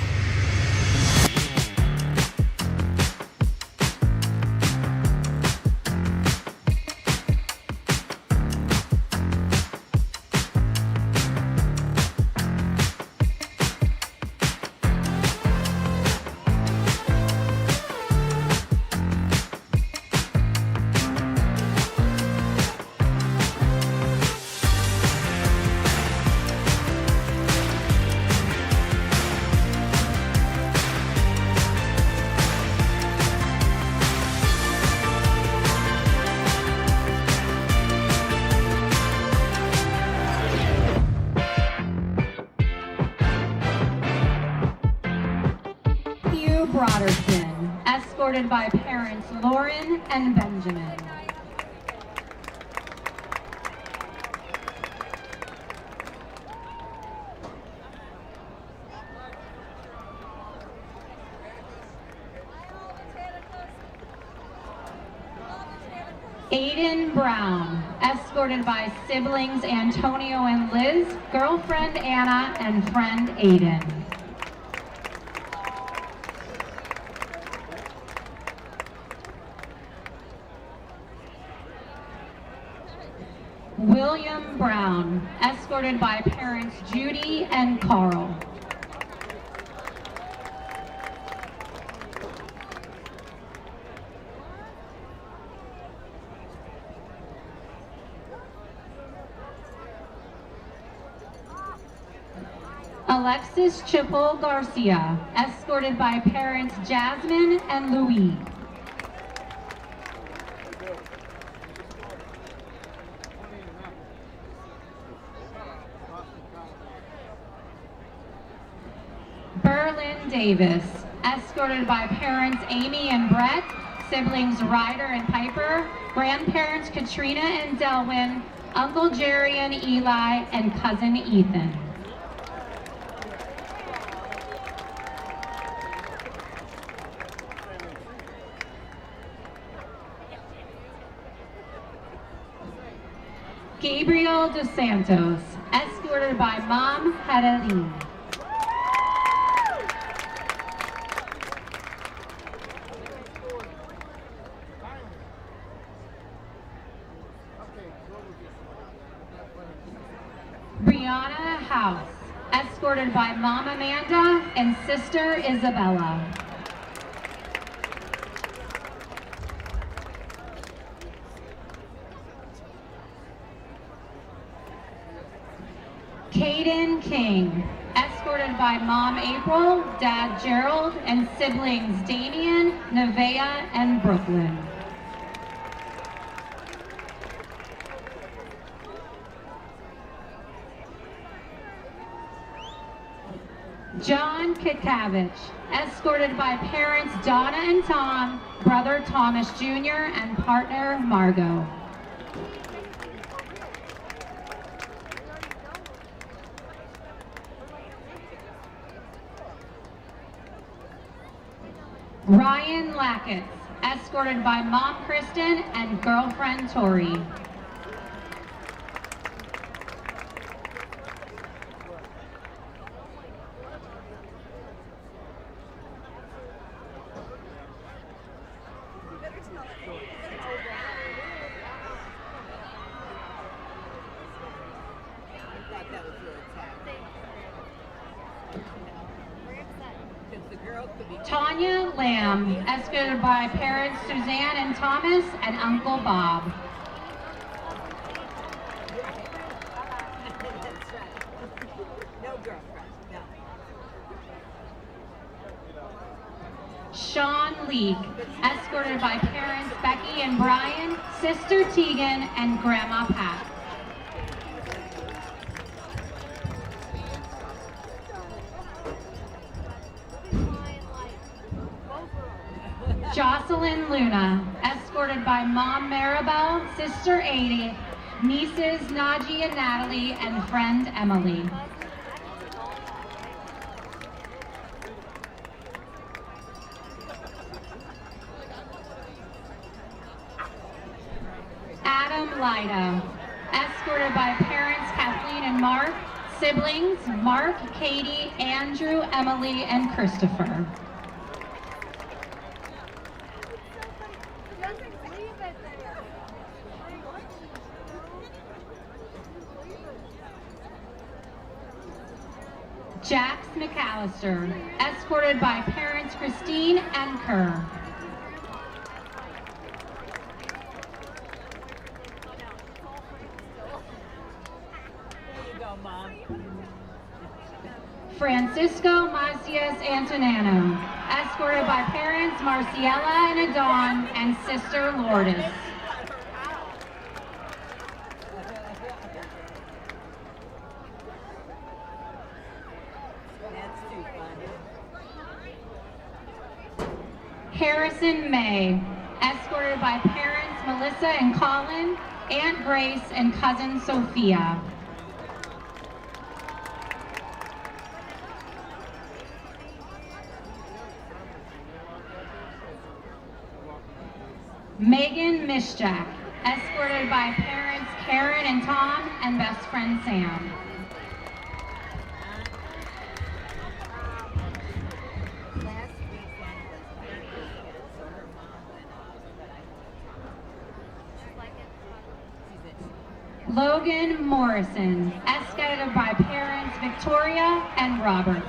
Escorted by parents Lauren and Benjamin. Aiden Brown, escorted by siblings Antonio and Liz, girlfriend Anna, and friend Aiden. William Brown, escorted by parents Judy and Carl. Alexis Chipple Garcia, escorted by parents Jasmine and Louis. Berlin Davis, escorted by parents Amy and Brett, siblings Ryder and Piper, grandparents Katrina and Delwyn, Uncle Jerry and Eli, and cousin Ethan. Gabriel Dos Santos, escorted by Mom Hedeline. Brianna House, escorted by Mom Amanda and Sister Isabella. Caden King, escorted by Mom April, Dad Gerald, and siblings Damian, Nevaeh, and Brooklyn. John Kitavich, escorted by parents Donna and Tom, brother Thomas Jr., and partner Margot. Ryan Lackett, escorted by mom Kristen and girlfriend Tori. Tanya Lamb, escorted by parents Suzanne and Thomas and Uncle Bob. Sean Leek, escorted by parents Becky and Brian, sister Tegan, and Grandma Pat. Jocelyn Luna, escorted by mom Maribel, sister Adie, nieces Najee and Natalie, and friend Emily. Adam Lida, escorted by parents Kathleen and Mark, siblings Mark, Katie, Andrew, Emily, and Christopher. Jax McAllister, escorted by parents Christine and Kerr. Francisco Macias Antonano, escorted by parents Marciela and Adon and sister Lourdes. Harrison May, escorted by parents Melissa and Colin, Aunt Grace, and cousin Sophia. Megan Mishjak, escorted by parents Karen and Tom and best friend Sam. Logan Morrison, escorted by parents Victoria and Robert.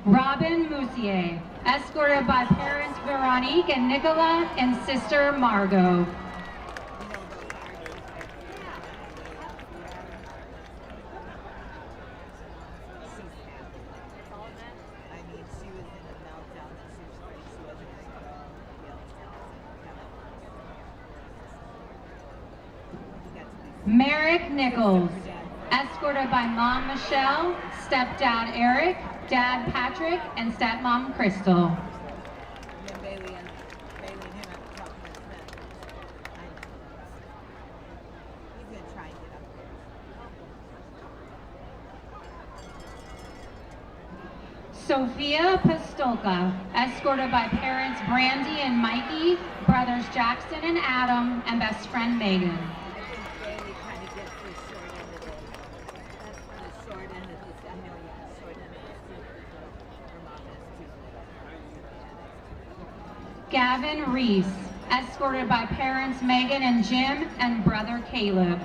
Robin Moussier, escorted by parents Veronique and Nicola and sister Margot. Merrick Nichols, escorted by mom Michelle, stepdad Eric, dad Patrick, and stepmom Crystal. Sophia Pastolka, escorted by parents Brandy and Mikey, brothers Jackson and Adam, and best friend Megan. Gavin Reese, escorted by parents Megan and Jim and brother Caleb.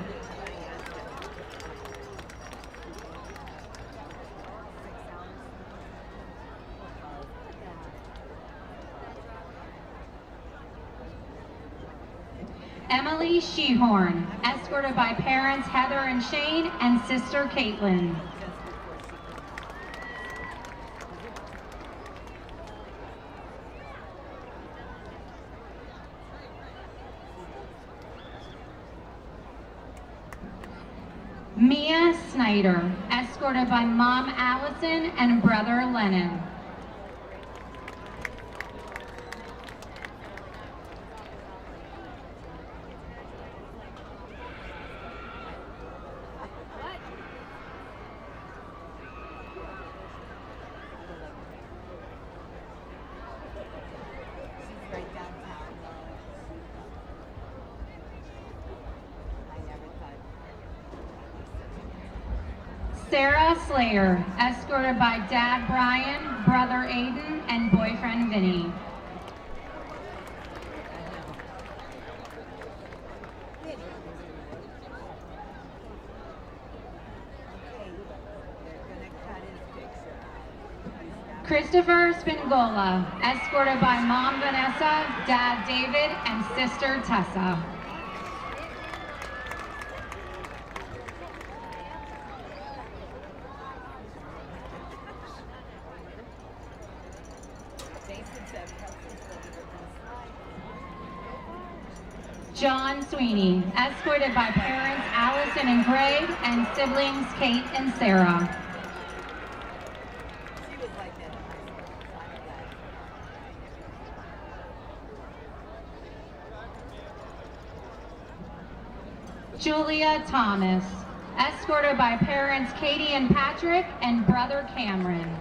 Emily Shehorn, escorted by parents Heather and Shane and sister Caitlin. Mia Snyder, escorted by mom Allison and brother Lennon. Sarah Slayer, escorted by Dad Brian, brother Aiden, and boyfriend Vinny. Christopher Spingola, escorted by Mom Vanessa, Dad David, and Sister Tessa. John Sweeney, escorted by parents Allison and Greg and siblings Kate and Sarah. Julia Thomas, escorted by parents Katie and Patrick and brother Cameron.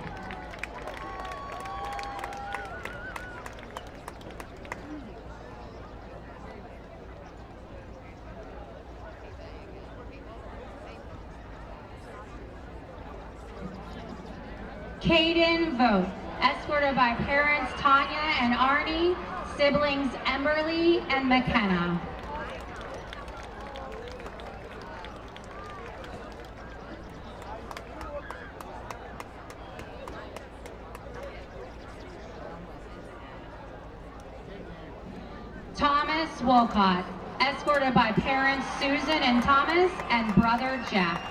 Caden Vogt, escorted by parents Tanya and Arnie, siblings Emberly and McKenna. Thomas Wolcott, escorted by parents Susan and Thomas and brother Jack.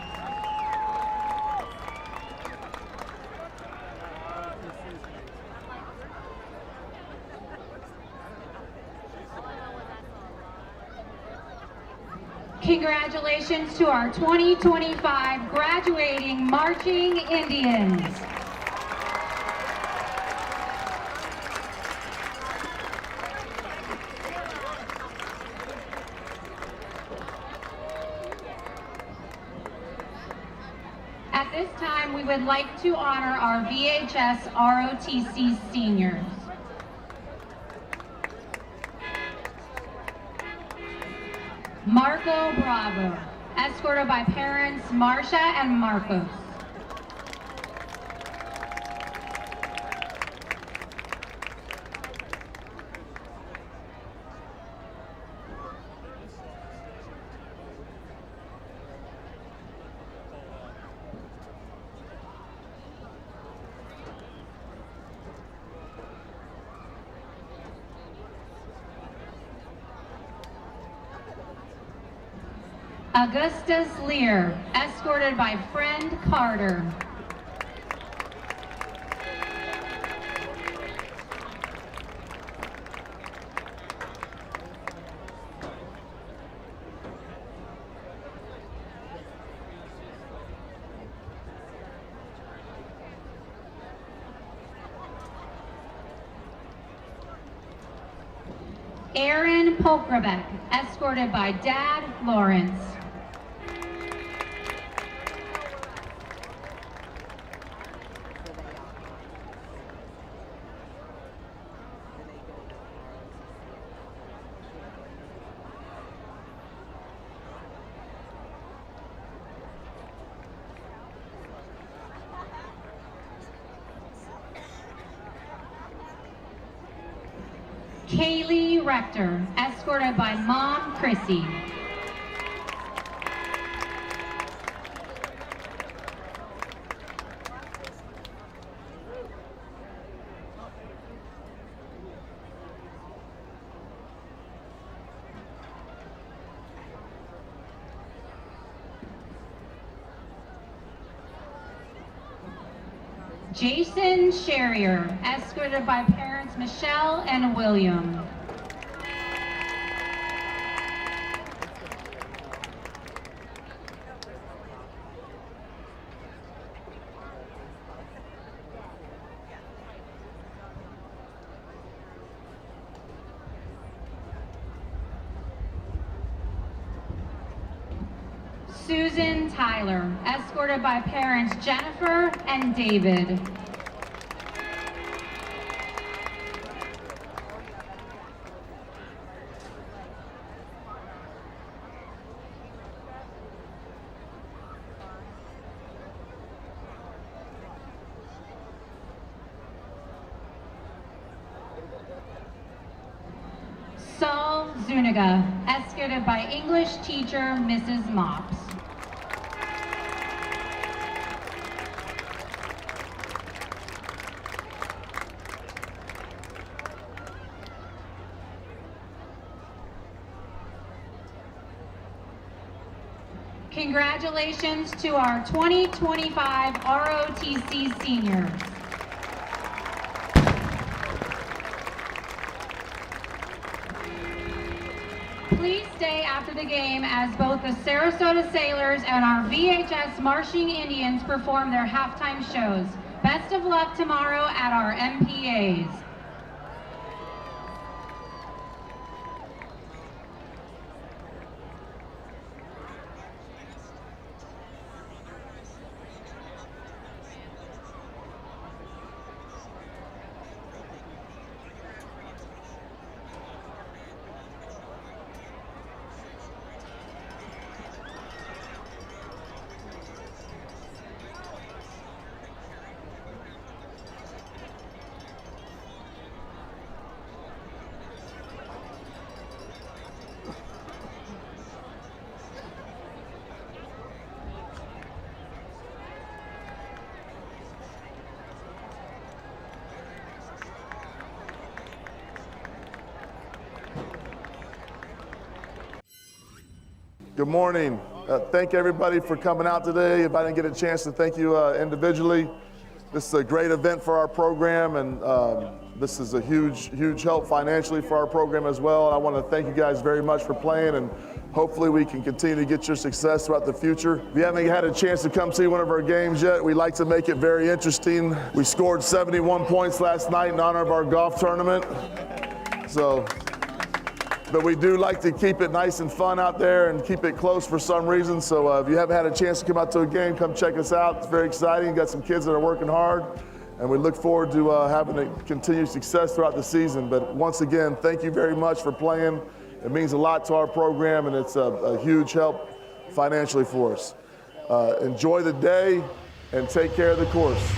Congratulations to our 2025 graduating Marching Indians. At this time, we would like to honor our VHS ROTC seniors. Marco Bravo, escorted by parents Marcia and Marcos. Augustus Lear, escorted by friend Carter. Aaron Polkrabeck, escorted by Dad Lawrence. Kaylee Rector, escorted by Mom Chrissy. Jason Sherrier, escorted by parents Michelle and William. Susan Tyler, escorted by parents Jennifer and David. Saul Zuniga, escorted by English teacher Mrs. Mops. Congratulations to our 2025 ROTC seniors. Please stay after the game as both the Sarasota Sailors and our VHS Marching Indians perform their halftime shows. Best of luck tomorrow at our MPAs. Good morning. Thank everybody for coming out today. If I didn't get a chance to thank you individually, this is a great event for our program, and this is a huge help financially for our program as well. And I want to thank you guys very much for playing, and hopefully we can continue to get your success throughout the future. If you haven't had a chance to come see one of our games yet, we like to make it very interesting. We scored 71 points last night in honor of our golf tournament. But we do like to keep it nice and fun out there and keep it close for some reason. So if you haven't had a chance to come out to a game, come check us out. It's very exciting. We've got some kids that are working hard, and we look forward to having a continued success throughout the season. But once again, thank you very much for playing. It means a lot to our program, and it's a huge help financially for us. Enjoy the day and take care of the course.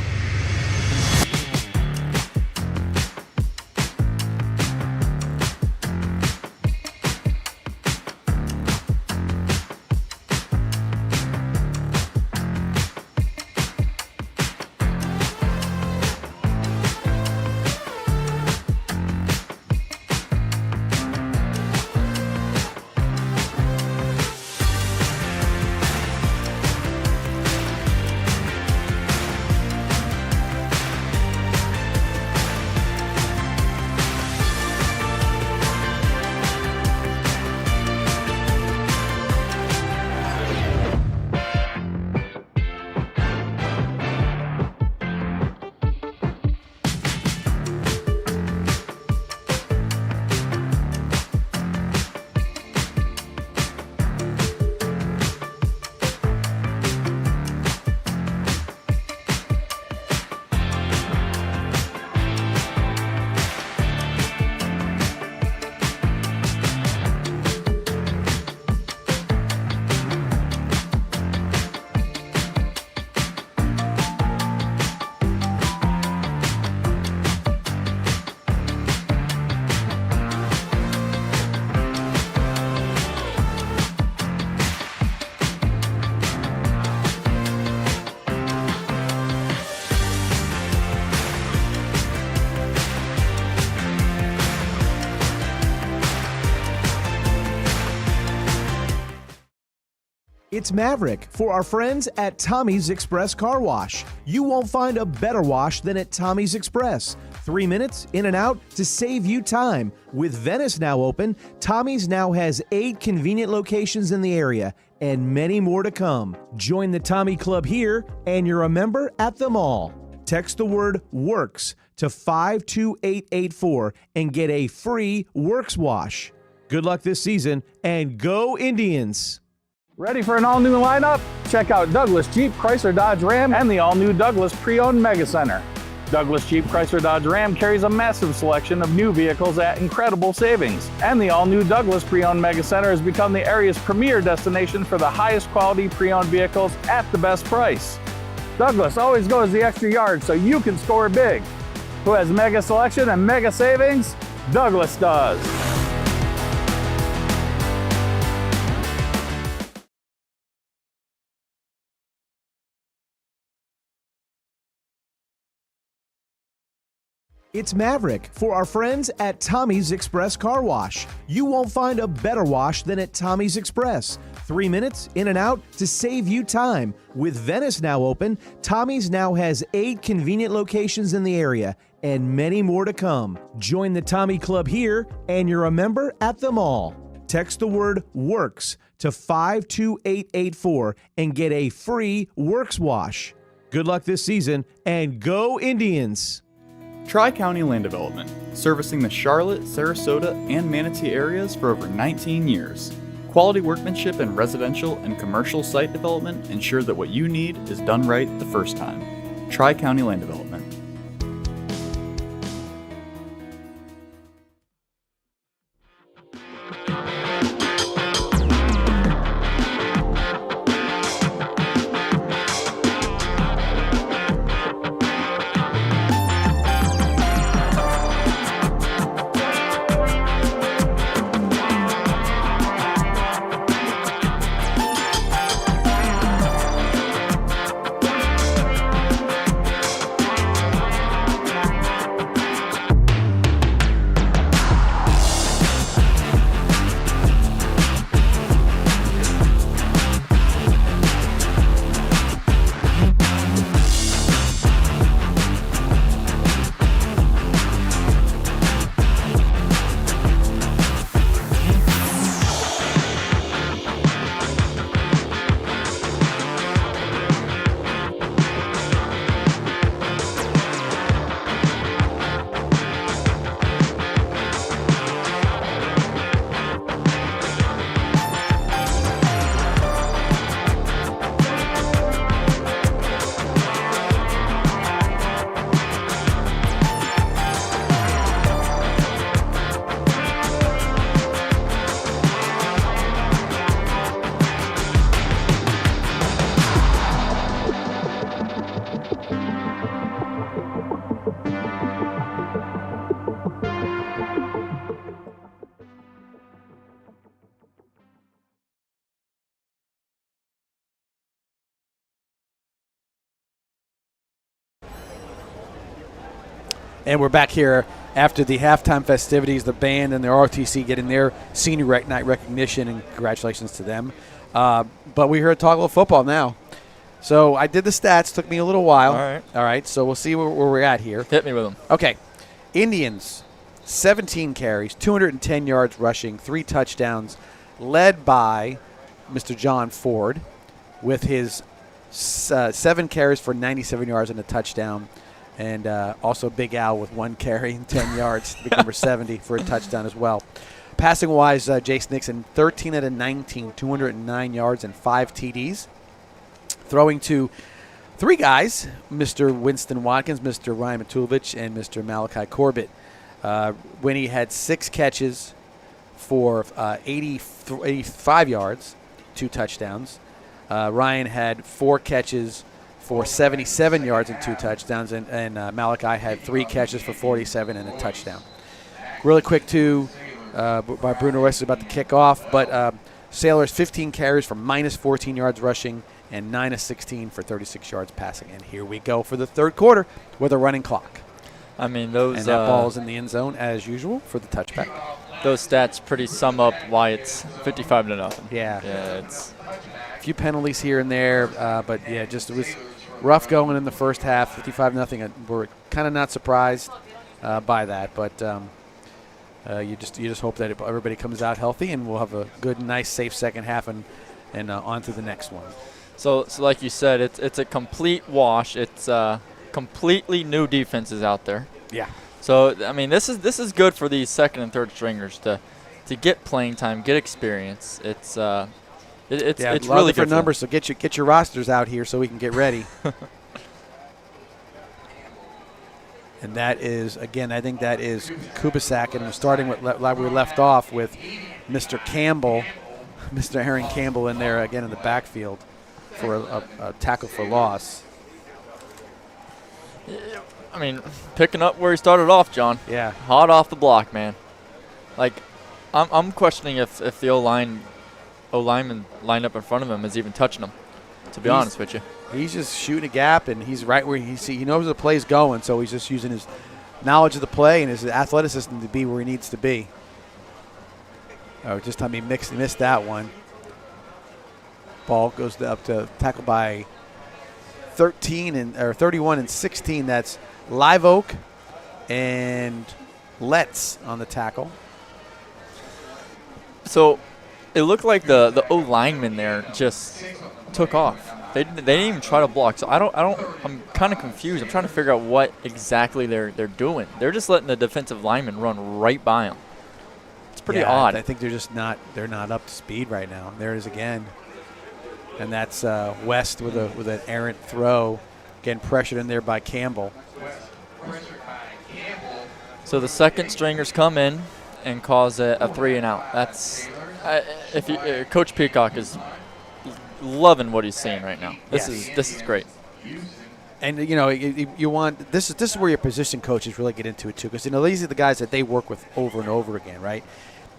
It's Maverick for our friends at Tommy's Express Car Wash. You won't find a better wash than at Tommy's Express. 3 minutes in and out to save you time. With Venice now open, Tommy's now has 8 convenient locations in the area and many more to come. Join the Tommy Club here and you're a member at them all. Text the word WORKS to 52884 and get a free Works wash. Good luck this season and go Indians! Ready for an all-new lineup? Check out Douglas Jeep, Chrysler, Dodge, Ram, and the all-new Douglas Pre-Owned Mega Center. Douglas Jeep, Chrysler, Dodge, Ram carries a massive selection of new vehicles at incredible savings. And the all-new Douglas Pre-Owned Mega Center has become the area's premier destination for the highest quality pre-owned vehicles at the best price. Douglas always goes the extra yard so you can score big. Who has mega selection and mega savings? Douglas does. It's Maverick for our friends at Tommy's Express Car Wash. You won't find a better wash than at Tommy's Express. 3 minutes in and out to save you time. With Venice now open, Tommy's now has 8 convenient locations in the area and many more to come. Join the Tommy Club here and you're a member at them all. Text the word WORKS to 52884 and get a free Works wash. Good luck this season and go Indians! Tri-County Land Development, servicing the Charlotte, Sarasota, and Manatee areas for over 19 years. Quality workmanship in residential and commercial site development ensure that what you need is done right the first time. Tri-County Land Development. And we're back here after the halftime festivities, the band and the ROTC getting their senior night recognition, and congratulations to them. But we're here to talk a little football now. So I did the stats. Took me a little while. All right. So we'll see where we're at here. Hit me with them. Okay. Indians, 17 carries, 210 yards rushing, 3 touchdowns, led by Mr. John Ford with his 7 carries for 97 yards and a touchdown. And also Big Al with 1 carry and 10 yards, big number 70 for a touchdown as well. Passing-wise, Jace Nixon, 13 out of 19, 209 yards and 5 TDs. Throwing to 3 guys, Mr. Winston Watkins, Mr. Ryan Matulovich, and Mr. Malachi Corbett. Winnie had 6 catches for 85 yards, 2 touchdowns. Ryan had 4 catches for 77 yards and 2 touchdowns, and Malachi had 3 catches for 47 and a touchdown. Really quick, too, by Bruno West about the kickoff, but Sailors 15 carries for minus 14 yards rushing and 9 of 16 for 36 yards passing. And here we go for the third quarter with a running clock. I mean, those. And that ball is in the end zone as usual for the touchback. Those stats pretty sum up why it's 55-0. Yeah. It's a few penalties here and there, but yeah, just it was rough going in the first half, 55-0. We're kind of not surprised by that, but you just hope that everybody comes out healthy, and we'll have a good, nice, safe second half and on to the next one. So like you said, it's a complete wash. It's completely new defenses out there. Yeah. So I mean, this is good for these second and third stringers to get playing time, get experience. It's really good numbers. So get your rosters out here so we can get ready. And that is, again, I think that is Kubisak, and we're starting with like we left off with Mr. Campbell, Mr. Aaron Campbell in there again in the backfield for a tackle for loss. I mean, picking up where he started off, John. Yeah. Hot off the block, man. Like, I'm questioning if the O-lineman lined up in front of him is even touching him, to be honest with you. He's just shooting a gap, and he's right where he knows the play's going, so he's just using his knowledge of the play and his athleticism to be where he needs to be. Oh, just time he missed that one. Ball goes up to tackle by 31 and 16. That's Live Oak and Letts on the tackle. So it looked like the O lineman there just took off. They didn't even try to block. So I'm kind of confused. I'm trying to figure out what exactly they're doing. They're just letting the defensive lineman run right by them. It's pretty odd. I think they're not up to speed right now. There it is again. And that's West with an errant throw, getting pressured in there by Campbell. So the second stringers come in and cause a 3-and-out. That's Coach Peacock is loving what he's seeing right now. This is great. And you want this is where your position coaches really get into it too, because these are the guys that they work with over and over again, right?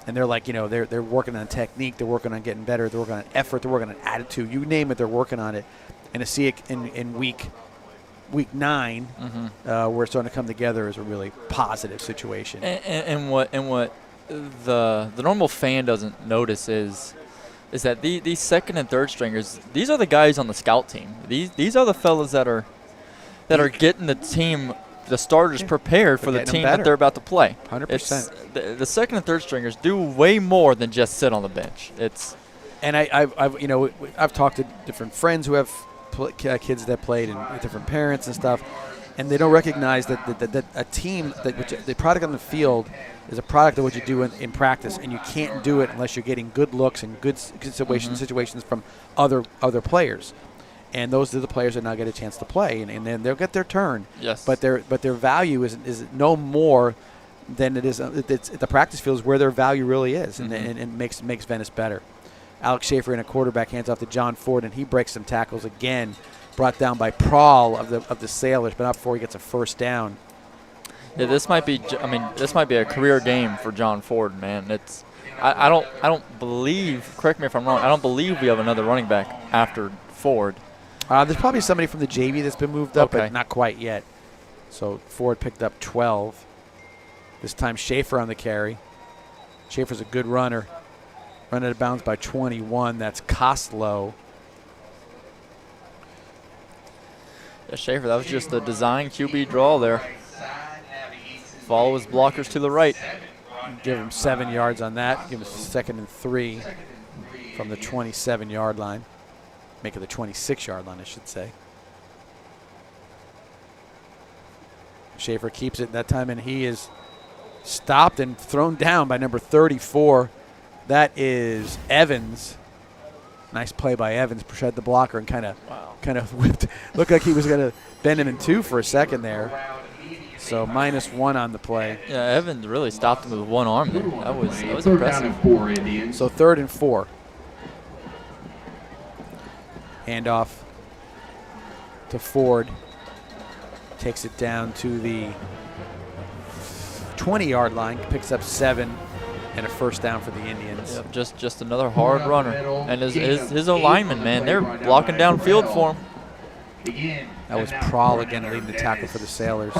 And they're like, they're working on technique, they're working on getting better, they're working on effort, they're working on attitude. You name it, they're working on it. And to see it in week 9, where it's starting to come together is a really positive situation. And what the normal fan doesn't notice is that these second and third stringers, these are the guys on the scout team. These are the fellas that are getting the team, the starters prepared for the team that they're about to play. 100%. The second and third stringers do way more than just sit on the bench. I've talked to different friends who have kids that played and with different parents and stuff, and they don't recognize that a team the product on the field is a product of what you do in practice, and you can't do it unless you're getting good looks and good situations from other players. And those are the players that now get a chance to play, and then they'll get their turn. Yes. But their value is no more than it is. The practice field is where their value really is, and it makes Venice better. Alex Schaefer in a quarterback hands off to John Ford, and he breaks some tackles again, brought down by Prawl of the Sailors, but not before he gets a first down. Yeah, this might be a career game for John Ford, man. I don't believe. Correct me if I'm wrong. I don't believe we have another running back after Ford. There's probably somebody from the JV that's been moved up, but not quite yet. So Ford picked up 12. This time Schaefer on the carry. Schaefer's a good runner. Run out of bounds by 21. That's Kostlow. Yeah, Schaefer, that was just a design QB draw there. Follow his blockers to the right. Give him 7 yards on that. Give him 2nd and 3 from the 27-yard line. Make it the 26-yard line, I should say. Schaefer keeps it that time, and he is stopped and thrown down by number 34. That is Evans. Nice play by Evans. Pressured the blocker and kind of whipped. Looked like he was going to bend him in two for a second there. So -1 on the play. Yeah, Evans really stopped him with one arm there. That was impressive. 4 Indians. So 3rd and 4. Handoff to Ford. Takes it down to the 20-yard line. Picks up 7 and a first down for the Indians. Yep, just another hard runner. And his alignment, man, they're blocking downfield for him. That was Prawl again leading the tackle for the Sailors.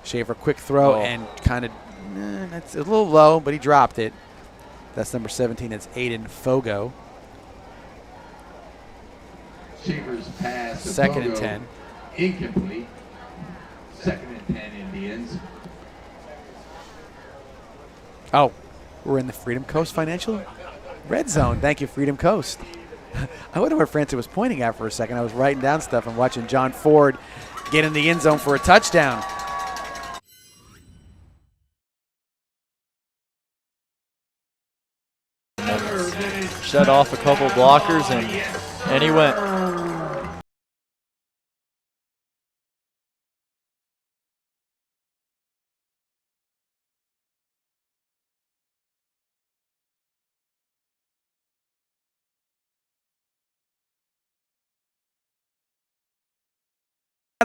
Schaefer, quick throw and kind of, it's a little low, but he dropped it. That's number 17. It's Aiden Fogo. Schaefer's pass. 2nd and 10. Incomplete. 2nd and 10 Indians. Oh, we're in the Freedom Coast Financial Red Zone. Thank you, Freedom Coast. I wonder where Francis was pointing at for a second. I was writing down stuff and watching John Ford get in the end zone for a touchdown. Shut off a couple blockers and he went.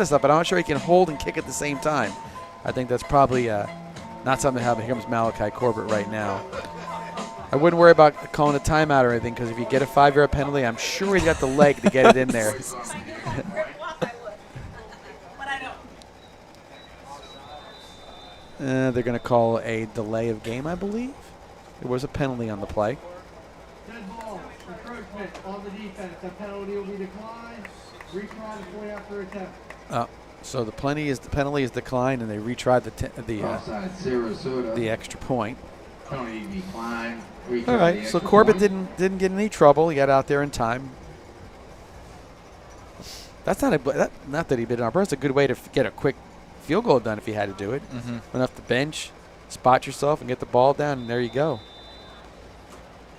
Stuff, but I'm not sure he can hold and kick at the same time. I think that's probably not something to happen. Here comes Malachi Corbett right now. I wouldn't worry about calling a timeout or anything, because if you get a 5-yard penalty, I'm sure he's got the leg to get it in there. They're going to call a delay of game, I believe. There was a penalty on the play. Dead ball, encroachment on the defense. A penalty will be declined. Retry the point after attempt. So the penalty is declined, and they retried Offside, Sarasota. the extra point. Penalty declined. All right, so Corbett didn't get in any trouble. He got out there in time. That's not that he bit on purpose. That's a good way to get a quick field goal done if you had to do it. Run off the bench, spot yourself, and get the ball down, and there you go.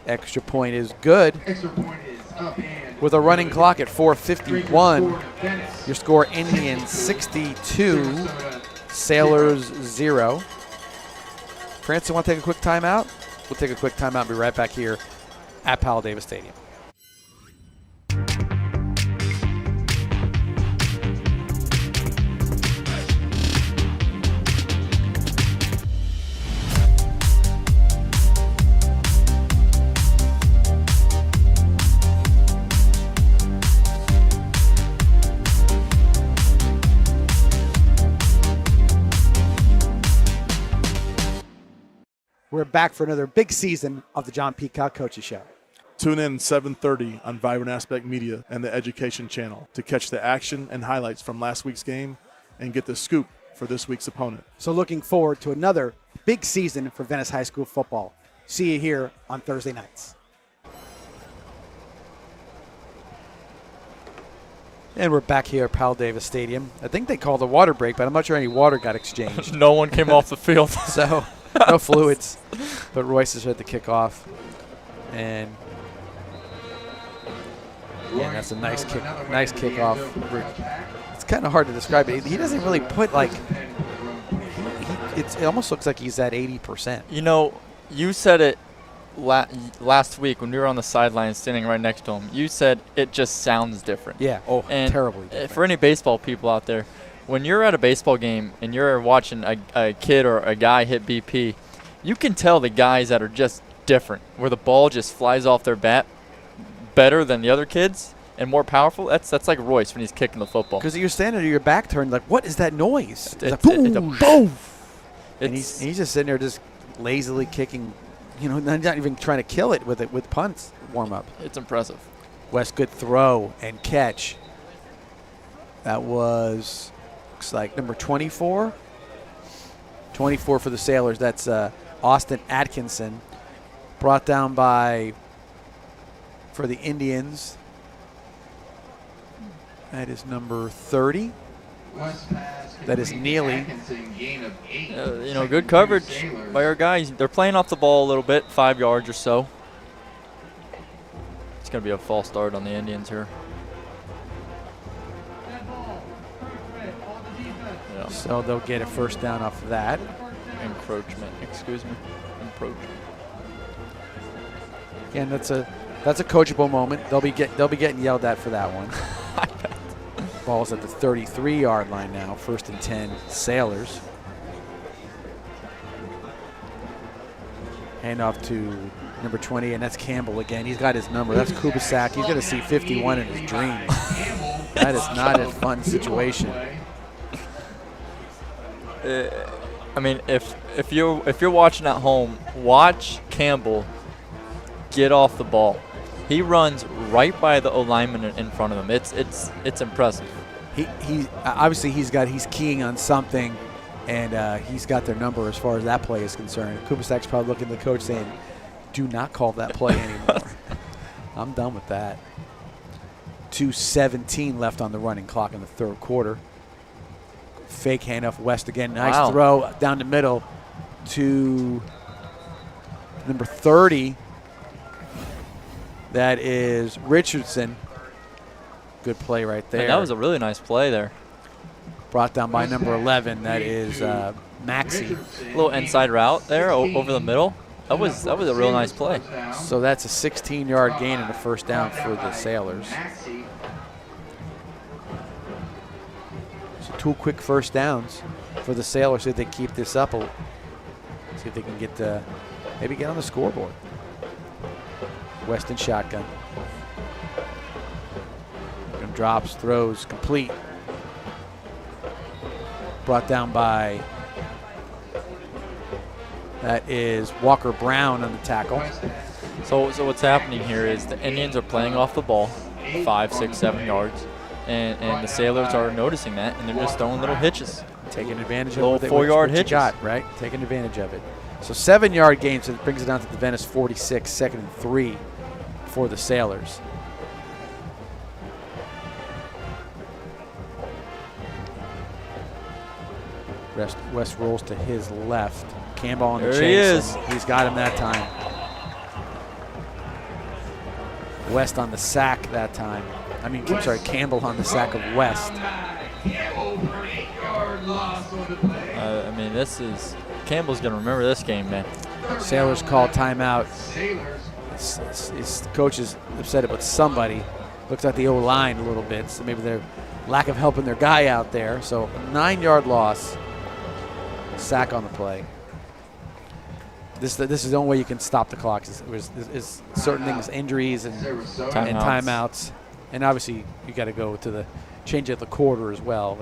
Extra point is good. Extra point is up and With a running clock at 4:51, your score Indians 62, Sailors 0. Francis, want to take a quick timeout? We'll take a quick timeout and be right back here at Powell Davis Stadium. We're back for another big season of the John Peacock Coaches Show. Tune in 7:30 on Vibrant Aspect Media and the Education Channel to catch the action and highlights from last week's game and get the scoop for this week's opponent. So looking forward to another big season for Venice High School football. See you here on Thursday nights. And we're back here at Powell Davis Stadium. I think they called a water break, but I'm not sure any water got exchanged. No one came off the field. So no fluids. But Royce has had the kickoff. And that's a nice kick. Nice kickoff. It's kind of hard to describe it. He doesn't really put like. It almost looks like he's at 80%. You know, you said it last week when we were on the sidelines standing right next to him. You said it just sounds different. Yeah. Oh, and terribly different. For any baseball people out there, when you're at a baseball game and you're watching a kid or a guy hit BP, you can tell the guys that are just different, where the ball just flies off their bat better than the other kids and more powerful. That's like Royce when he's kicking the football. Because you're standing there, your back turned, like, what is that noise? It's like, boom, it's a boom. And he's just sitting there just lazily kicking, you know, not even trying to kill it with punts warm up. It's impressive. West, good throw and catch. That was, looks like number 24. 24 for the Sailors. That's Austin Atkinson. Brought down for the Indians. That is number 30. That is Neely. You know, good coverage by our guys. They're playing off the ball a little bit, 5 yards or so. It's going to be a false start on the Indians here. Yeah. So they'll get a first down off of that. Encroachment, excuse me. Encroachment. Again, that's a coachable moment. They'll be getting yelled at for that one. Ball's at the 33-yard line now. 1st and 10, Sailors. Hand off to number 20, and that's Campbell again. He's got his number. That's Kubisak. He's going to see 51 in his dreams. That is not a fun situation. I mean, if you're watching at home, watch Campbell get off the ball. He runs right by the O-lineman in front of him. It's impressive. He obviously he's keying on something, and he's got their number as far as that play is concerned. Kubasak's probably looking at the coach saying, "Do not call that play anymore. I'm done with that." 2:17 left on the running clock in the third quarter. Fake handoff West again. Nice throw down the middle to number 30. That is Richardson. Good play right there. And that was a really nice play there. Brought down by number 11. That is Maxey. A little inside route there over the middle. That was a real nice play. So that's a 16-yard gain and a first down for the Sailors. So 2 quick first downs for the Sailors. See if they keep this up. See if they can get maybe get on the scoreboard. Weston shotgun. Drops, throws, complete. Brought down by That is Walker Brown on the tackle. So what's happening here is the Indians are playing off the ball 5, 6, 7 yards, and the Sailors are noticing that, and they're just throwing little hitches. Taking advantage of little what 4-yard you hitches. got, right? Taking advantage of it. So 7-yard gain, so it brings it down to the Venice 46, 2nd and 3 for the Sailors. West rolls to his left. Campbell on the chase. There he is. He's got him that time. West on the sack that time. I'm sorry, Campbell on the sack of West. Campbell's going to remember this game, man. Sailors call timeout. His coach is upset about somebody. Looks like the O-line a little bit, so maybe their lack of helping their guy out there. So a 9-yard loss. Sack on the play. This is the only way you can stop the clock. Is certain things, injuries and timeouts. And obviously you got to go to the change of the quarter as well,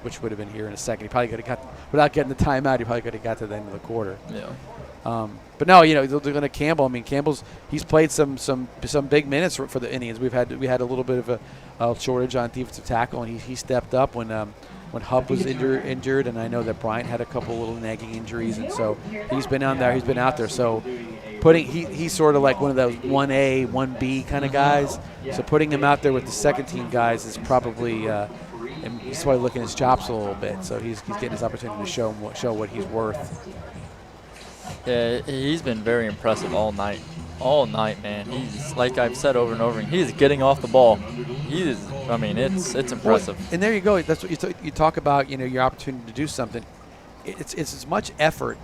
which would have been here in a second. He probably could have got, without getting the timeout, he probably could have got to the end of the quarter. Yeah. But no, they're going to Campbell. He's played some big minutes for the Indians. We had a little bit of a shortage on defensive tackle, and he stepped up when Hubb was injured, and I know that Bryant had a couple little nagging injuries, and so he's been out there. So he's sort of like one of those 1A, 1B kind of guys. So putting him out there with the second team guys is probably and he's probably looking his chops a little bit. So he's getting his opportunity to show what he's worth. Yeah, he's been very impressive all night. All night, man. He's, like I've said over and over again, he's getting off the ball. It's impressive. Well, and there you go. That's what you talk about. Your opportunity to do something. It's as much effort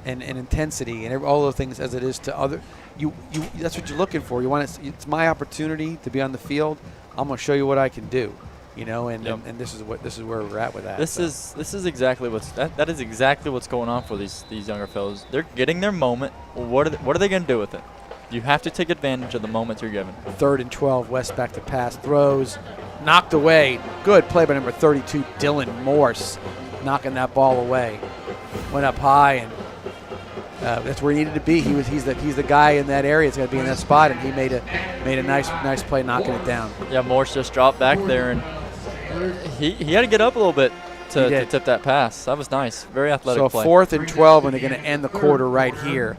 and intensity and all those things as it is to other. You that's what you're looking for. You want it's my opportunity to be on the field. I'm going to show you what I can do. And this is where we're at with that. This is exactly that is exactly what's going on for these younger fellows. They're getting their moment. What are they going to do with it? You have to take advantage of the moments you're given. 3rd and 12. West back to pass, throws, knocked away. Good play by number 32, Dylan Morse, knocking that ball away. Went up high, and that's where he needed to be. He's the guy in that area. It's got to be in that spot, and he made a nice play knocking it down. Yeah, Morse just dropped back there, and he had to get up a little bit to tip that pass. That was nice. Very athletic play. So 4th and 12, and they're going to end the quarter right here.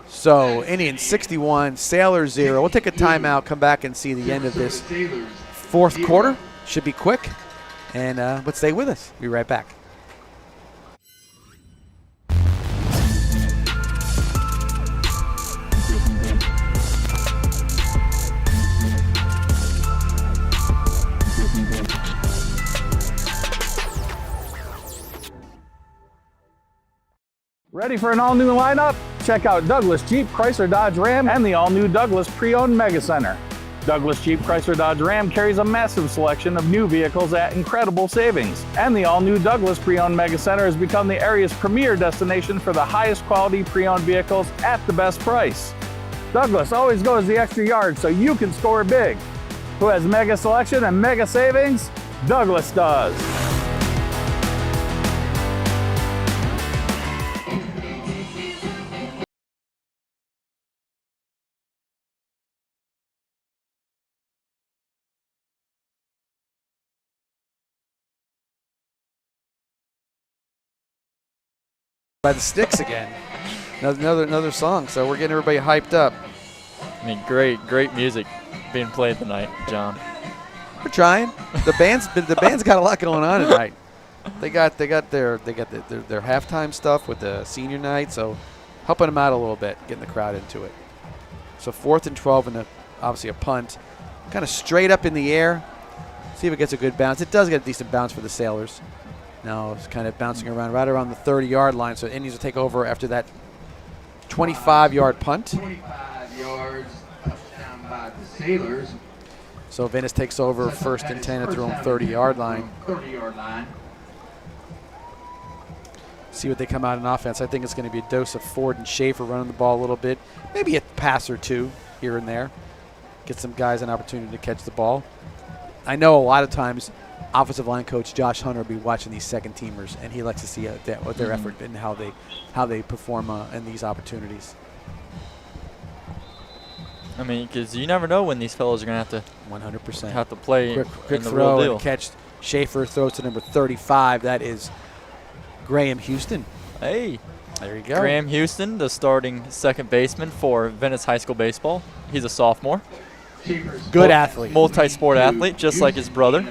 So Indians 61, Sailors 0. We'll take a timeout, come back and see the end of this 4th quarter. Should be quick, and but stay with us. We'll be right back. Ready for an all-new lineup? Check out Douglas Jeep, Chrysler, Dodge, Ram, and the all-new Douglas Pre-Owned Mega Center. Douglas Jeep, Chrysler, Dodge, Ram carries a massive selection of new vehicles at incredible savings. And the all-new Douglas Pre-Owned Mega Center has become the area's premier destination for the highest quality pre-owned vehicles at the best price. Douglas always goes the extra yard so you can score big. Who has mega selection and mega savings? Douglas does. By the Sticks again. Another song, so we're getting everybody hyped up. Great music being played tonight, John. We're trying. The band's got a lot going on tonight. They got their halftime stuff with the senior night, so helping them out a little bit, getting the crowd into it. So 4th and 12, and obviously a punt, kind of straight up in the air. See if it gets a good bounce. It does get a decent bounce for the Sailors. Now it's kind of bouncing around right around the 30-yard line, so Indians will take over after that 25-yard punt. 25 yards, touchdown by the Sailors. So Venice takes over 1st and 10 at their own 30-yard line. 30-yard line. See what they come out in offense. I think it's going to be a dose of Ford and Schaefer running the ball a little bit. Maybe a pass or two here and there. Get some guys an opportunity to catch the ball. I know a lot of times offensive line coach Josh Hunter will be watching these second teamers, and he likes to see what their effort and how they perform in these opportunities. I mean, because you never know when these fellows are going to have to 100% have to play quick in the throw real deal. and catch. Schaefer throws to number 35. That is Graham Houston. Hey. There you go. Graham Houston, the starting second baseman for Venice High School baseball. He's a sophomore. Good athlete. Multi-sport athlete, just like his brother.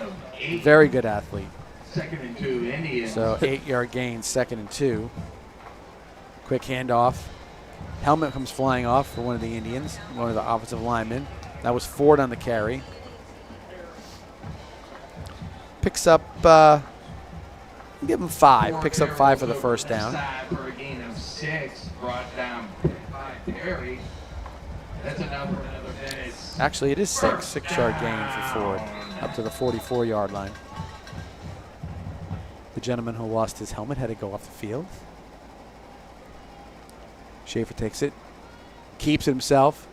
Very good athlete. 2nd and 2, Indians. So 8-yard gain, 2nd and 2. Quick handoff. Helmet comes flying off for one of the Indians, one of the offensive linemen. That was Ford on the carry. Picks up, give him 5. Picks up 5 for the first down. For a gain of 6, brought down by Perry. That's enough for another Venice. Actually, it is 6-yard gain for Ford, up to the 44-yard line. The gentleman who lost his helmet had to go off the field. Schaefer takes it, keeps it himself,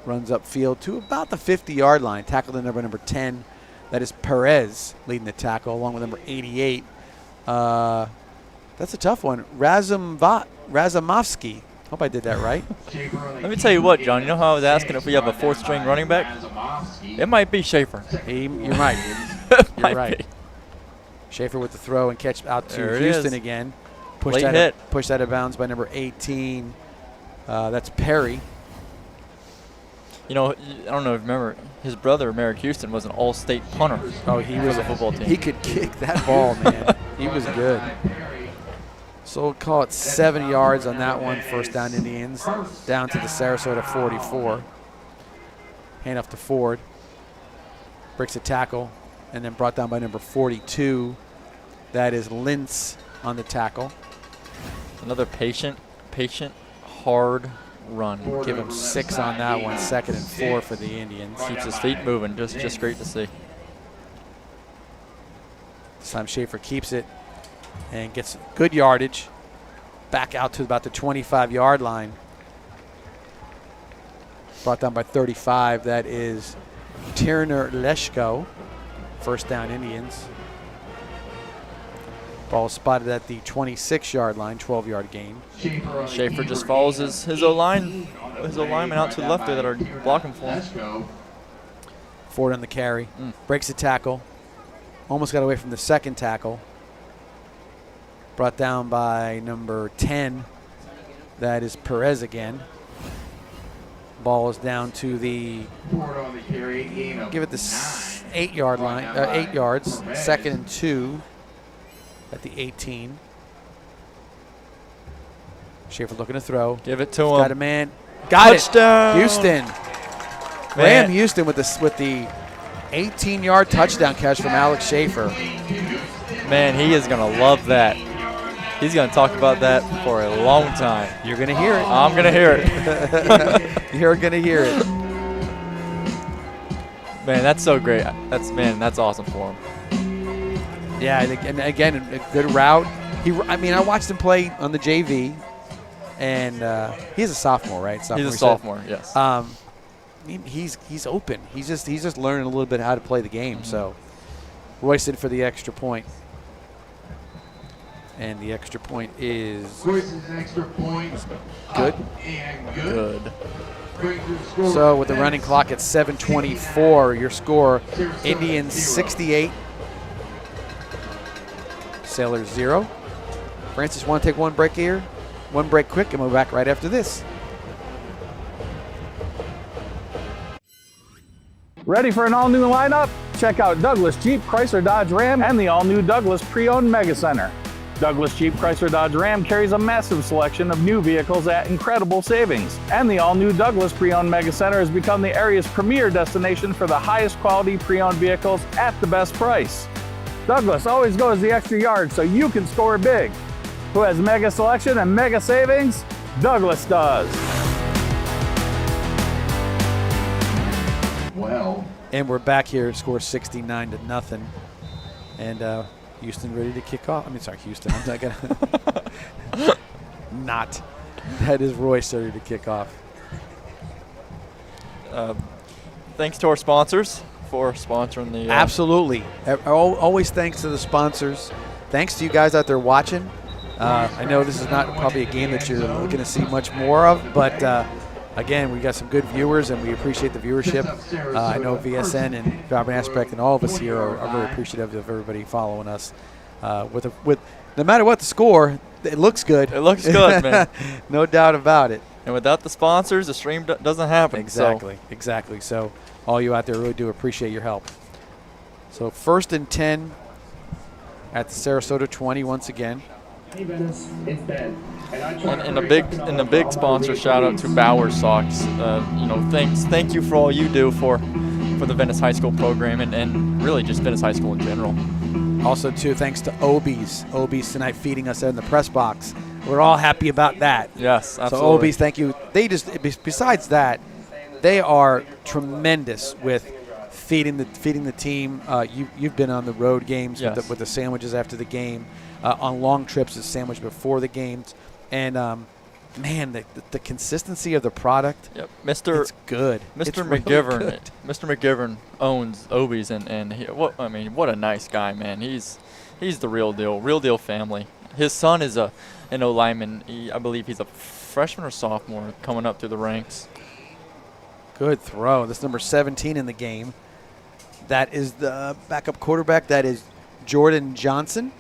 runs upfield to about the 50-yard line, tackled the number 10. That is Perez leading the tackle, along with number 88. That's a tough one. Razamovsky. Hope I did that right. Let me tell you what, John. You know how I was asking if we have a 4th-string running back? It might be Schaefer. You're right. You're right. Schaefer with the throw and catch out to Houston again. Pushed out of bounds by number 18. That's Perry. You know, I don't know if you remember, his brother, Merrick Houston, was an all-state punter. Oh, he was a football team. He could kick that ball, man. He was good. So we'll call it 7 yards on that one. First down Indians. Down to the Sarasota 44. Hand off to Ford. Breaks a tackle. And then brought down by number 42. That is Lintz on the tackle. Another patient, hard run. Give him 6 on that one. 2nd and 4 for the Indians. Keeps his feet moving. Just great to see. This time Schaefer keeps it and gets good yardage. Back out to about the 25-yard line. Brought down by 35. That is Tierner Leshko. First down Indians. Ball spotted at the 26-yard line, 12-yard gain. Schaefer just follows his O-line, his O-lineman out to the left there that are blocking for him. Ford on the carry. Breaks a tackle. Almost got away from the second tackle. Brought down by number 10. That is Perez again. Ball is down to the, give it the 8-yard line, 8 yards. 2nd and 2 at the 18. Schaefer looking to throw. Give it to him. Got a man. Got touchdown. it. Houston. Graham Houston with the 18-yard touchdown catch from Alex Schaefer. Man, he is going to love that. He's going to talk about that for a long time. You're going to hear it. I'm going to hear it. You're going to hear it. Man, that's so great. That's awesome for him. Yeah, and again, a good route. I watched him play on the JV, and he's a sophomore, right? He's a sophomore, yes. He's open. He's just learning a little bit how to play the game. So, Royston for the extra point. And the extra point is Royston's extra point. Good. And good. So with the running clock at 7:24, your score: Indians 68, Sailors 0. Francis, want to take one break here? One break quick, and we'll be back right after this. Ready for an all-new lineup? Check out Douglas Jeep, Chrysler, Dodge, Ram, and the all-new Douglas Pre-Owned Mega Center. Douglas Jeep, Chrysler, Dodge, Ram carries a massive selection of new vehicles at incredible savings. And the all-new Douglas Pre-Owned Mega Center has become the area's premier destination for the highest quality pre-owned vehicles at the best price. Douglas always goes the extra yard so you can score big. Who has mega selection and mega savings? Douglas does. Well. And we're back here. Score 69-0. And Houston ready to kick off. Houston. I'm not gonna. Not. That is Royce ready to kick off. Thanks to our sponsors, for sponsoring the. Absolutely. Always thanks to the sponsors. Thanks to you guys out there watching. I know this is not probably a game that you're looking to see much more of, but again, we got some good viewers, and we appreciate the viewership. I know VSN and Robert Aspect and all of us here are very appreciative of everybody following us. With no matter what the score, it looks good. It looks good, man. No doubt about it. And without the sponsors, the stream doesn't happen. Exactly. So all you out there really do appreciate your help. So 1st and 10 at the Sarasota 20 once again. Hey, Venice, it's Ben. And a big sponsor shout out to Bauer Socks. Thank you for all you do for the Venice High School program and really just Venice High School in general. Also, too, thanks to Obies tonight feeding us in the press box. We're all happy about that. Yes, absolutely. So Obies, thank you. They just, besides that, they are tremendous with feeding the team. You've been on the road games with the sandwiches after the game, on long trips, the sandwich before the games, and man, the consistency of the product. Yep, it's good. Mr. Really McGivern, good. Mr. McGivern owns Obies, and what a nice guy, man. He's the real deal family. His son is an O lineman. I believe he's a freshman or sophomore coming up through the ranks. Good throw. This number 17 in the game. That is the backup quarterback. That is Jordan Johnson.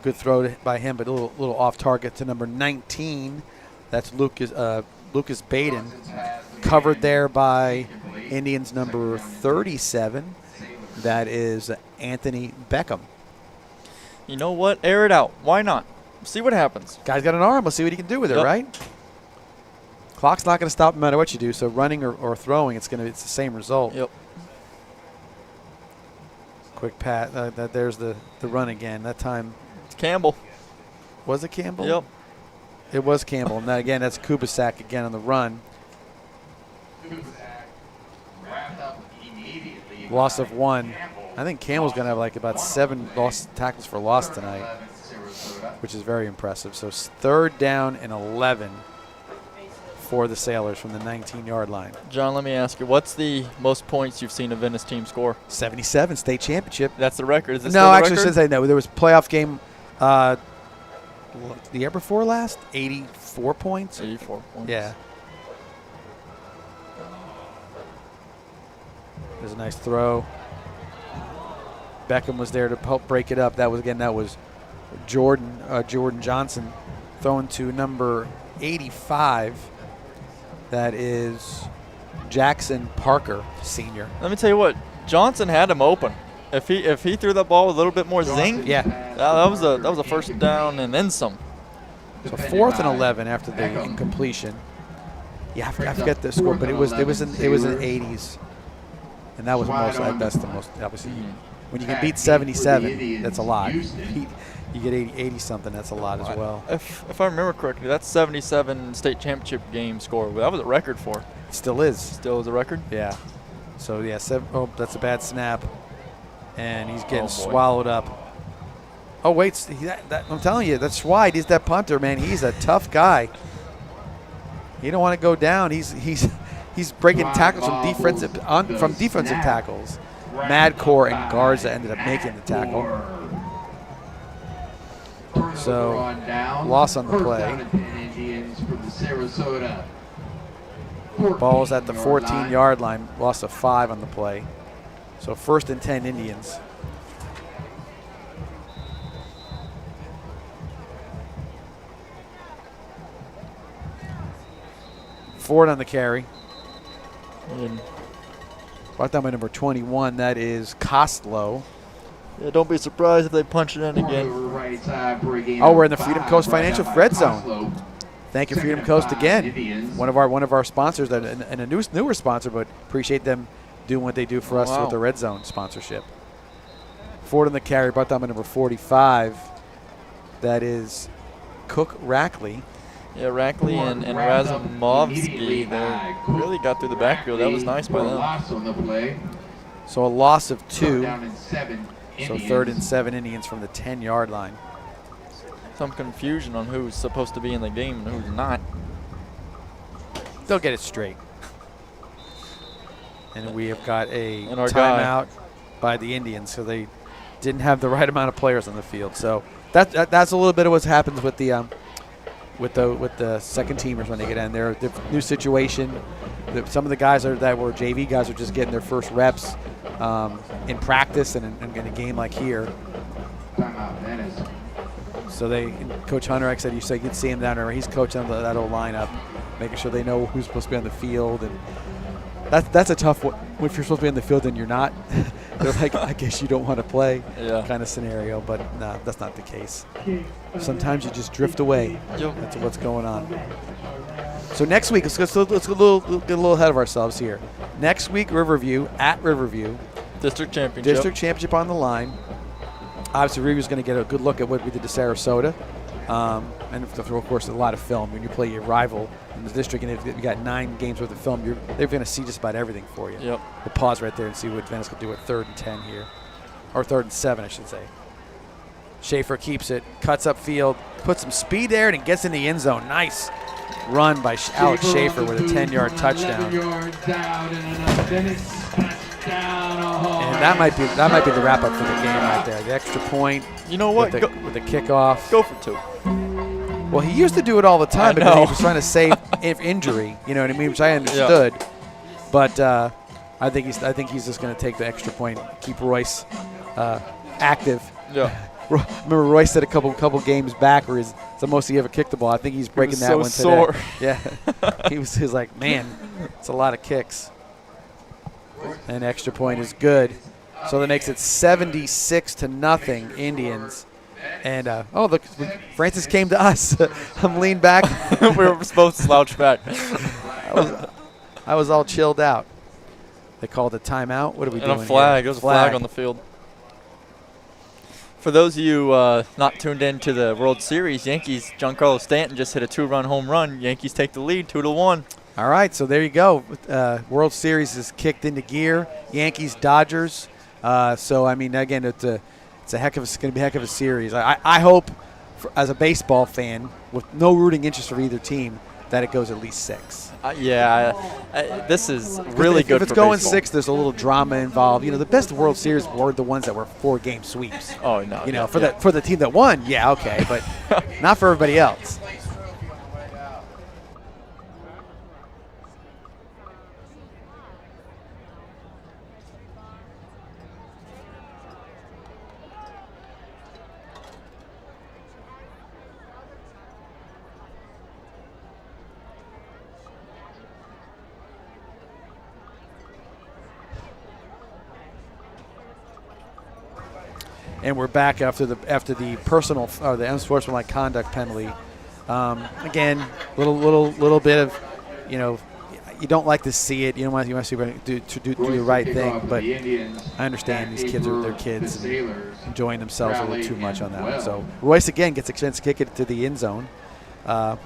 Good throw by him, but a little off target to number 19. That's Lucas Baden. Covered there by Indians number 37. That is Anthony Beckham. You know what? Air it out. Why not? See what happens. Guy's got an arm. We'll see what he can do with it, right? Clock's not going to stop no matter what you do. So running or throwing, it's the same result. Yep. Quick pat. There's the run again. That time. It's Campbell. Was it Campbell? Yep. It was Campbell. And again, that's Kubasak again on the run. Loss of 1. I think Campbell's going to have like about 7 tackles for loss tonight, which is very impressive. So 3rd down and 11 for the Sailors from the 19-yard line. John, let me ask you, what's the most points you've seen a Venice team score? 77, state championship. That's the record. Is this no, still the actually, record? since I know there was a playoff game the year before last, 84 points. 84 points. Yeah. There's a nice throw. Beckham was there to help break it up. That was Jordan Johnson throwing to number 85. That is Jackson Parker, senior. Let me tell you what, Johnson had him open. If he threw that ball with a little bit more zing, yeah, that was a 1st down and then some. So 4th and 11 after the incompletion. Yeah, I forget the score, but it was in the 80s, and that was that's the most obviously. When you can beat 77, that's a lot. You get 80 something, that's a lot as well. If I remember correctly, that's 77 state championship game score. That was a record for. It still is. Still is a record? Yeah. So, yeah, that's a bad snap. And he's getting swallowed up. Oh, wait, I'm telling you, that's why he's that punter, man. He's a tough guy. He don't want to go down. He's breaking tackles from defensive tackles. Madcore and Garza ended up making the tackle. So, loss on the play. Ball's at the 14-yard line. Loss of 5 on the play. So 1st and 10 Indians. Ford on the carry. Brought down by number 21. That is Costlow. Yeah, don't be surprised if they punch it in again. Oh, we're in the Freedom Coast Financial Red Zone. Thank you, Freedom Coast, again. One of our sponsors, and a newer sponsor, but appreciate them doing what they do for us with the Red Zone sponsorship. Ford on the carry, brought down by number 45. That is Cook Rackley. Yeah, Rackley and Razumovsky, they really got through the backfield. That was nice by them. So a loss of 2. So 3rd and 7 Indians from the 10-yard line. Some confusion on who's supposed to be in the game and who's not. They'll get it straight. And we have got a And our timeout by the Indians, so they didn't have the right amount of players on the field. So that's a little bit of what happens with the second teamers when they get in. They're new situation. Some of the guys that were JV guys are just getting their first reps in practice and in a game like here. Timeout, Venice. So Coach Hunter, like I said, you can see him down there. He's coaching that whole lineup, making sure they know who's supposed to be on the field, and that's a tough one. If you're supposed to be on the field and you're not, they're like, I guess you don't want to play, kind of scenario. But no, that's not the case. Sometimes you just drift away. Yep. That's what's going on. So next week, let's get a little ahead of ourselves here. Next week, Riverview at Riverview. District championship. District championship on the line. Obviously, Riverview's going to get a good look at what we did to Sarasota. And of course, a lot of film. When you play your rival in the district, and if you got 9 games worth of film, they're going to see just about everything for you. Yep. We'll pause right there and see what Venice can do at 3rd and 10 here. Or 3rd and 7, I should say. Schaefer keeps it, cuts up field, puts some speed there, and gets in the end zone. Nice run by Alex Schaefer with a 10-yard touchdown. And that might be the wrap-up for the game right there. The extra point. You know what? With the kickoff. Go for 2. Well, he used to do it all the time, but he was trying to save injury. You know what I mean? Which I understood. Yeah. But I think he's just going to take the extra point, keep Royce active. Yeah. Remember Royce said a couple games back where it's the most he ever kicked the ball. I think he's breaking that one today. Sore. Yeah. he was like, man, it's a lot of kicks. And extra point is good. So that makes it 76-0 Indians. And look, Francis came to us. I'm leaned back. We were supposed to slouch back. I was all chilled out. They called a timeout. What are we doing? And a flag. Here? There was a flag on the field. For those of you not tuned in to the World Series, Yankees, Giancarlo Stanton just hit a 2-run home run. Yankees take the lead 2-1. All right, so there you go. World Series is kicked into gear. Yankees, Dodgers. So I mean, again, it's going to be a heck of a series. I hope, as a baseball fan with no rooting interest for either team, that it goes at least 6. This is really good. If it's for going baseball. 6, there's a little drama involved. You know, the best World Series were the ones that were 4-game sweeps. Oh no! You know, for the team that won, yeah, okay, but not for everybody else. And we're back after the personal or the unsportsmanlike conduct penalty. Again, little bit of, you know, you don't like to see it. You want to see do the right thing, but I understand these kids are kids and enjoying themselves a little too much on that one. So Royce again gets a chance to kick it to the end zone. No,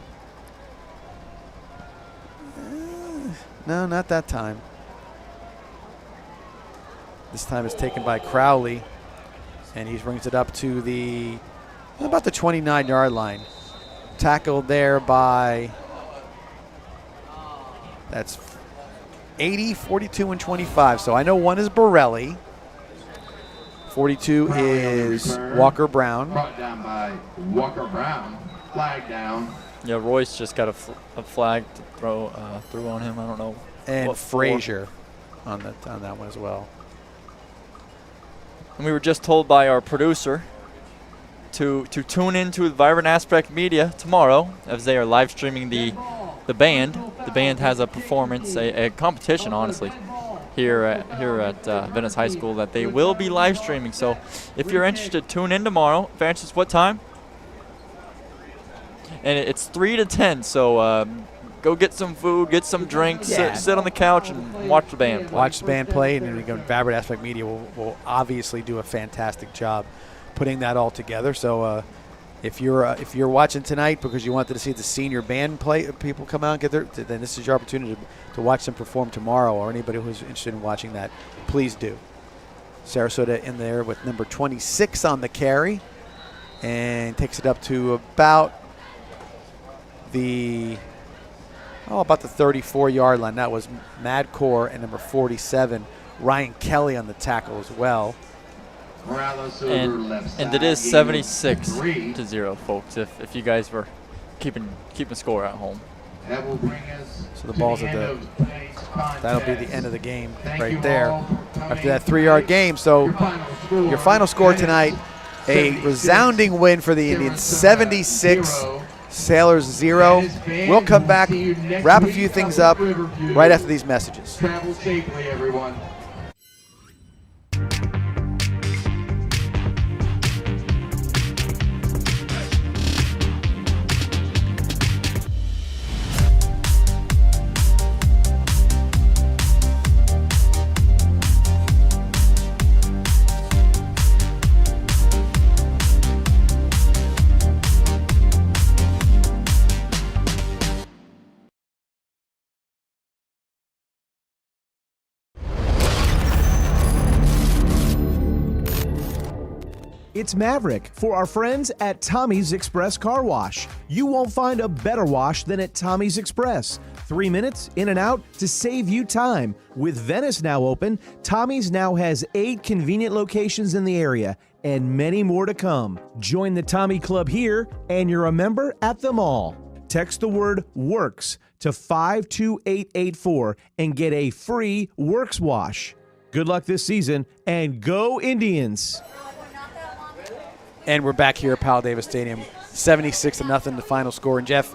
not that time. This time it's taken by Crowley. And he brings it up to about the 29-yard line. Tackled there by, that's 80, 42, and 25. So I know one is Borelli. 42 is Walker Brown. Brought down by Walker Brown. Flag down. Yeah, Royce just got a flag to throw on him. I don't know. And Frazier on that one as well. And we were just told by our producer to tune into Vibrant Aspect Media tomorrow as they are live streaming the band. The band has a performance, a competition, honestly, here at Venice High School that they will be live streaming. So if you're interested, tune in tomorrow. Francis, what time? And it's 3 to 10. So go get some food, get some drinks, sit on the couch and watch the band play. Watch the band play, and then Vibrant Aspect Media will obviously do a fantastic job putting that all together. So if you're watching tonight because you wanted to see the senior band play, people come out and get then this is your opportunity to watch them perform tomorrow, or anybody who's interested in watching that, please do. Sarasota in there with number 26 on the carry and takes it up to about the about the 34-yard line. That was Madcore and number 47, Ryan Kelly, on the tackle as well. And it is 76-0, folks, if you guys were keeping score at home. That will bring us So the ball's at the that'll be the end of the game right there after that 3-yard game. So your final score tonight, a resounding win for the Indians, 76, Sailors 0. We'll come back, wrap a few things up right after these messages. Travel safely, everyone. It's Maverick for our friends at Tommy's Express Car Wash. You won't find a better wash than at Tommy's Express. 3 minutes in and out to save you time. With Venice now open, Tommy's now has 8 convenient locations in the area and many more to come. Join the Tommy Club here and you're a member at them all. Text the word WORKS to 52884 and get a free Works wash. Good luck this season and go Indians! And we're back here at Powell Davis Stadium, 76-0 the final score. And Jeff,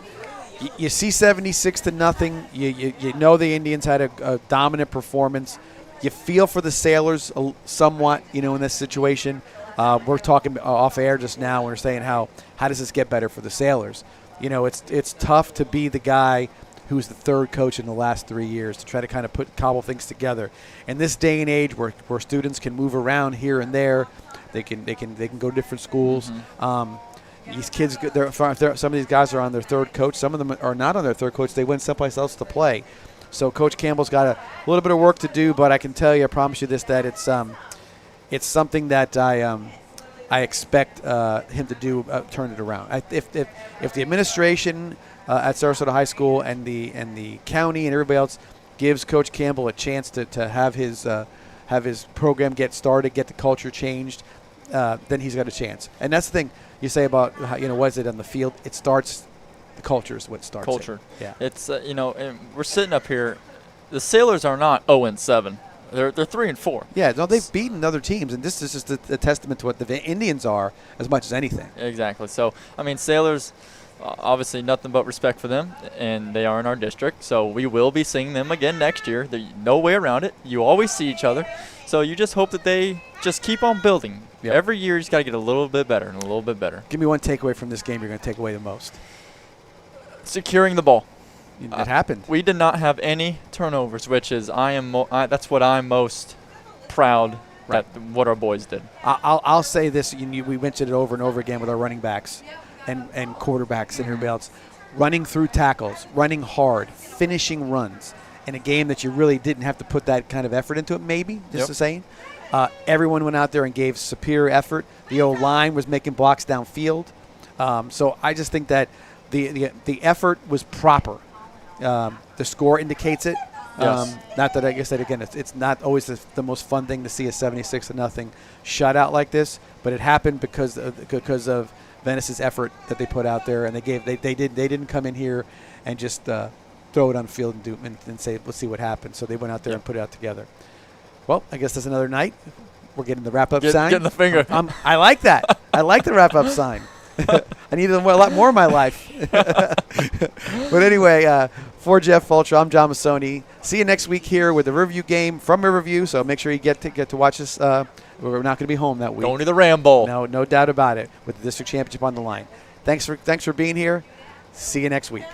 you see 76-0. You know the Indians had a dominant performance. You feel for the Sailors somewhat, in this situation. We're talking off air just now. We're saying how does this get better for the Sailors? It's tough to be the guy who's the third coach in the last 3 years to try to kind of cobble things together. In this day and age where students can move around here and there, they can go to different schools. These kids, some of these guys are on their third coach. Some of them are not on their third coach. They went someplace else to play. So Coach Campbell's got a little bit of work to do, but I can tell you, I promise you this, that it's something that I expect him to do, turn it around. If the administration at Sarasota High School and the county and everybody else gives Coach Campbell a chance to have his program get started, get the culture changed, then he's got a chance. And that's the thing you say about what is it on the field? It starts. The culture is what starts. Culture. It. Yeah. It's and we're sitting up here. The Sailors are not 0-7. They're 3-4. Yeah. No, they've beaten other teams, and this is just a testament to what the Indians are as much as anything. Exactly. So Sailors. Obviously, nothing but respect for them, and they are in our district, so we will be seeing them again next year. There's no way around it. You always see each other, so you just hope that they just keep on building. Yep. Every year, you just got to get a little bit better and a little bit better. Give me one takeaway from this game you're going to take away the most. Securing the ball. It happened. We did not have any turnovers, which is that's what I'm most proud that what our boys did. I'll say this. We mentioned it over and over again with our running backs. And quarterbacks and everybody else, running through tackles, running hard, finishing runs in a game that you really didn't have to put that kind of effort into it, maybe, just to saying. Everyone went out there and gave superior effort. The O-line was making blocks downfield. So I just think that the effort was proper. The score indicates it. Yes. Not that, like I said, again, it's not always the most fun thing to see a 76-0 shutout like this, but it happened because of Venice's effort that they put out there, and they didn't come in here and just throw it on the field and say, let's see what happens. So they went out there and put it out together. Well, I guess that's another night. We're getting the wrap-up sign. Getting the finger. I like that. I like the wrap-up sign. I need a lot more in my life. But anyway, for Jeff Fulcher, I'm John Massoni. See you next week here with the Riverview game from Riverview. So make sure you get to watch us. We're not going to be home that week. Going to the Ram Bowl. No doubt about it. With the district championship on the line. Thanks for being here. See you next week.